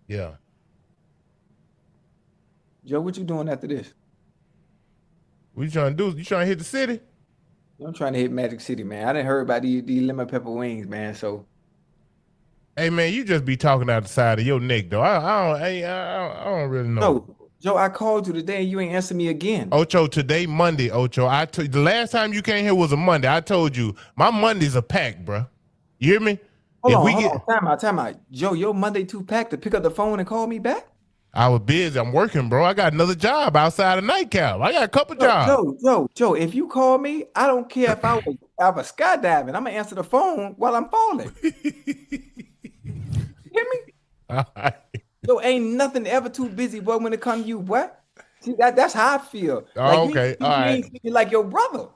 Yeah. Joe, what you doing after this? What you trying to do? You trying to hit the city? I'm trying to hit Magic City, man. I didn't heard about these lemon pepper wings, man. So, hey, man, you just be talking out the side of your neck, though. I don't really know. No, Joe, I called you today and you ain't answered me again. Ocho, today Monday, Ocho. The last time you came here was a Monday. I told you my Mondays are packed, bro. You hear me? Hold on. Time out. Joe, your Monday too packed to pick up the phone and call me back? I was busy. I'm working, bro. I got another job outside of Nightcap. I got a couple jobs. Joe, if you call me, I don't care if I was skydiving. I'm gonna answer the phone while I'm falling. You hear me? All right. Joe, ain't nothing ever too busy, boy, when it comes to you, what? See, that's how I feel. Oh, okay. You ain't speaking like your brother.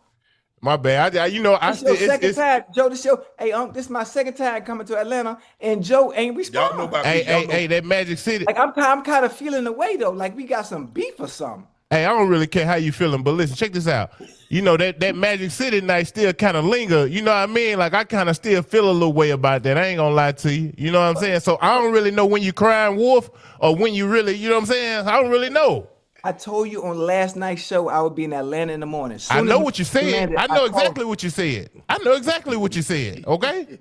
My bad. This your second time, Joe. Hey, Unc, this is my second time coming to Atlanta, and Joe ain't responding. Y'all know about hey, that Magic City. Like I'm kind of feeling the way though, like we got some beef or something. Hey, I don't really care how you feeling, but listen, check this out. You know that Magic City night still kind of linger. You know what I mean? Like I kind of still feel a little way about that. I ain't gonna lie to you. You know what I'm saying? So I don't really know when you crying wolf or when you really, you know what I'm saying? I don't really know. I told you on last night's show I would be in Atlanta in the morning. I know what you said. I know exactly what you said. I know exactly what you said. Okay.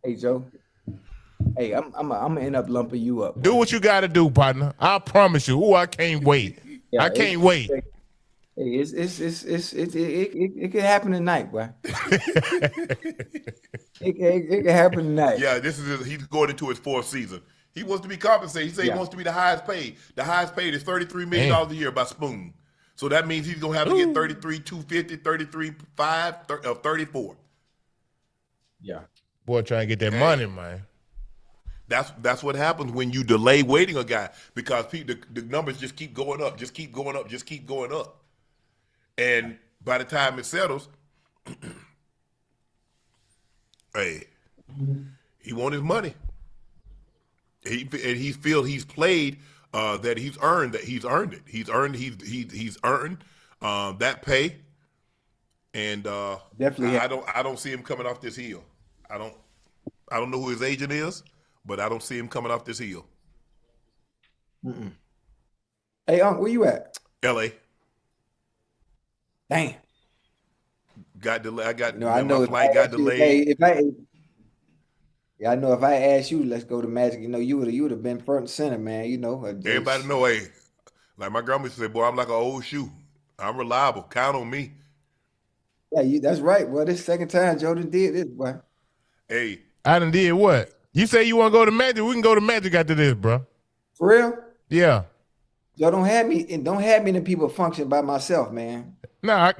Hey Joe. Hey, I'm gonna end up lumping you up. Do what you got to do, partner. I promise you. Ooh, I can't wait. I can't wait. Hey, it could happen tonight, boy. it could happen tonight. Yeah, he's going into his fourth season. He wants to be compensated. He said he wants to be the highest paid. The highest paid is $33 million a year by Spoon. So that means he's going to have to get 33,250, 33,500, 34. Yeah. Boy, trying to get that money, man. That's what happens when you delay waiting a guy because the numbers just keep going up, just keep going up, just keep going up. And by the time it settles, hey, he wants his money. He feels he's played that he's earned it. He's earned that pay, and definitely. I don't see him coming off this hill. I don't know who his agent is, but I don't see him coming off this hill. Hey, Unc, where you at? L.A. Damn. Got delayed. I know. My flight got delayed. I know if I asked you, let's go to Magic, you would have been front and center, man. Everybody know, hey, like my grandma used to say, boy, I'm like an old shoe. I'm reliable. Count on me. Yeah, that's right. Well, this second time Jordan did this, boy. Hey. I done did what? You say you want to go to Magic? We can go to Magic after this, bro. For real? Yeah. Y'all don't have me in the people function by myself, man. Nah,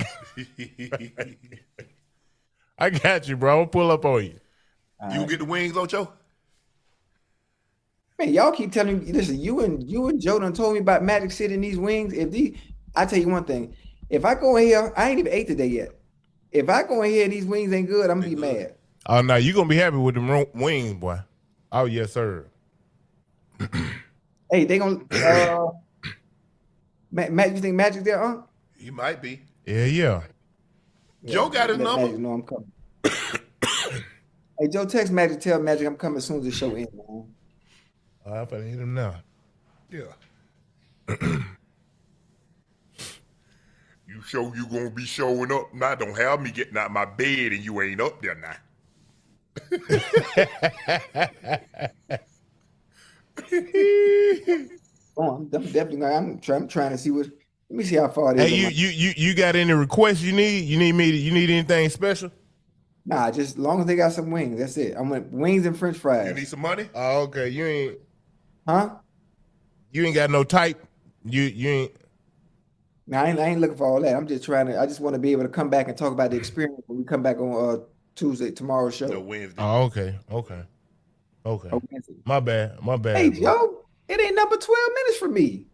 I got you, bro. I'll pull up on you. You get the wings, Ocho? Man, y'all keep telling me, listen, you and Joe done told me about Magic City and these wings. I tell you one thing. If I go in here, I ain't even ate today yet. If I go in here and these wings ain't good, I'm gonna be mad. Oh no, you gonna be happy with them wings, boy. Oh yes, sir. Hey, they gonna Matt, you think Magic there, Unc? He might be. Yeah. Joe got his Let number. Magic know I'm coming. Hey, Joe, text Magic, tell Magic I'm coming as soon as the show ends, man. I'm gonna hit him now. Yeah. You gonna be showing up now? Don't have me getting out my bed and you ain't up there now. Oh, I'm definitely. I'm trying to see what. Let me see how far it is. Hey, you got any requests you need? You need anything special? Nah, just as long as they got some wings, that's it. I want wings and French fries. You need some money? Oh, okay. You ain't got no type. You ain't. Now I ain't looking for all that. I'm just trying to. I just want to be able to come back and talk about the experience when we come back on tomorrow's show. No, Wednesday. Oh, okay. Oh, Wednesday. My bad. Hey, bro. Joe, it ain't number 12 minutes for me.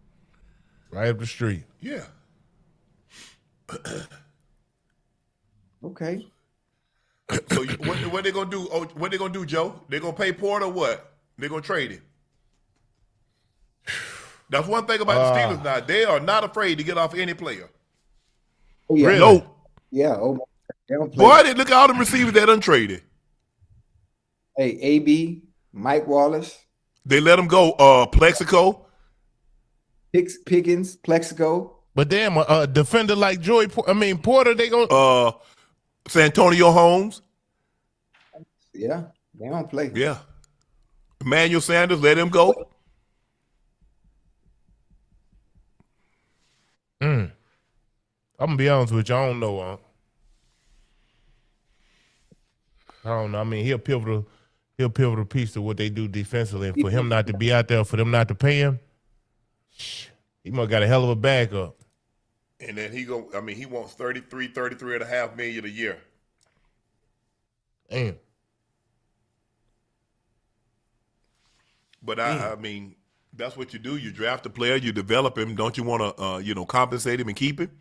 Right up the street. Yeah. Okay. So what they gonna do? Oh, what they gonna do, Joe? They gonna pay Porter or what? They gonna trade him. That's one thing about the Steelers now. They are not afraid to get off any player. Oh, yeah. Really? No. Yeah. Oh, they don't play. Boy, look at all the receivers that untraded. Hey, AB, Mike Wallace, They let him go. Plexico. Pickens, Plexico. But damn, a defender like Porter, they gonna. Santonio Holmes. Yeah, they don't play. Yeah. Emmanuel Sanders, let him go. I'm gonna be honest with you. I don't know. I don't know. I mean, he'll pivotal piece to what they do defensively. And for him not to be out there, for them not to pay him, he must got a hell of a backup. And then he wants 33 and a half million a year. Damn. But I mean, that's what you do. You draft a player, you develop him. Don't you want to, compensate him and keep him?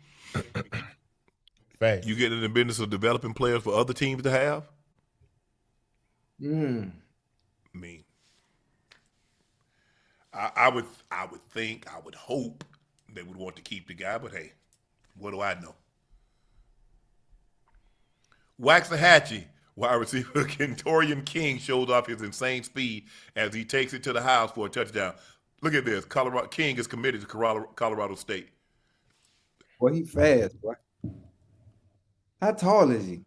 Fact. You get in the business of developing players for other teams to have. I mean, I would hope they would want to keep the guy, but hey, what do I know? Waxahachie, wide receiver Kentorian King shows off his insane speed as he takes it to the house for a touchdown. Look at this. King is committed to Colorado State. Boy, he fast, boy. How tall is he?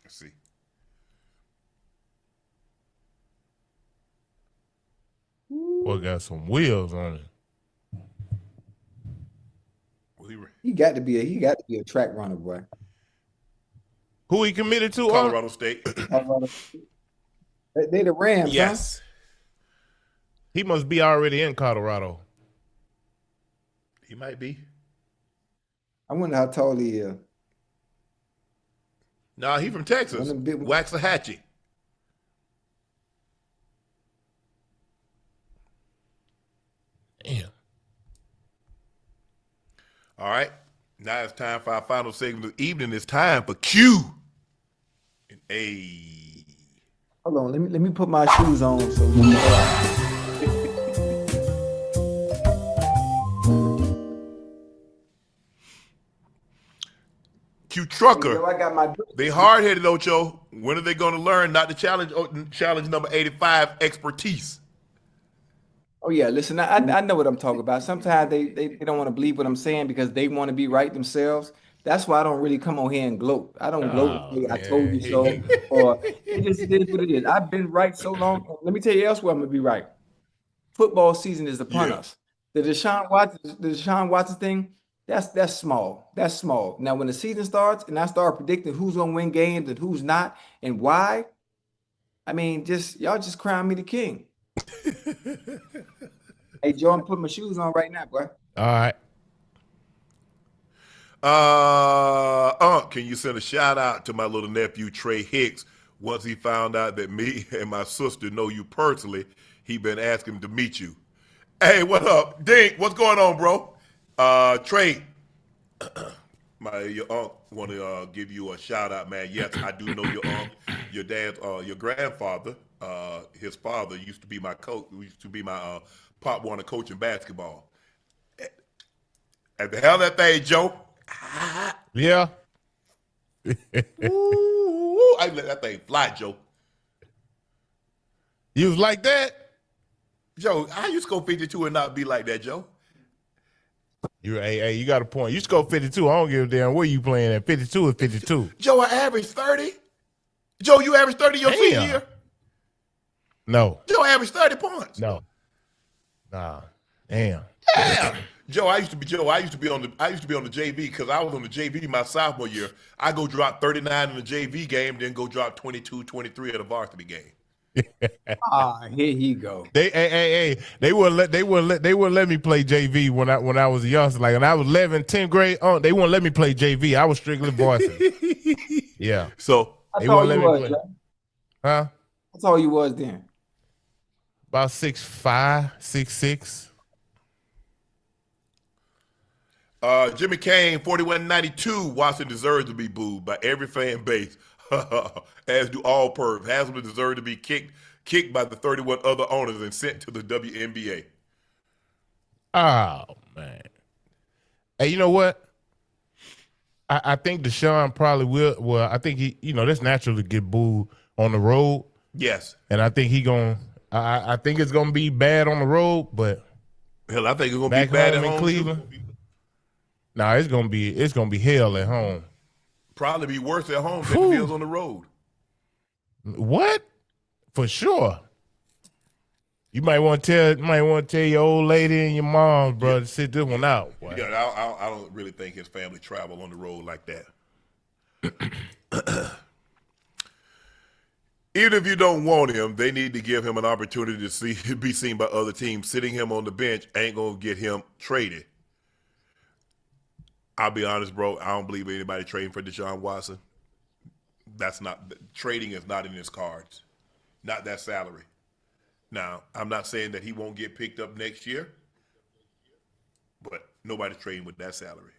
Let's see. Boy, got some wheels on it. Well, He got to be a track runner, boy. Who he committed to? Colorado State. They the Rams, Yes. huh? He must be already in Colorado. He might be. I wonder how tall he is. Nah, he from Texas. One of them big- Waxahachie. Damn. All right. Now it's time for our final segment of the evening. It's time for Q and A. Hold on, let me put my shoes on so Q Trucker. Yo, I got my They hard-headed, Ocho. When are they going to learn not to challenge number 85 expertise? Oh yeah, listen, I know what I'm talking about. Sometimes they don't want to believe what I'm saying because they want to be right themselves. That's why I don't really come on here and gloat. I don't gloat and say, I told you so, or it just is what it is. I've been right so long. Let me tell you elsewhere I'm gonna be right. Football season is upon us. The Deshaun Watson thing, that's small. That's small. Now when the season starts and I start predicting who's gonna win games and who's not and why, I mean, y'all just crown me the king. Hey, Joe, I'm putting my shoes on right now, boy. All right. Can you send a shout out to my little nephew Trey Hicks? Once he found out that me and my sister know you personally, he been asking to meet you. Hey, what up? Dink, what's going on, bro? Trey, your uncle want to give you a shout out, man. Yes, I do know your uncle, your dad, your grandfather His father used to be my coach. Used to be my Pop Warner coach in basketball. And the hell of that thing, Joe. Yeah. Ooh, I let that thing fly, Joe. You was like that? Joe, how you score 52 and not be like that, Joe? Hey, you got a point. You score 52. I don't give a damn where you playing at. 52 is 52. Joe, I averaged 30. Joe, you averaged 30 your senior year? No. Joe averaged 30 points. No. Nah. Damn. Damn. Joe, I used to be on the JV because I was on the JV my sophomore year. I go drop 39 in the JV game, then go drop 22, 23 at a varsity game. Here he go. They wouldn't let me play JV when I was a youngster. Like when I was 11, 10th grade, they wouldn't let me play JV. I was strictly varsity. Yeah. So That's all you was, Joe. Huh? That's all you was then. About 6'5", 6'6". Jimmy Kane, 4192. Watson deserves to be booed by every fan base, as do all pervs. Haslam deserved to be kicked by the 31 other owners and sent to the WNBA. Oh man. Hey, you know what? I think Deshaun probably will. Well, I think he, that's natural to get booed on the road. Yes. And I think I think it's gonna be bad on the road, but hell, I think it's gonna back be bad home at in home Cleveland. too. Nah, it's gonna be hell at home. Probably be worse at home than it is on the road. What? For sure. You might want to tell your old lady and your mom, bro, to sit this one out. Boy. Yeah, I don't really think his family travel on the road like that. Even if you don't want him, they need to give him an opportunity to be seen by other teams. Sitting him on the bench ain't gonna get him traded. I'll be honest, bro. I don't believe anybody trading for Deshaun Watson. Trading is not in his cards. Not that salary. Now, I'm not saying that he won't get picked up next year, but nobody's trading with that salary.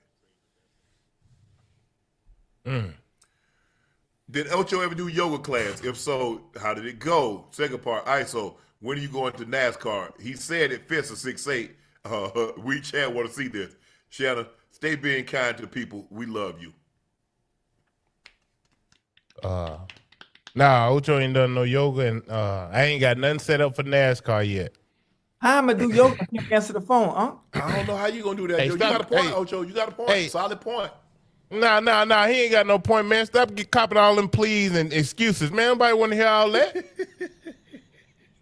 Did Ocho ever do yoga class? If so, how did it go? Second part, Iso, when are you going to NASCAR? He said it fits a 6'8". We chat want to see this. Shannon, stay being kind to people. We love you. Nah, Ocho ain't done no yoga, and I ain't got nothing set up for NASCAR yet. How am I do yoga? I can't answer the phone, huh? I don't know how you gonna do that, Hey, Joe. You stop- got a point, hey, Ocho. You got a point. hey. Solid point. Nah, he ain't got no point, man. Stop copping all them pleas and excuses, man. Nobody want to hear all that.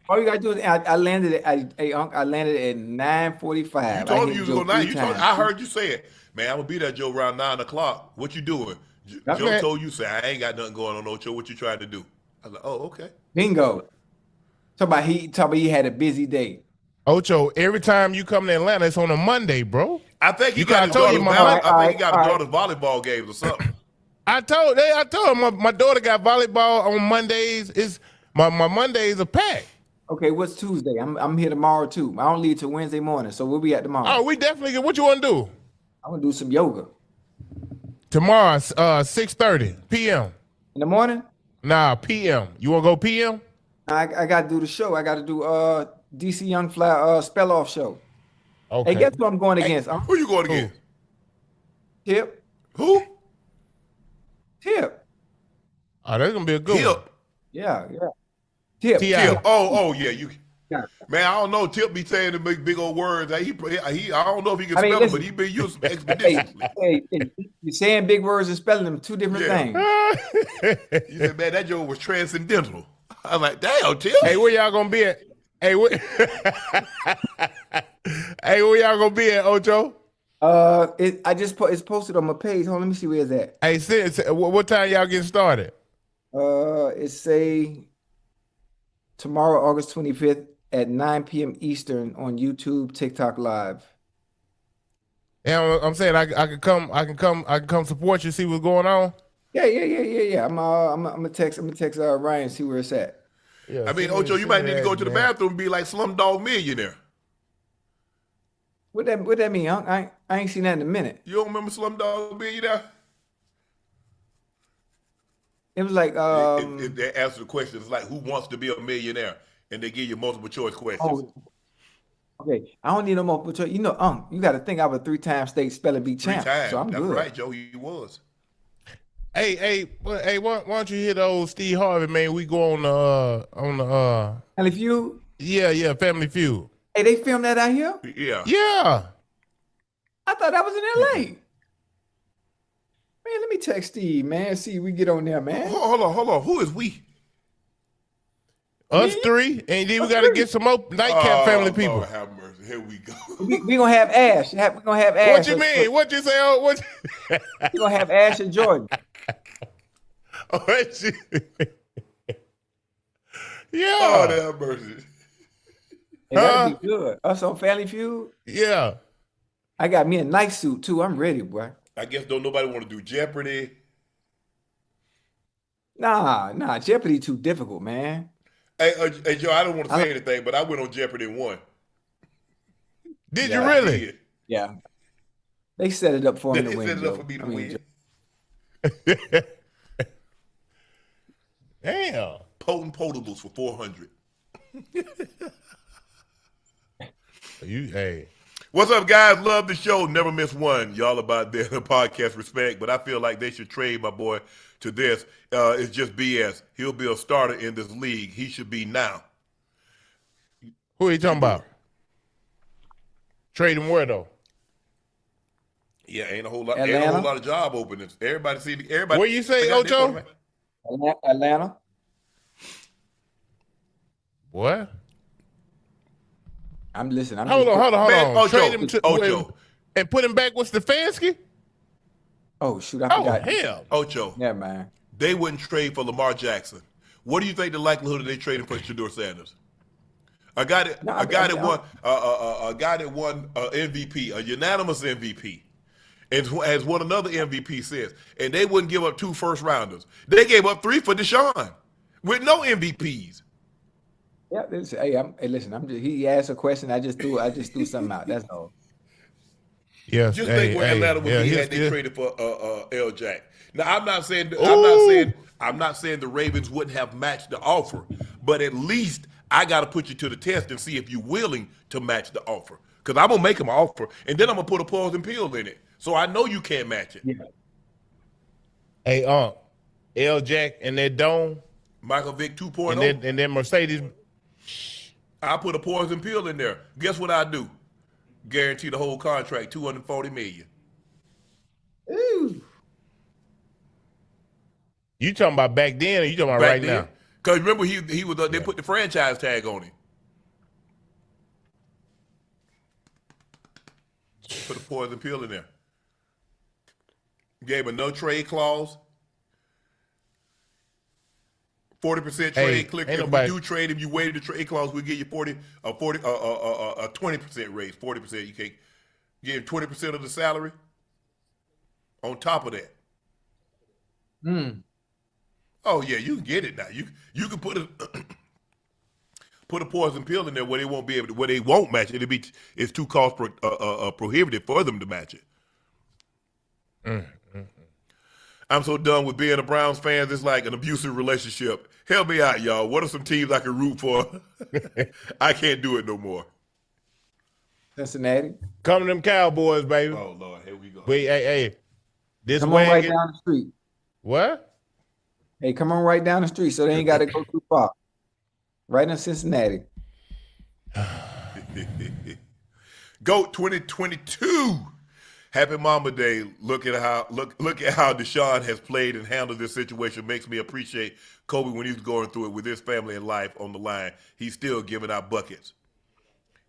All you gotta do is I landed at I landed at 9:45. You told me you was going to 9. I heard you say it. Man, I'm going to be there, Joe, around 9 o'clock. What you doing? Joe man. told you, say, I ain't got nothing going on, Ocho. What you trying to do? I was like, oh, okay. Bingo. Talk about he had a busy day. Ocho, every time you come to Atlanta, it's on a Monday, bro. I think he You got gotta tell you, my I think he got all his right. daughter's volleyball games or something. I told him my daughter got volleyball on Mondays. Is my Mondays are packed. Okay, what's Tuesday? I'm here tomorrow too. I don't leave till Wednesday morning, so we'll be at tomorrow. Oh, we definitely get. What you want to do I'm gonna do some yoga tomorrow? 6:30 p.m. in the morning. Nah, p.m. You want to go p.m.? I gotta do the show. I gotta do DC Young Fly spell off show. Okay. Hey, guess who I'm going against? Who you going against? Tip. Who? Tip. Oh, that's gonna be a good one. Tip. Yeah. Tip. T.I. Tip. Oh, yeah. You. Yeah. Man, I don't know. Tip be saying the big old words. He I don't know if he can I mean, spell them, listen. but he been using them expeditiously. Hey, you're saying big words and spelling them two different Yeah. things. He said, man, that joke was transcendental. I'm like, damn, Tip. Hey, where y'all gonna be at? Hey, hey, where y'all gonna be at, Ocho? It's posted on my page. Hold on, let me see where it's at. Hey, what time y'all getting started? It say tomorrow, August 25th at 9 p.m. Eastern on YouTube, TikTok Live. Yeah, I'm saying I can come support you, see what's going on. Yeah. I'm gonna text Ryan, see where it's at. Yeah, I mean, Ocho, you might need to go to the bathroom and be like Slumdog Millionaire. What that mean? I ain't seen that in a minute. You don't remember Slumdog Millionaire? It was like If they answer the question, it's like who wants to be a millionaire, and they give you multiple choice questions. oh, okay. I don't need no more. You know, you got to think I was a 3-time state spelling bee Three champ, so times. I'm That's good. right, Joe. He was. Hey, why don't you hit old Steve Harvey, man? We go on the And if you, yeah, Family Feud. hey, they filmed that out here. Yeah. Yeah. I thought that was in LA. Man, let me text Steve, man. See if we get on there, man. Hold on. Who is we? Us three, and then we got to get some more Nightcap family people. Lord have mercy. Here we go. We gonna have Ash. We gonna have Ash. What you mean? What you say? Oh, what? We gonna have Ash and Jordan. What you? Yeah. Lord have mercy. Hey, that'd be good. Us on Family Feud. Yeah. I got me a night suit too. I'm ready, boy. I guess don't nobody want to do Jeopardy. Nah. Jeopardy too difficult, man. Hey, Joe, I don't want to say anything, but I went on Jeopardy and won. Did Yeah, you I really? did. Yeah. They set it up for me They to win. set it up Joe. for me to I mean, win. Joe. Damn. Potent potables for 400. Hey. What's up, guys? Love the show. Never miss one. Y'all about their podcast respect, but I feel like they should trade my boy to this. It's just BS. He'll be a starter in this league. He should be now. Who are you talking about? Trade him where though? Yeah, ain't a whole lot of job openings. Everybody. What you say, Ocho? Atlanta. What? I'm listening. Hold on. Man, Ocho, Trade him to Ocho. and put him back with Stefanski? Oh shoot, I Oh, forgot. hell. Ocho. Yeah, man. They wouldn't trade for Lamar Jackson. What do you think the likelihood of they trading for Shador Sanders? A guy that won MVP, a unanimous MVP, and has won another MVP since. And they wouldn't give up 2 first rounders. They gave up 3 for Deshaun with no MVPs. Yeah, listen. He asked a question. I just threw something out. That's all. Yes. Just think where Atlanta would be had they traded for L. Jack. Now I'm not saying the Ravens wouldn't have matched the offer, but at least I got to put you to the test and see if you're willing to match the offer. Because I'm gonna make him an offer, and then I'm gonna put a pause and pill in it, so I know you can't match it. Yeah. Hey, L. Jack and that dome, Michael Vick 2.0, and then Mercedes. I put a poison pill in there. Guess what I do? Guarantee the whole contract, $240 million. Ooh. You talking about back then, or you talking about Back right then. now? Because remember, he was they put the franchise tag on him. Put a poison pill in there. Gave him a no trade clause. 40% trade click. If we do trade him, you waited the trade clause, we'll give you a 20% raise. 40%. You can't give him 20% of the salary on top of that. Oh yeah, you can get it now. You can put a poison pill in there where they won't be able to, where they won't match it. It's too cost prohibitive for them to match it. I'm so done with being a Browns fan. It's like an abusive relationship. Help me out, y'all. What are some teams I can root for? I can't do it no more. Cincinnati. Come to them Cowboys, baby. Oh Lord, here we go. Wait, hey. This Come on right down the street. What? Hey, come on right down the street so they ain't got to go too far. Right in Cincinnati. GOAT 2022. Happy Mama Day. Look at how Deshaun has played and handled this situation. Makes me appreciate Kobe when he was going through it with his family and life on the line. He's still giving out buckets.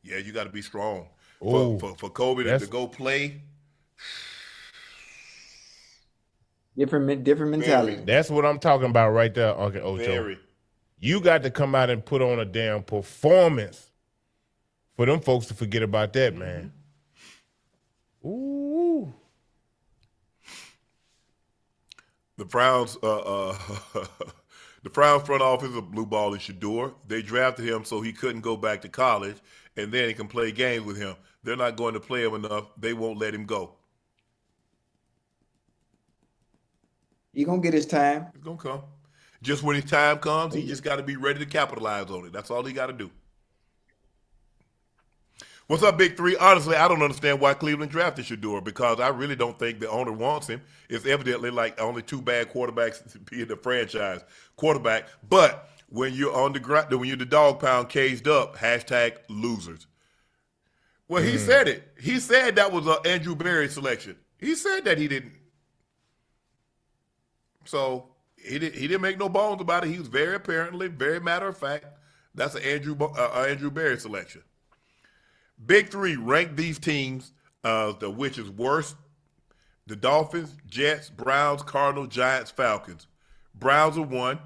Yeah, you got to be strong. For Kobe to go play. Different mentality. That's what I'm talking about right there, Unc Ocho. Very. You got to come out and put on a damn performance for them folks to forget about that, man. Ooh. The Browns, the Browns front office of blue ball in Shador. They drafted him so he couldn't go back to college, and then he can play games with him. They're not going to play him enough. They won't let him go. He gonna get his time. It's gonna come. Just when his time comes, he just got to be ready to capitalize on it. That's all he got to do. What's up, Big Three? Honestly, I don't understand why Cleveland drafted Shador because I really don't think the owner wants him. It's evidently like only two bad quarterbacks to be in the franchise quarterback. But when you're on the ground, when you're the dog pound caged up, hashtag losers. Well, he said it. He said that was an Andrew Berry selection. He said that he didn't. So he didn't make no bones about it. He was very apparently, very matter of fact. That's an Andrew Berry selection. Big Three, rank these teams, which is worse. The Dolphins, Jets, Browns, Cardinals, Giants, Falcons. Browns are 1.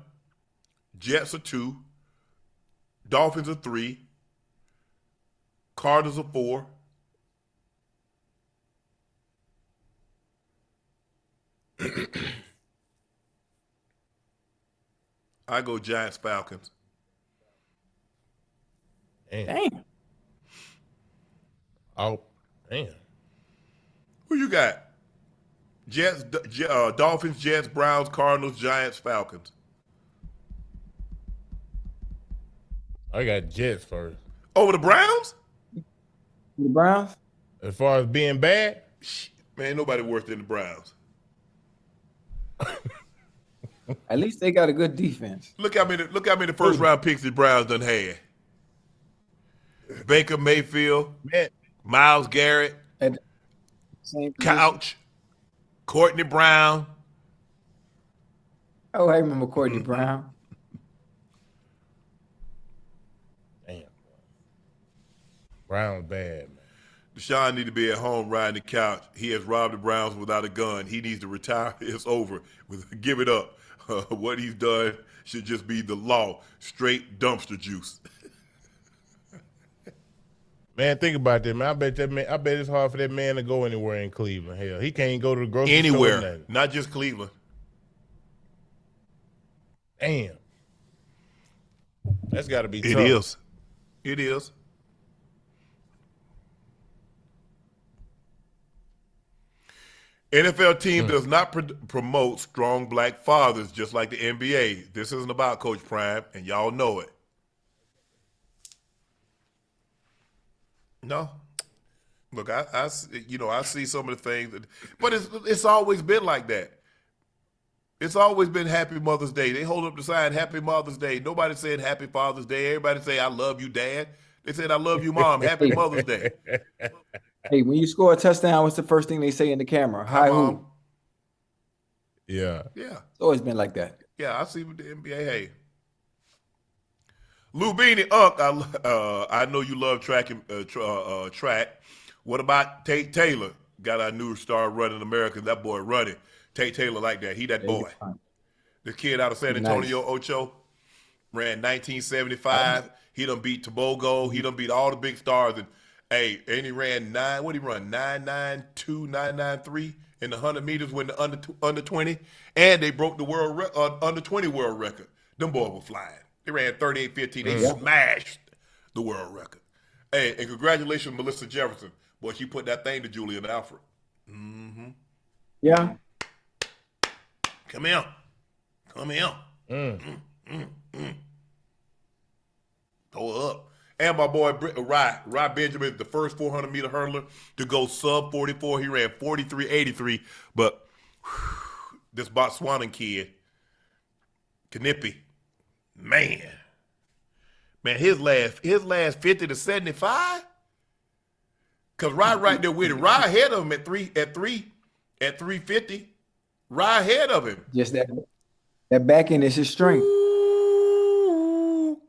Jets are 2. Dolphins are 3. Cardinals are 4. I go Giants, Falcons. Damn. Oh, man. Who you got? Jets, Dolphins, Jets, Browns, Cardinals, Giants, Falcons. I got Jets first. Over the Browns? The Browns? As far as being bad, Man, nobody worse than the Browns. At least they got a good defense. Look how many first round picks the Browns done had. Baker Mayfield, man, Myles Garrett, At the same position. Couch, Courtney Brown. Oh, I remember Courtney Brown. damn. Brown's bad, man. Deshaun need to be at home riding the couch. He has robbed the Browns without a gun. He needs to retire. It's over. Give it up. What he's done should just be the law. Straight dumpster juice. Man, think about that, man. I bet it's hard for that man to go anywhere in Cleveland. Hell, he can't go to the grocery store. Anywhere, not just Cleveland. Damn. That's got to be tough. It is. It is. NFL team does not promote strong black fathers, just like the NBA. This isn't about Coach Prime, and y'all know it. No. Look, I see some of the things, but it's always been like that. It's always been Happy Mother's Day. They hold up the sign, Happy Mother's Day. Nobody said Happy Father's Day. Everybody say, I love you, Dad. They said, I love you, Mom. Happy Mother's Day. Hey, when you score a touchdown, what's the first thing they say in the camera? Hi, who? Yeah. Yeah. It's always been like that. Yeah, I see with the NBA. Hey. Lou Beanie, Unc, I know you love track. What about Tate Taylor? Got our new star running America. That boy running. Tate Taylor like that. He that boy. The kid out of San Antonio, Ocho, ran 1975. He done beat Tobogo. He done beat all the big stars. And he ran 992, 993 in the 100 meters when the under 20. And they broke the world under 20 world record. Them boys were flying. They ran 38-15. They smashed the world record. Hey, and congratulations, Melissa Jefferson. Boy, she put that thing to Julian Alfred. Mm-hmm. Yeah. Come here. Throw up. And my boy Rye Benjamin, the first 400-meter hurdler to go sub 44. He ran 43.83. But this Botswanan kid, Kanipi, man, his last 50 to 75. Cause Rye right there with it. Rye ahead of him at 350. Rye ahead of him. Just that back end is his strength. Ooh.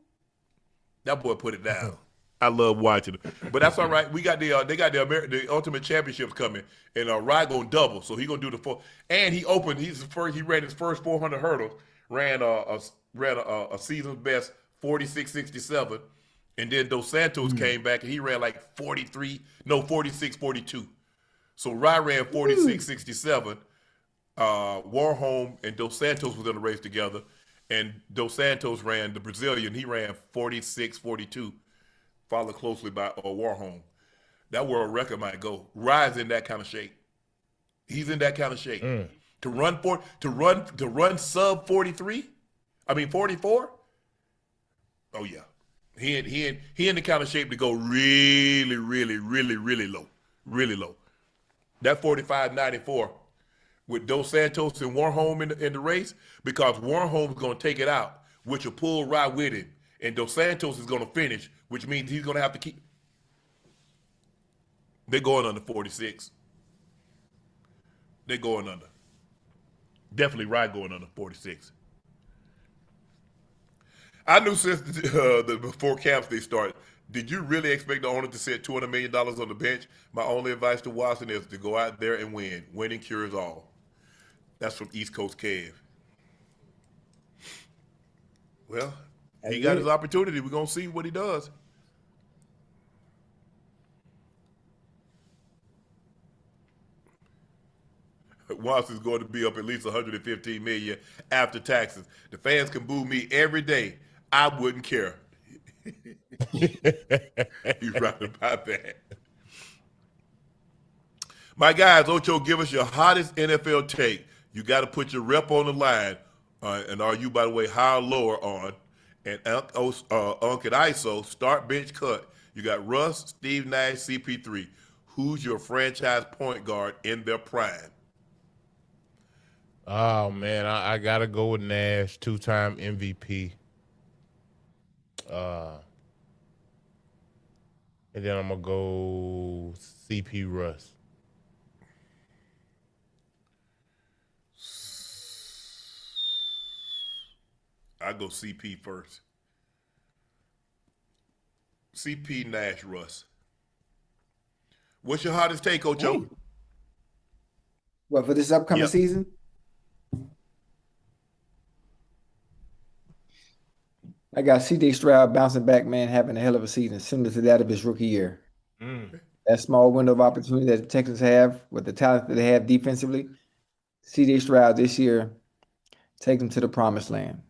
That boy put it down. I love watching it, but that's all right. We got the the Ultimate Championships coming, and Rye gonna double, so he gonna do the full. And he ran his first 400 hurdles, ran a season's best 46.67, and then Dos Santos came back and he ran like 46.42. So Rye ran 46.67. Warholm and Dos Santos was in the race together, and Dos Santos ran the Brazilian. He ran 46.42, followed closely by Warholm. That world record might go. Rye's in that kind of shape. He's in that kind of shape. To run sub 43, I mean 44. Oh yeah, he in the kind of shape to go really, really, really, really low, really low. That 45.94 with Dos Santos and Warholm in the race, because Warholm's going to take it out, which will pull right with him, and Dos Santos is going to finish, which means he's going to have to keep. They're going under 46. They're going under. Definitely right going under 46. I knew since before camps they started, did you really expect the owner to set $200 million on the bench? My only advice to Watson is to go out there and win. Winning cures all. That's from East Coast Kev. Well, he got his opportunity. We're going to see what he does. Watson's going to be up at least $115 million after taxes. The fans can boo me every day. I wouldn't care. He's right about that. My guys, Ocho, give us your hottest NFL take. You got to put your rep on the line. And are you, by the way, higher or lower on? And Unc and Iso, start bench cut. You got Russ, Steve Nash, CP3. Who's your franchise point guard in their prime? Oh man, I gotta go with Nash, 2-time MVP. And then I'm gonna go CP Russ. I go CP first. CP Nash Russ. What's your hottest take, Ocho? Hey. What, for this upcoming season? I got C.J. Stroud bouncing back, man, having a hell of a season, similar to that of his rookie year. That small window of opportunity that the Texans have with the talent that they have defensively, C.J. Stroud this year, take them to the promised land.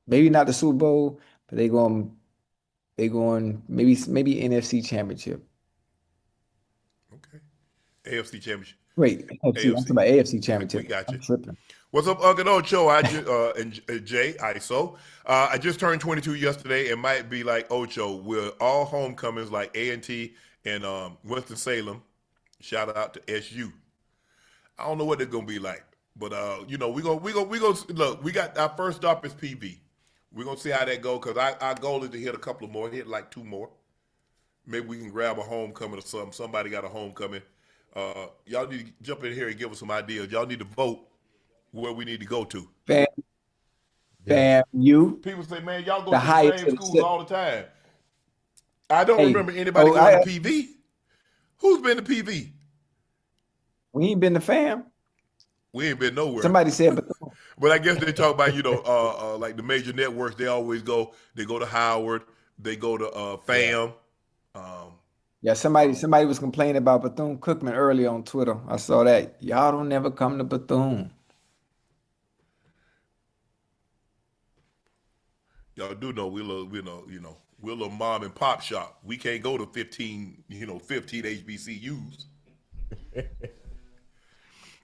Maybe not the Super Bowl, but they going maybe NFC Championship. Okay. AFC Championship. Wait, I'm talking about AFC Championship. We got you. I'm tripping. What's up, Unc and Ocho? And Jay Iso. I just turned 22 yesterday and might be like Ocho. We're all homecomings like A&T and Winston-Salem. Shout out to SU. I don't know what they're gonna be like, but we go look. We got our first stop is PV. We're gonna see how that goes, because our goal is to hit a couple of more, hit like 2 more. Maybe we can grab a homecoming or something. Somebody got a homecoming. Y'all need to jump in here and give us some ideas. Y'all need to vote where we need to go to. You. People say, man, y'all go to the same schools all the time. I don't remember anybody going to PV. Who's been to PV? We ain't been to fam. We ain't been nowhere. Somebody said, but I guess they talk about, like the major networks. They always go. They go to Howard. They go to FAM. Yeah, somebody was complaining about Bethune-Cookman earlier on Twitter. I saw that. Y'all don't never come to Bethune. Y'all do know we're a little mom and pop shop. We can't go to 15 HBCUs.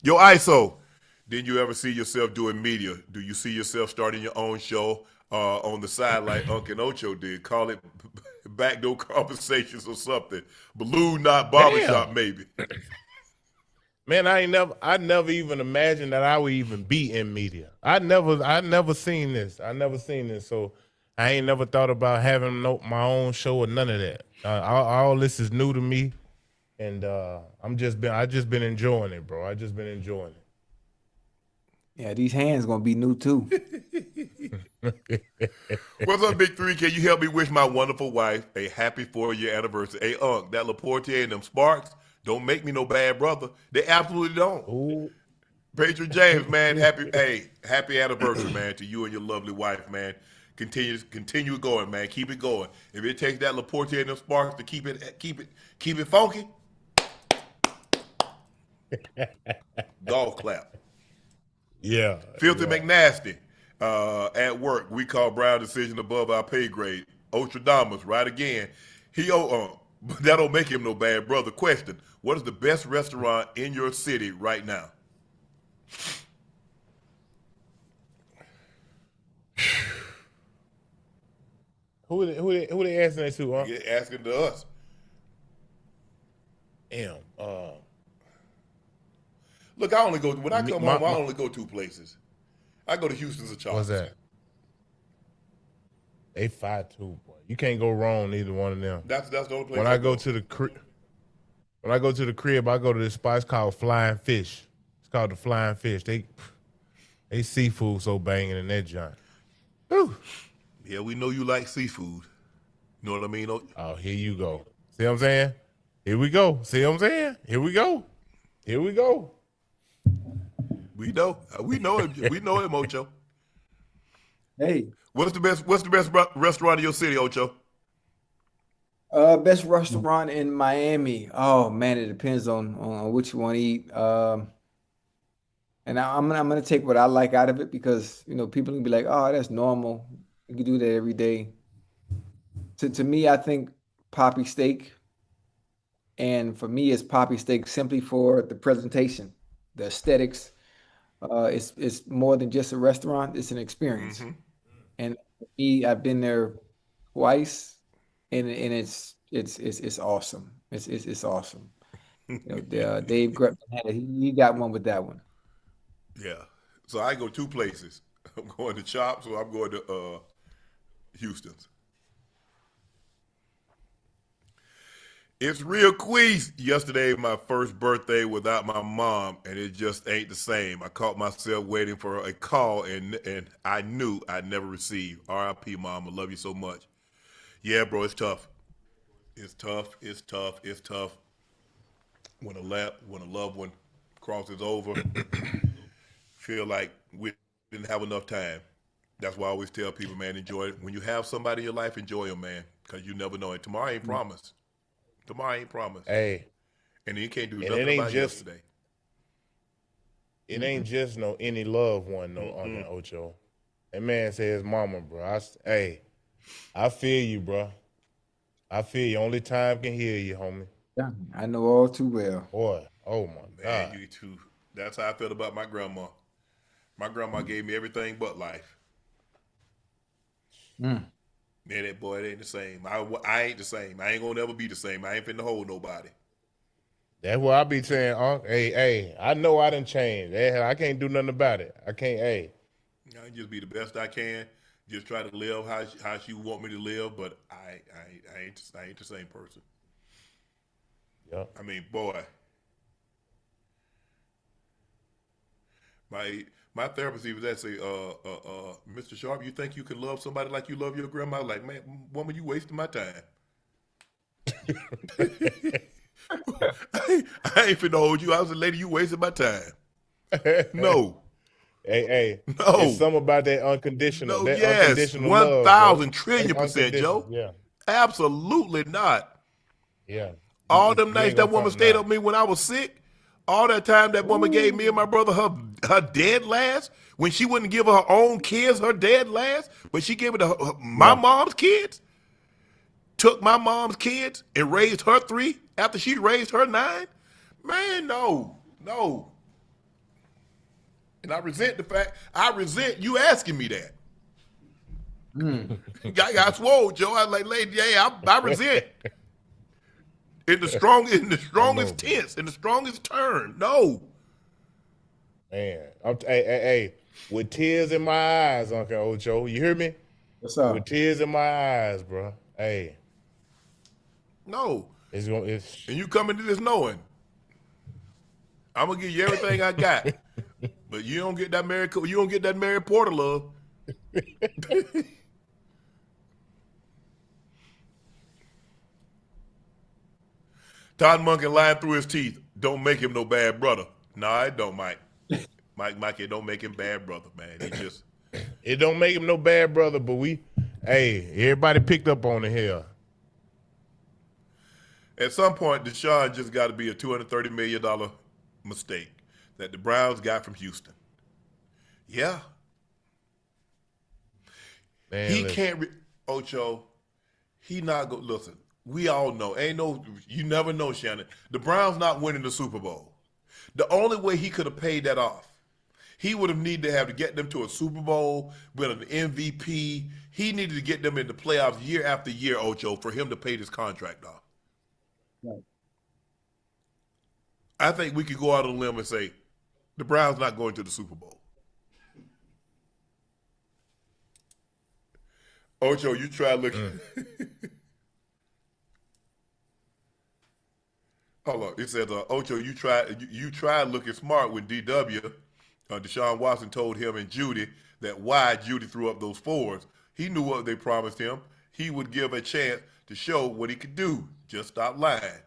Yo, Iso, didn't you ever see yourself doing media? Do you see yourself starting your own show on the side like Unc and Ocho did? Call it Backdoor Conversations or something. Balloon, not barbershop, maybe. Man, I never even imagined that I would even be in media. I never seen this. So I ain't never thought about having my own show or none of that. All this is new to me, and I just been enjoying it, bro. I just been enjoying it. Yeah, these hands gonna be new too. What's up, Big Three? Can you help me wish my wonderful wife a happy 4-year anniversary? Hey, Unc, that Laportier and them Sparks don't make me no bad brother. They absolutely don't. Ooh. Patriot James, man, happy anniversary, man, to you and your lovely wife, man. Continue going, man. Keep it going. If it takes that Laportier and them Sparks to keep it funky, golf clap. Yeah. Filthy McNasty. At work, we call Brown decision above our pay grade. Ostradamus, right again. But that don't make him no bad brother. Question: what is the best restaurant in your city right now? Who they asking that to, huh? Get asking to us. Damn. Look, I only go when I come home. I only go 2 places. I go to Houston's or Chops. What's that? They 5'2", boy. You can't go wrong neither one of them. That's the only place. When I go to the crib, I go to this spot. It's called Flying Fish. It's called the Flying Fish. They seafood so banging in that joint. Whew. Yeah, we know you like seafood. You know what I mean? Oh, here you go. See what I'm saying? Here we go. See what I'm saying? Here we go. Here we go. We know. We know him. We know him, Ocho. Hey, What's the best restaurant in your city, Ocho? best restaurant in Miami. Oh man, it depends on what you want to eat. And I'm gonna take what I like out of it because people can be like, oh, that's normal. You can do that every day. To me, I think Poppy Steak, and for me, it's Poppy Steak simply for the presentation, the aesthetics. It's more than just a restaurant; it's an experience. Mm-hmm. And for me, I've been there twice, and it's awesome. It's awesome. Dave Grep he got one with that one. Yeah. So I go 2 places. I'm going to Chops or I'm going to Houston's. It's real quiz. Yesterday, my first birthday without my mom, and it just ain't the same. I caught myself waiting for a call, and I knew I'd never receive. R.I.P. Mom, I love you so much. Yeah, bro, it's tough. It's tough. It's tough. It's tough. When a loved one crosses over, feel like we didn't have enough time. That's why I always tell people, man, enjoy it. When you have somebody in your life, enjoy them, man, because you never know. And tomorrow ain't promised. Tomorrow ain't promised. Hey. And you can't do And nothing it ain't about just yesterday. It ain't just no any loved one, no Unc and Ocho. That man says mama, bro. I feel you, bro. I feel you. Only time can heal you, homie. Yeah, I know all too well. Boy, oh my Man, God. you too. That's how I felt about my grandma. My grandma gave me everything but life. Man, that boy, it ain't the same. I ain't the same. I ain't gonna never be the same. I ain't finna hold nobody. That's what I be saying, Unc. Hey, I know I done changed. Hey, I can't do nothing about it. I can't, I can just be the best I can. Just try to live how she want me to live, but I ain't the same person. Yeah. I mean, boy. My therapist even that say, Mr. Sharpe, you think you can love somebody like you love your grandma? Like, man, woman, you wasting my time. I ain't finna hold you. I was a lady, you wasting my time. No. Hey, no. It's something about that unconditional. No, that yes, unconditional 1,000 love, trillion percent, Joe. Yeah. Absolutely not. Yeah. All them nights that woman stayed up up me when I was sick, all that time that woman gave me and my brother her dead last, when she wouldn't give her own kids her dead last, but she gave it to my mom's kids, took my mom's kids and raised her 3 after she raised her 9. Man, no. And I resent you asking me that. I got swole, Joe. I was like, lady, yeah, I resent. In the strongest tense, in the strongest turn. No. Man, hey, with tears in my eyes, Uncle Ocho. You hear me? What's up? With tears in my eyes, bro. Hey. No. And you come into this knowing I'm gonna give you everything I got, but you don't get that Mary Porter love. Todd Monken lying through his teeth. Don't make him no bad brother. No, it don't, Mike. Mike, it don't make him bad brother, man. It don't make him no bad brother, but everybody picked up on it here. At some point, Deshaun just got to be a $230 million mistake that the Browns got from Houston. Yeah. Man, he can't, Ocho, he not going to, listen, we all know, you never know, Shannon. The Browns not winning the Super Bowl. The only way he could have paid that off, He would have needed to get them to a Super Bowl with an MVP. He needed to get them in the playoffs year after year, Ocho, for him to pay this contract off. Right. I think we could go out on a limb and say the Browns not going to the Super Bowl. Ocho, you try looking. Hold on. It says, Ocho, you tried looking smart when DW, Deshaun Watson told him and Judy that why Judy threw up those fours. He knew what they promised him. He would give a chance to show what he could do. Just stop lying.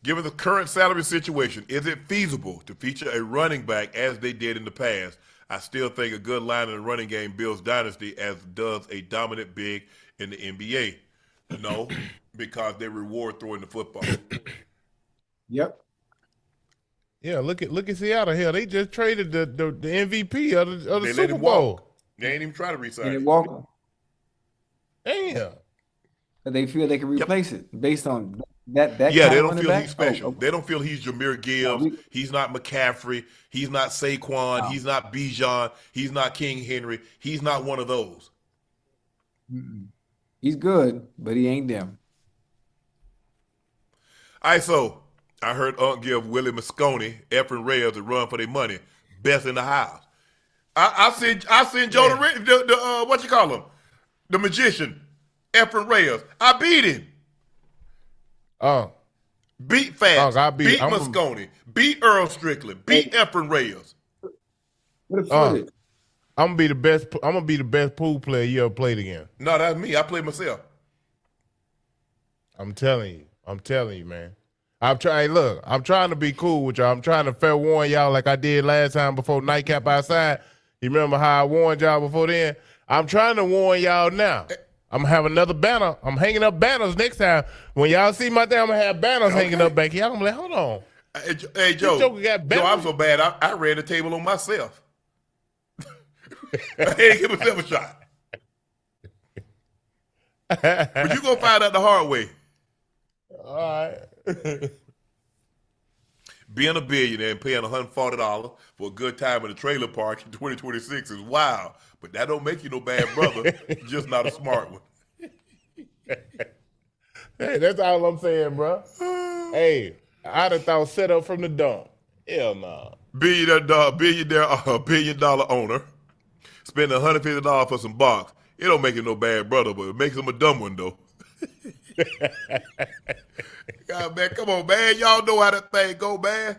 Given the current salary situation, is it feasible to feature a running back as they did in the past? I still think a good line in the running game builds dynasty, as does a dominant big in the NBA. No, because they reward throwing the football. Yep. Yeah, look at Seattle here. They just traded the MVP of the They let Super him Bowl. walk. They ain't even try to resign And him. they walk. Damn. But they feel they can replace it based on that. Yeah, kind they of don't running feel back? he's special. Oh, okay. They don't feel he's Jahmyr Gibbs. He's not McCaffrey. He's not Saquon. No. He's not Bijan. He's not King Henry. He's not one of those. He's good, but he ain't them. Iso, I heard Unc give Willie Moscone, Efren Reyes a run for their money. Best in the house. I seen Joe the what you call him? The magician, Efren Reyes. I beat him. Beat Fats. Beat Moscone. Beat Earl Strickland. Beat Efren Reyes. What a footage. I'm gonna be the best pool player you ever played again. No, that's me. I play myself. I'm telling you, man. I'm trying to be cool with y'all. I'm trying to fair warn y'all like I did last time before Nightcap outside. You remember how I warned y'all before then? I'm trying to warn y'all now. I'm gonna have another banner. I'm hanging up banners next time. When y'all see my thing, I'm gonna have banners hanging up back here. I'm gonna be like, hold on. Hey, Joe. Got Joe, I'm so bad. I ran the table on myself. I had to give myself a shot. But you gonna find out the hard way. All right. Being a billionaire and paying $140 for a good time in a trailer park in 2026 is wild. But that don't make you no bad brother, just not a smart one. Hey, that's all I'm saying, bro. Hey, I'd have thought set up from the dump. Hell no. Billion dollar owner spending $150 for some box. It don't make him no bad brother, but it makes him a dumb one though. God, man, come on, man. Y'all know how that thing go, man.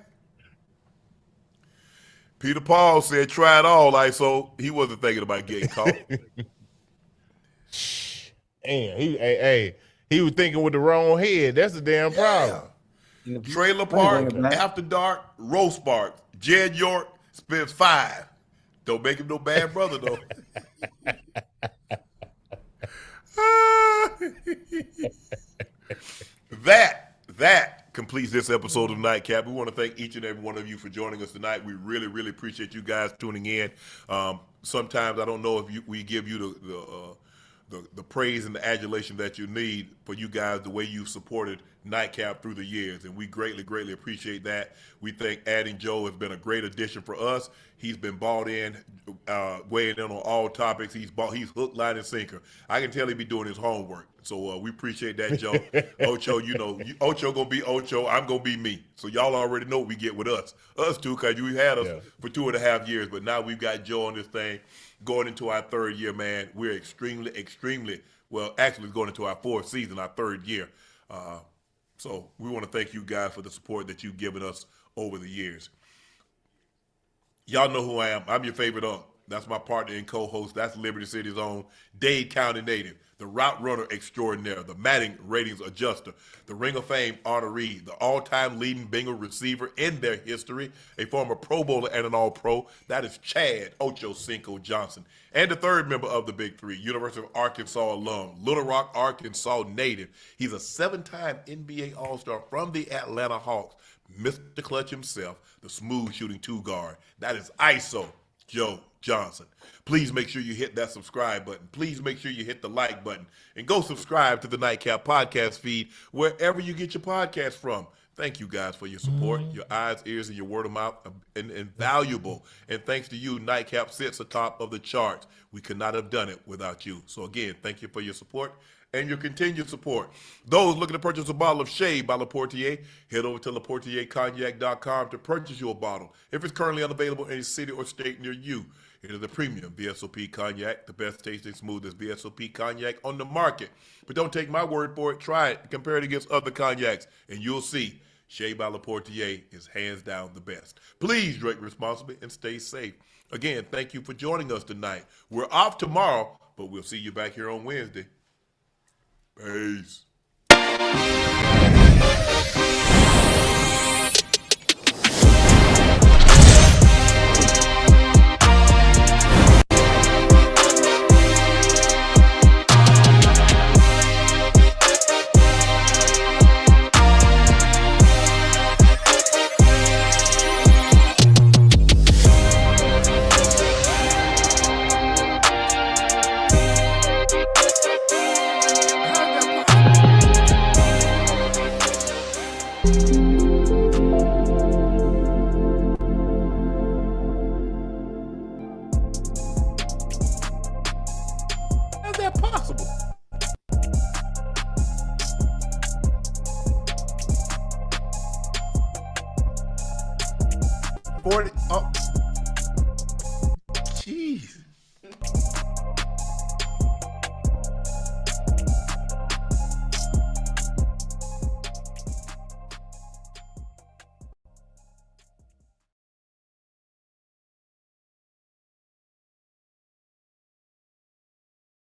Peter Paul said, try it all, Iso. He wasn't thinking about getting caught. Damn, he was thinking with the wrong head. That's the damn problem. Trailer park, after dark, roast sparks. Jed York spends $5. Don't make him no bad brother, though. That completes this episode of Nightcap. We want to thank each and every one of you for joining us tonight. We really, really appreciate you guys tuning in. Sometimes I don't know if we give you the praise and the adulation that you need for you guys, the way you've supported Nightcap through the years, and we greatly, greatly appreciate that. We think adding Joe has been a great addition for us. He's been bought in, weighing in on all topics. He's hook, line, and sinker. I can tell he be doing his homework. So we appreciate that, Joe. Ocho, Ocho gonna be Ocho. I'm gonna be me. So y'all already know what we get with us. Us too, because you had us for 2.5 years, but now we've got Joe on this thing going into our 3rd year, man. We're extremely, extremely, well, actually going into our 4th season, our 3rd year. So we want to thank you guys for the support that you've given us over the years. Y'all know who I am. I'm your favorite Unc. That's my partner and co-host. That's Liberty City's own Dade County native, the route runner extraordinaire, the Manning ratings adjuster, the Ring of Fame honoree, the all-time leading Bengal receiver in their history, a former Pro Bowler and an All-Pro. That is Chad Ochocinco Johnson. And the 3rd member of the Big Three, University of Arkansas alum, Little Rock, Arkansas native. He's a 7-time NBA All-Star from the Atlanta Hawks. Mr. Clutch himself, the smooth shooting 2 guard. That is Iso. Joe Johnson. Please make sure you hit that subscribe button. Please make sure you hit the like button. And go subscribe to the Nightcap podcast feed wherever you get your podcast from. Thank you guys for your support. Your eyes, ears, and your word of mouth are invaluable. And thanks to you, Nightcap sits atop of the charts. We could not have done it without you. So again, thank you for your support and your continued support. Those looking to purchase a bottle of Shade by LaPortier, head over to LaPortierCognac.com to purchase your bottle. If it's currently unavailable in a city or state near you, it is the premium VSOP Cognac, the best tasting, smoothest VSOP Cognac on the market. But don't take my word for it. Try it. Compare it against other cognacs, and you'll see Shade by LaPortier is hands down the best. Please drink responsibly and stay safe. Again, thank you for joining us tonight. We're off tomorrow, but we'll see you back here on Wednesday. Peace. How's that possible? Oh, jeez.